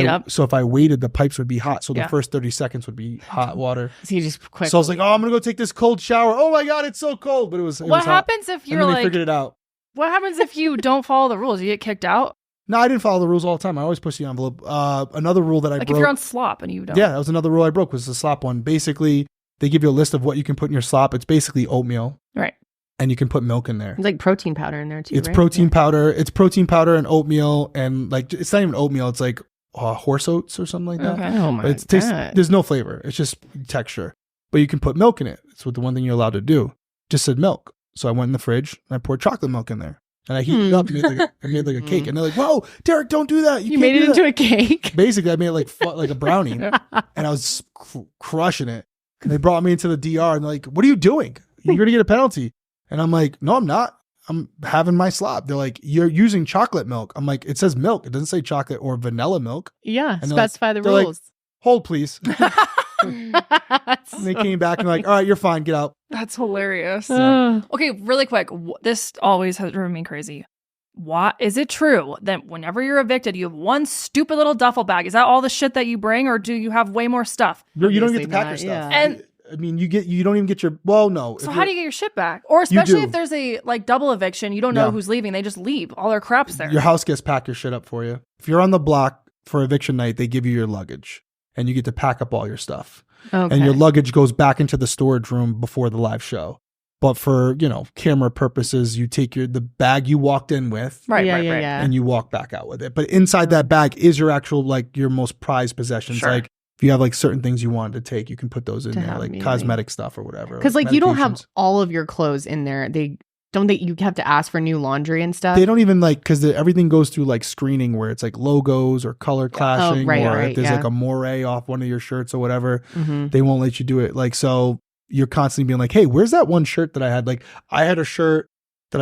I waited, the pipes would be hot. So the first 30 seconds would be hot water. So you just quick. So I was like, oh, I'm gonna go take this cold shower. Oh my god, it's so cold. But it was. What happens if you're and then like? they figured it out. What happens if you don't follow the rules? You get kicked out. No, I didn't follow the rules all the time. I always push the envelope. Another rule that I Like broke. if you're on slop and you don't. Yeah, that was another rule I broke. Was the slop one. Basically, they give you a list of what you can put in your slop. It's basically oatmeal. Right. And you can put milk in there. There's like protein powder in there too. It's right? protein powder. It's protein powder and oatmeal, and like it's not even oatmeal. It's like horse oats or something like that. Okay. Oh my But god. there's no flavor. It's just texture. But you can put milk in it. It's what the one thing you're allowed to do. Just said milk. So I went in the fridge and I poured chocolate milk in there. And I heated it up and made like a cake. And they're like, whoa, Derrick, don't do that. You made it into a cake. Basically, I made it like a brownie. And I was crushing it. And they brought me into the DR and they're like, what are you doing? You're going to get a penalty. And I'm like, no, I'm not. I'm having my slop. They're like, you're using chocolate milk. I'm like, it says milk. It doesn't say chocolate or vanilla milk. Yeah, And specify the they're like, rules. Hold, please. And they came back and like, all right, you're fine. Get out. That's hilarious. Uh, Okay, really quick. This always has driven me crazy. Why is it true that whenever you're evicted, you have one stupid little duffel bag? Is that all the shit that you bring, or do you have way more stuff? You don't get Obviously to pack your not, stuff. yeah. And I mean, you don't even get your. Well, no. so how do you get your shit back? Or especially do. if there's a like double eviction, you don't know Yeah. who's leaving. They just leave. All their crap's there. Your house guests pack your shit up for you. If you're on the block for eviction night, they give you your luggage, and you get to pack up all your stuff. okay. And your luggage goes back into the storage room before the live show. But for, camera purposes, you take the bag you walked in with Right. Yeah. and you walk back out with it. But inside that bag is your actual, like, your most prized possessions. Sure. Like, if you have, like, certain things you wanted to take, you can put those in To there, have like immediately. cosmetic stuff or whatever. Because like you don't have medications. all of your clothes in there. You have to ask for new laundry and stuff. They don't even because everything goes through like screening where it's like logos or color clashing right, or right, if there's yeah. like a moire off one of your shirts or whatever, Mhm. they won't let you do it. Like, so you're constantly being like, hey, where's that one shirt that I had? Like, I had a shirt that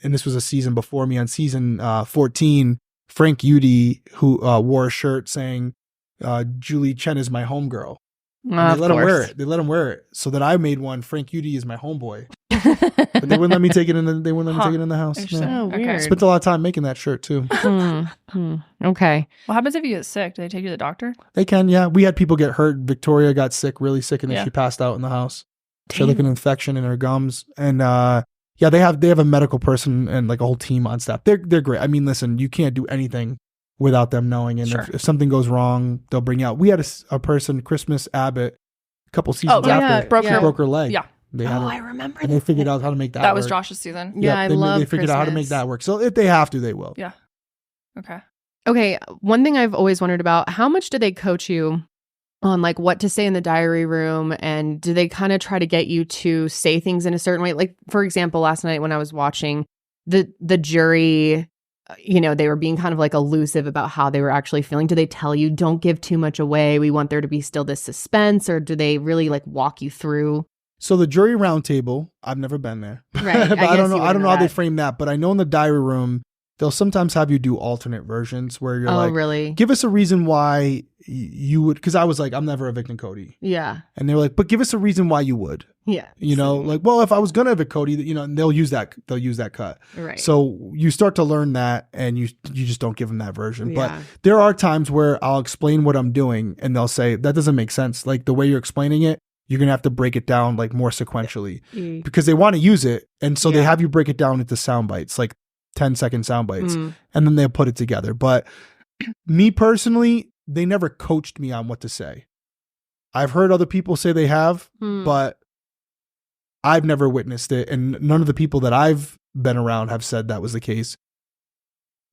and this was a season before me on season 14, Frank Udy, who wore a shirt saying, Julie Chen is my homegirl. And Of they let him wear course. it. They let him wear it. So that I made one, Frank Udy is my homeboy. But they wouldn't let me take it in the house. Interesting. Yeah. Oh, Okay. weird. Spent a lot of time making that shirt too. Okay. What happens if you get sick? Do they take you to the doctor? They can, yeah. We had people get hurt. Victoria got sick, really sick, and then Yeah. she passed out in the house. She Damn. had like an infection in her gums. And yeah, they have a medical person and like a whole team on staff. They're great. I mean, listen, you can't do anything without them knowing. And Sure. if something goes wrong, they'll bring you out. We had a person, Christmas Abbott, a couple seasons yeah. after, Broke she her- broke her leg. Yeah. They had I it, remember and they figured out how to make that That was work. Josh's season. Yeah, I love They figured out how to make Christmas. that work. So if they have to, they will. Yeah. Okay. Okay, one thing I've always wondered about, how much do they coach you on like what to say in the diary room, and do they kind of try to get you to say things in a certain way? Like, for example, last night when I was watching the jury, they were being kind of like elusive about how they were actually feeling. Do they tell you, don't give too much away, we want there to be still this suspense, or do they really like walk you through? So the jury roundtable, I've never been there. Right, But I I don't guess know. you I don't know wouldn't how know they that. frame that, but I know in the diary room, they'll sometimes have you do alternate versions where you're Oh, like, really? give us a reason why you would, because I was like, I'm never evicting Cody. Yeah. And they were like, but give us a reason why you would. Yeah. Like, well, if I was gonna evict Cody, and they'll use that cut. Right. So you start to learn that, and you just don't give them that version. Yeah. But there are times where I'll explain what I'm doing, and they'll say that doesn't make sense. Like the way you're explaining it, you're gonna have to break it down like more sequentially because they want to use it, and so they Yeah. have you break it down into sound bites, like 10-second sound bites, Mm. and then they'll put it together. But me personally, they never coached me on what to say. I've heard other people say they have, Mm. but I've never witnessed it, and none of the people that I've been around have said that was the case.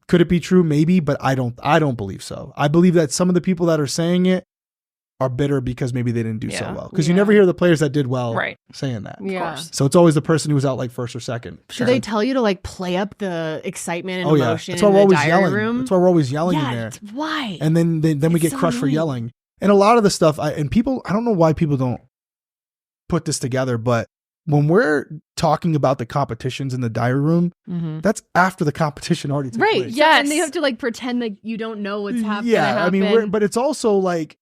Could it be true? Maybe, but I don't believe so. I believe that some of the people that are saying it are bitter because maybe they didn't do so well. Because you never hear the players that did well saying that. Yeah. Of course. So it's always the person who was out like first or second. Do they tell you to like play up the excitement and emotion That's why in we're the always diary yelling. room? That's why we're always yelling in there. Why? And then we get so crushed for annoying. yelling. And a lot of the stuff, people, I don't know why people don't put this together, but when we're talking about the competitions in the diary room, that's after the competition already took place. Yeah, and they have to like pretend like you don't know what's happening. Yeah, I mean, but it's also like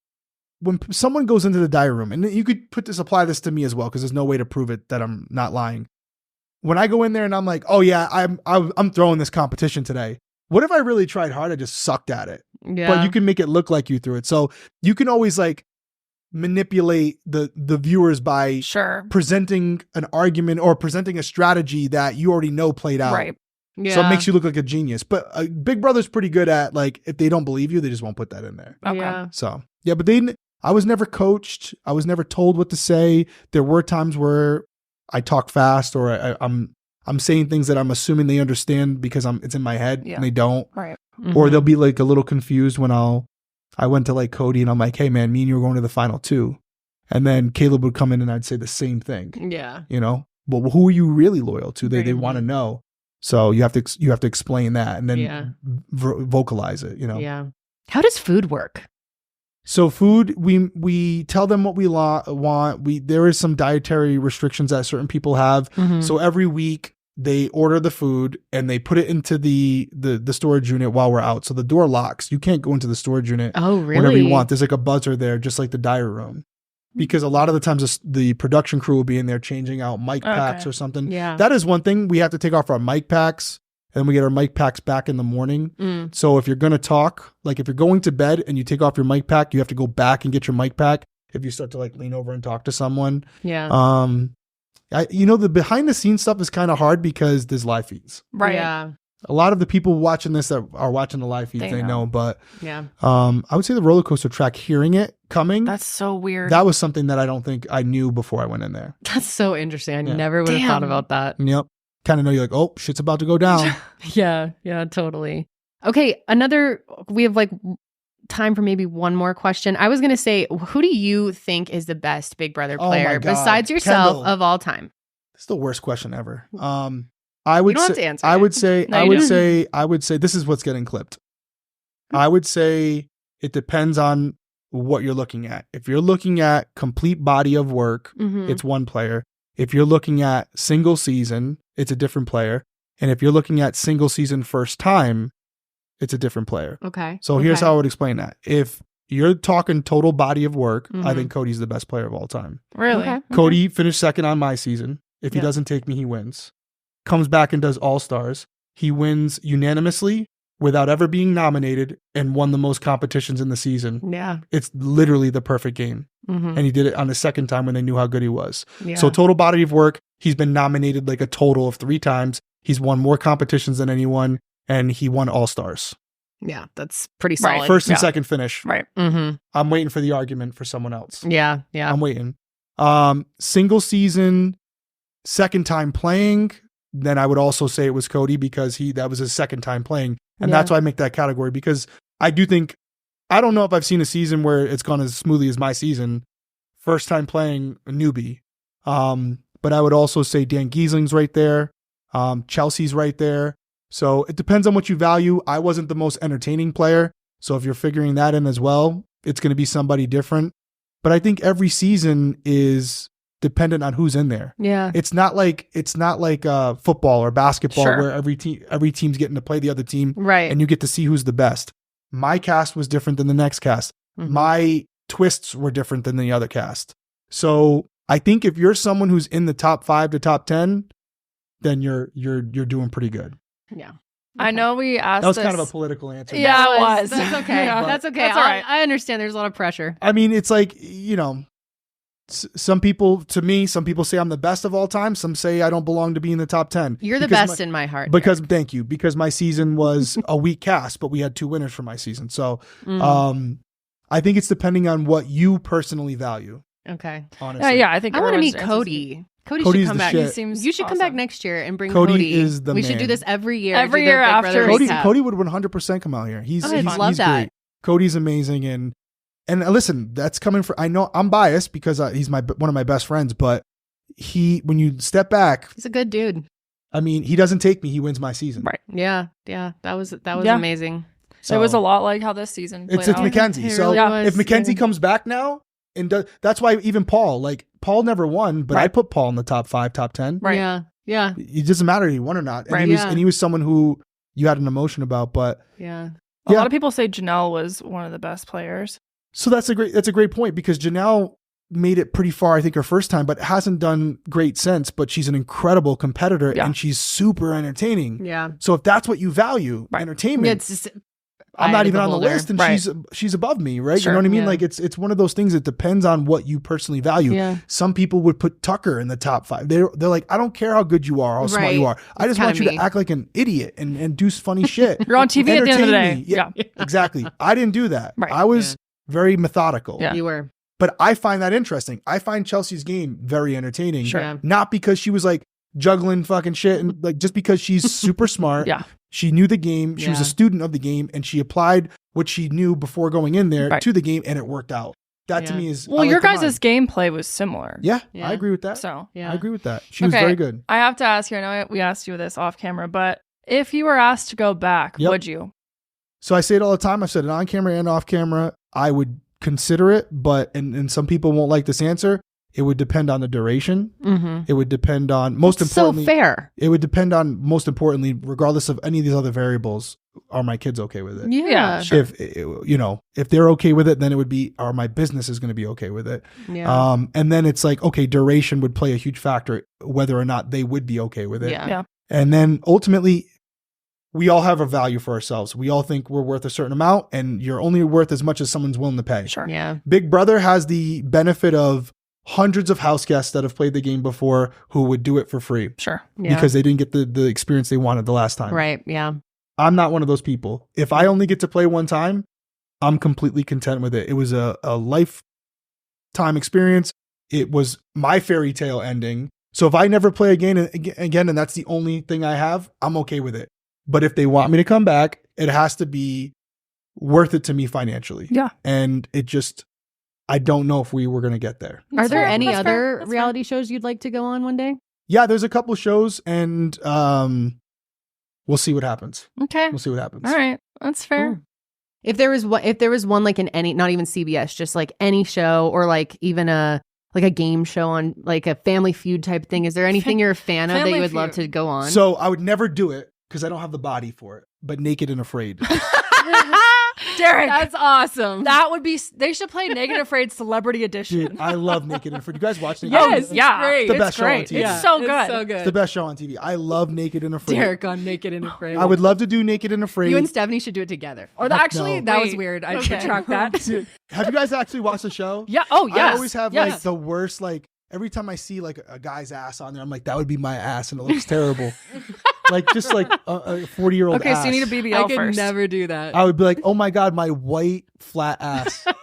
when someone goes into the diary room, and you could apply this to me as well, because there's no way to prove it that I'm not lying. When I go in there and I'm like, oh yeah, I'm throwing this competition today. What if I really tried hard? I just sucked at it. Yeah. But you can make it look like you threw it. So you can always like manipulate the viewers by presenting an argument or presenting a strategy that you already know played out. Right. Yeah. So it makes you look like a genius. But Big Brother's pretty good at like, if they don't believe you, they just won't put that in there. Okay. Yeah. So yeah, but I was never coached. I was never told what to say. There were times where I talk fast, or I'm saying things that I'm assuming they understand because it's in my head and they don't. Right. Or they'll be like a little confused when I went to like Cody and I'm like, hey man, me and you were going to the final 2. And then Caleb would come in and I'd say the same thing. Yeah. You know, but who are you really loyal to? They want to know. So you have to explain that and then vocalize it, you know? Yeah. How does food work? So food, we tell them what we want. There is some dietary restrictions that certain people have. So every week they order the food and they put it into the storage unit while we're out. So the door locks. You can't go into the storage unit. Oh, really? Whenever you want. There's like a buzzer there, just like the diary room. Because a lot of the times the production crew will be in there changing out mic packs or something. Yeah. That is one thing. We have to take off our mic packs. And we get our mic packs back in the morning. So if you're going to talk, like if you're going to bed and you take off your mic pack, you have to go back and get your mic pack if you start to like lean over and talk to someone. Yeah. The behind the scenes stuff is kind of hard because there's live feeds. Right. Yeah. A lot of the people watching this that are watching the live feeds, they know. But yeah. I would say the roller coaster track, hearing it coming. That's so weird. That was something that I don't think I knew before I went in there. That's so interesting. I never would have thought about that. Yep. Kind of know you're like, oh, shit's about to go down. Yeah, totally. Okay, we have like time for maybe one more question. I was going to say, who do you think is the best Big Brother player besides yourself Kendall. of all time? It's the worst question ever. I would you don't have say, to answer I it. would say, No, I you would don't. say, I would say, this is what's getting clipped. I would say it depends on what you're looking at. If you're looking at complete body of work, it's one player. If you're looking at single season, it's a different player. And if you're looking at single season first time, it's a different player. Okay. So here's how I would explain that. If you're talking total body of work, I think Cody's the best player of all time. Really? Okay. Cody finished second on my season. If he doesn't take me, he wins. Comes back and does All-Stars. He wins unanimously without ever being nominated and won the most competitions in the season. Yeah. It's literally the perfect game. And he did it on the second time when they knew how good he was. Yeah. So total body of work, he's been nominated like a total of 3 times. He's won more competitions than anyone, and he won All-Stars. Yeah, that's pretty solid. First and second finish. Right. I'm waiting for the argument for someone else. Yeah. I'm waiting. Single season, second time playing, then I would also say it was Cody because that was his second time playing. And that's why I make that category, because I don't know if I've seen a season where it's gone as smoothly as my season. First time playing a newbie. But I would also say Dan Giesling's right there. Chelsea's right there. So it depends on what you value. I wasn't the most entertaining player. So if you're figuring that in as well, it's going to be somebody different. But I think every season is dependent on who's in there. Yeah. It's not like football or basketball where every team's getting to play the other team. Right. And you get to see who's the best. My cast was different than the next cast. My twists were different than the other cast. So I think if you're someone who's in the top 5 to top 10, then you're doing pretty good. Yeah. I know we asked That was this. kind of a political answer. Yeah, it was. That's okay. Yeah. That's okay. That's all right. I understand there's a lot of pressure. I mean, it's like, some people say I'm the best of all time. Some say I don't belong to be in the top 10. You're the best in my heart. Thank you. Because my season was a weak cast, but we had 2 winners for my season. So I think it's depending on what you personally value. Okay. Honestly. Yeah, I think I want to everyone's meet answers- Cody. Cody Cody's should come the back. shit. He seems You should come awesome. back next year and bring Cody Cody. is the we should do man. this every year. Every do the year Big after Brother Cody, recap. Cody would 100% come out here. He's I'd love he's that. great. Cody's amazing, and listen, that's coming for. I know I'm biased because he's one of my best friends, but when you step back, He's a good dude. I mean, he doesn't take me; he wins my season. Right. Yeah. That was Yeah. amazing. So it was a lot like how this season played It's out. Mackenzie. It So really was. if Mackenzie comes back now, and that's why even Paul never won, but I Right. put Paul in the top 5, top 10. Right. Yeah. It doesn't matter if he won or not. And Right. he was someone who you had an emotion about, but Yeah. A lot of people say Janelle was one of the best players. so that's a great point because Janelle made it pretty far, I think, her first time, but hasn't done great since. But she's an incredible competitor and she's super entertaining. Yeah. So if that's what you value, Right. entertainment, It's just, I'm not even on the beholder. list, and Right. she's above me, right? Sure. You know what I mean? Yeah. Like it's one of those things that depends on what you personally value. Yeah. Some people would put Tucker in the top 5. They're like, I don't care how good you are, how smart you Right. are. I just It's want you kinda to act like an idiot and do funny shit. You're on TV at the end of the day. Entertain me. Yeah, exactly. I didn't do that. Right. I was very methodical. Yeah. You were. But I find that interesting. I find Chelsea's game very entertaining. Sure. Yeah. Not because she was like juggling fucking shit and like just because she's super smart. Yeah. She knew the game. She was Yeah. a student of the game and she applied what she knew before going in there Right. to the game and it worked out. That to Yeah. me is Well, I your like the guys' mind. gameplay was similar. Yeah, Yeah. I agree with that. So Yeah. I agree with that. She was Okay. very good. I have to ask you, I know we asked you this off camera, but if you were asked to go back, Yep. would you? So I say it all the time. I've said it on camera and off camera. I would consider it, but and some people won't like this answer. It would depend on the duration. Mm-hmm. It would depend on most So importantly. fair. It would depend on most importantly, regardless of any of these other variables. Are my kids okay with it? Yeah. Sure. If they're okay with it, then it would be, are my business is going to be okay with it? Yeah. And then it's like, okay, duration would play a huge factor whether or not they would be okay with it. Yeah. Yeah. And then ultimately, we all have a value for ourselves. We all think we're worth a certain amount, and you're only worth as much as someone's willing to pay. Sure. Yeah. Big Brother has the benefit of hundreds of house guests that have played the game before who would do it for free Sure. Yeah. because they didn't get the experience they wanted the last time. Right. Yeah. I'm not one of those people. If I only get to play one time, I'm completely content with it. It was a lifetime experience. It was my fairy tale ending. So if I never play again and that's the only thing I have, I'm okay with it. But if they want me to come back, it has to be worth it to me financially. Yeah. And it just, I don't know if we were going to get there. Are there fair. any That's fair. other That's reality shows you'd like to go on one day? Yeah, there's a couple shows and we'll see what happens. Okay. We'll see what happens. All right. That's fair. Ooh. If there was one like in any, not even CBS, just like any show or like even a game show on like a Family Feud type thing, is there anything you're a fan of that Family you would love Feud. to go on? So I would never do it because I don't have the body for it, but Naked and Afraid. Derrick, That's awesome. that would be, they should play Naked and Afraid Celebrity Edition. Dude, I love Naked and Afraid. You guys watch Naked Yes, and Afraid? it's yeah. great. It's the It's best show on great. TV. It's so good. so It's good. the best show on TV. I love Naked and Afraid. Derrick on Naked and Afraid. I would love to do Naked and Afraid. You and Stephanie should do it together. Or Heck actually, no. That was wait. weird. I Okay. retract that. Dude, have you guys actually watched the show? Yeah. Oh, yes. I always have yes. like the worst, like every time I see like a guy's ass on there, I'm like, that would be my ass and it looks terrible. Like just like a 40-year-old Okay, ass. so you need a BBL I could first. never do that. I would be like, oh my God, my white flat ass. You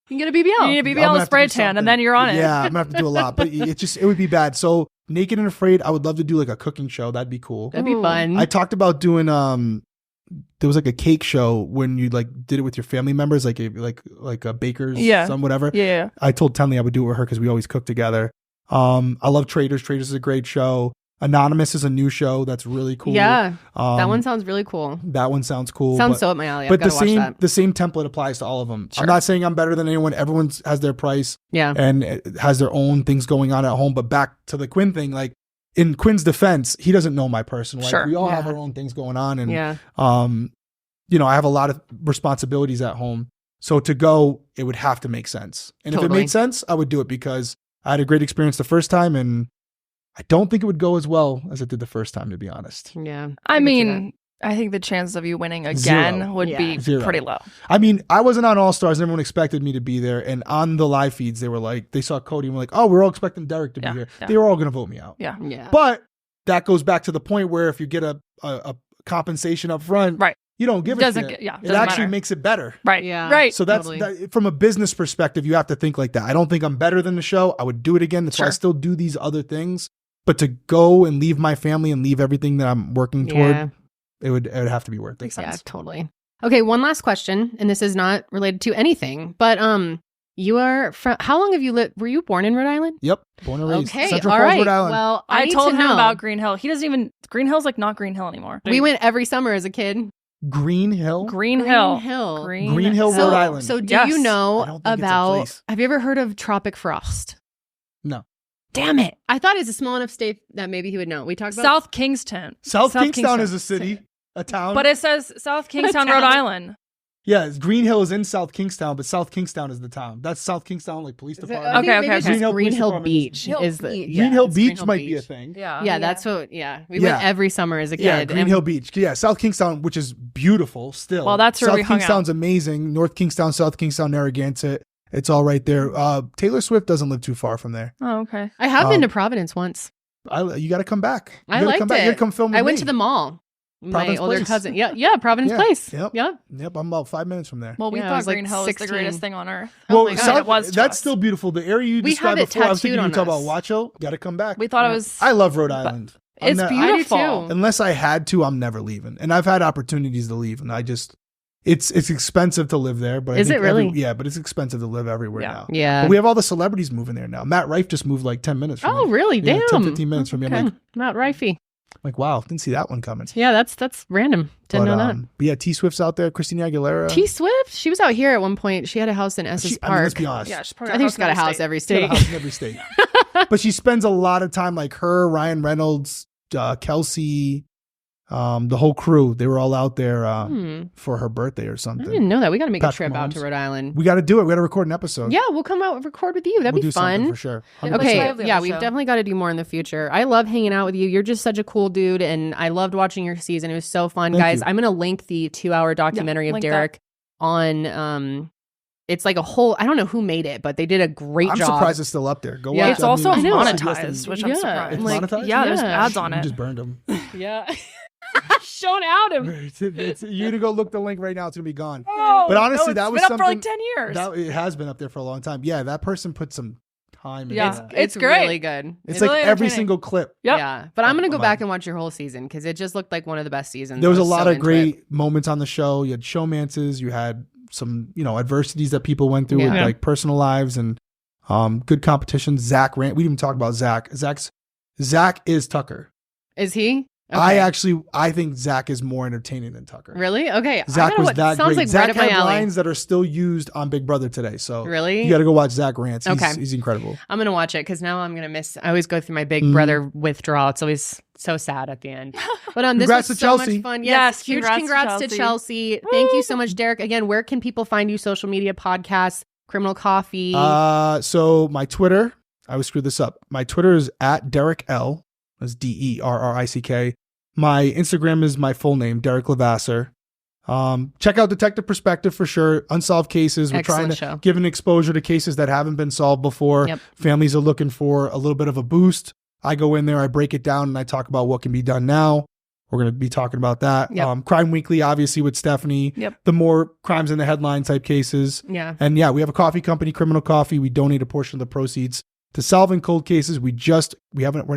can get a BBL. You need a I'm BBL gonna and have to spray do tan, something. and then you're on it. Yeah, I'm gonna have to do a lot, but it would be bad. So Naked and Afraid, I would love to do like a cooking show. That'd be cool. That'd be Ooh. fun. I talked about doing there was like a cake show when you like did it with your family members, like a baker's some whatever. Yeah. I told Tenley I would do it with her because we always cook together. I love Traders. Traders is a great show. Anonymous is a new show that's really cool. Yeah, that Um, one sounds really cool. That one sounds cool. Sounds but, so up my alley. I've but got to watch that. the same template applies to all of them. Sure. I'm not saying I'm better than anyone. Everyone has their price Yeah. and it has their own things going on at home. But back to the Quinn thing, like in Quinn's defense, he doesn't know my personal life. Sure. We all have Yeah. our own things going on, and Yeah. I have a lot of responsibilities at home. So to go, it would have to make sense. And if it Totally. made sense, I would do it because I had a great experience the first time, and I don't think it would go as well as it did the first time, to be honest. Yeah. I can see mean, I think the chances of you winning again Zero. would Yeah. be Zero. pretty low. I mean, I wasn't on All Stars, and everyone expected me to be there. And on the live feeds, they were like, they saw Cody and were like, oh, we're all expecting Derrick to Yeah, be here. yeah. They were all going to vote me out. Yeah. that. Yeah. But that goes back to the point where if you get a compensation up front, Right. you don't give a shit. It actually makes it better. Right. Yeah. Right. So that's from a business perspective, you have to think like that. I don't think I'm better than the show. I would do it again. That's why I still do these other things. But to go and leave my family and leave everything that I'm working toward, it would have to be worth it. Makes sense. Yeah, totally. Okay, one last question, and this is not related to anything, but you are from, how long have you lived? Were you born in Rhode Island? Yep, born and raised. Okay, Central all Falls, right. Rhode Island. Well, I told him about Green Hill. He doesn't even, Green Hill's like not Green Hill anymore. We went every summer as a kid. Green Hill, Rhode Island. So do you know about? Have you ever heard of Tropic Frost? No. Damn it! I thought it's a small enough state that maybe he would know. We talked about South Kingstown. South Kingstown is a city, a town, but it says South Kingstown, Rhode Island. Yeah, Green Hill is in South Kingstown, but South Kingstown is the town. That's South Kingstown, like police department. Okay. Green Hill Beach is the Green Hill Beach might be a thing. Yeah, that's what. Yeah, we went every summer as a kid. Yeah, Green Hill Beach. Yeah, South Kingstown, which is beautiful still. Well, that's where we hung out. South Kingstown's amazing. North Kingstown, South Kingstown, Narragansett. It's all right there. Taylor Swift doesn't live too far from there. Oh, okay. I have been to Providence once. You got to come back. I liked it. You got to come film with me. I went to the mall. Providence My older Place. cousin. Yeah, Providence Place. Yep. I'm about 5 minutes from there. Well, we thought Green Hill was the 16. greatest thing on earth. Well, my God. It was that's still beautiful. The area you described before, I was thinking you talk about Wacho. Got to come back. We thought it was. I love Rhode Island. It's beautiful. I do too. Unless I had to, I'm never leaving. And I've had opportunities to leave, and I just. It's expensive to live there, but is it really? But it's expensive to live everywhere now. Yeah. But we have all the celebrities moving there now. Matt Rife just moved like 10 minutes from me. Oh, really? Yeah, Damn. 10-15 minutes from me. I'm like, Matt Rifey. Like, wow, didn't see that one coming. Yeah, that's random. Didn't know that. But yeah, T Swift's out there. Christina Aguilera. T Swift? She was out here at one point. She had a house in Essex Park. Let's be honest. Yeah, I think she's got a house every state. She's got a house in every state. But she spends a lot of time, like her, Ryan Reynolds, Kelsey, the whole crew. They were all out there for her birthday or something. I didn't know that. We got to make Patrick a trip out to Mahomes. Rhode Island. We got to do it. We got to record an episode. Yeah, we'll come out and record with you. That'd We'll be do something fun. for sure. 100%. Okay, yeah, we've definitely got to do more in the future. I love hanging out with you. You're just such a cool dude, and I loved watching your season. It was so fun, guys. I'm gonna link the 2-hour documentary of Derrick on. It's like a whole. I don't know who made it, but they did a great job. I'm surprised it's still up there. Go watch it. It's also I mean, monetized, which I'm surprised. It's monetized? Yeah, there's ads on You it. just burned them. Yeah. Shown out him. You to go look the link right now. It's gonna be gone. Oh, but honestly, that was been something up for like 10 years. It has been up there for a long time. Yeah, that person put some time. Yeah, into it's great. Really good. It's like really every single clip. Yep. Yeah, but I'm gonna go back and watch your whole season because it just looked like one of the best seasons. There was I a lot so of into great it. moments on the show. You had showmances. You had some, adversities that people went through with like personal lives and good competition. Zach ran. We didn't even talk about Zach. Zach is Tucker. Is he? Okay. I think Zach is more entertaining than Tucker. Really? Okay. Zach was that sounds great. like Zach right up my had alley. lines that are still used on Big Brother today. So really, you got to go watch Zach rants. Okay. He's incredible. I'm gonna watch it because now I'm gonna miss. I always go through my Big Brother withdrawal. It's always so sad at the end. But this Congrats was to so Chelsea. much fun. Yes, Huge congrats to Chelsea. Thank you so much, Derrick. Again, where can people find you? Social media, podcasts, Criminal Coffee. So my Twitter, I always screw this up. My Twitter is at Derrick L. That's DERRICK. My Instagram is my full name, Derrick Levasseur. Check out Detective Perspective for sure. Unsolved cases. We're Excellent trying to show. give an exposure to cases that haven't been solved before. Yep. Families are looking for a little bit of a boost. I go in there, I break it down, and I talk about what can be done now. We're going to be talking about that. Yep. Crime Weekly, obviously, with Stephanie. Yep. The more crimes in the headline type cases. Yeah. And yeah, we have a coffee company, Criminal Coffee. We donate a portion of the proceeds to solving cold cases. We haven't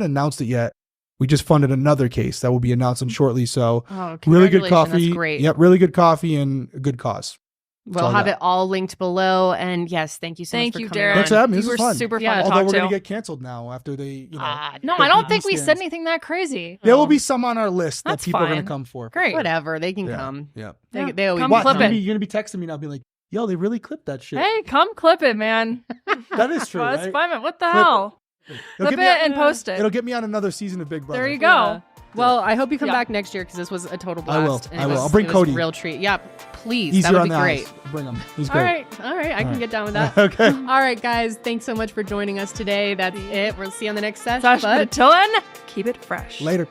announced it yet. We just funded another case that will be announced shortly. So really good coffee. That's great. Yep, really good coffee and a good cause. We'll have it all linked below. And yes, thank you so much for coming Derrick. on. Thanks for having me. This You was were fun. super fun Yeah. to Although talk we're to. going to get canceled now after they, No, I don't think we said anything that crazy. There will be some on our list that That's people are going fine. to come for. Great. Whatever, they can come. Yeah. They always Come What? clip it. You're going to be texting me now, be like, yo, they really clipped that shit. Hey, come clip it, man. That is true, Well, right? that's fine. What the Clip hell? Clip it and post it. It'll get me on another season of Big Brother. There you go. Well, I hope you come back next year because this was a total blast. I will. And I it will. was- I'll bring it was Cody. a real treat. Yeah, please. Easier that would on be the great. eyes. Bring him. He's All great. right. I can get down with that. Okay. All right, guys. Thanks so much for joining us today. That's it. We'll see you on the next session. Until then, keep it fresh. Later.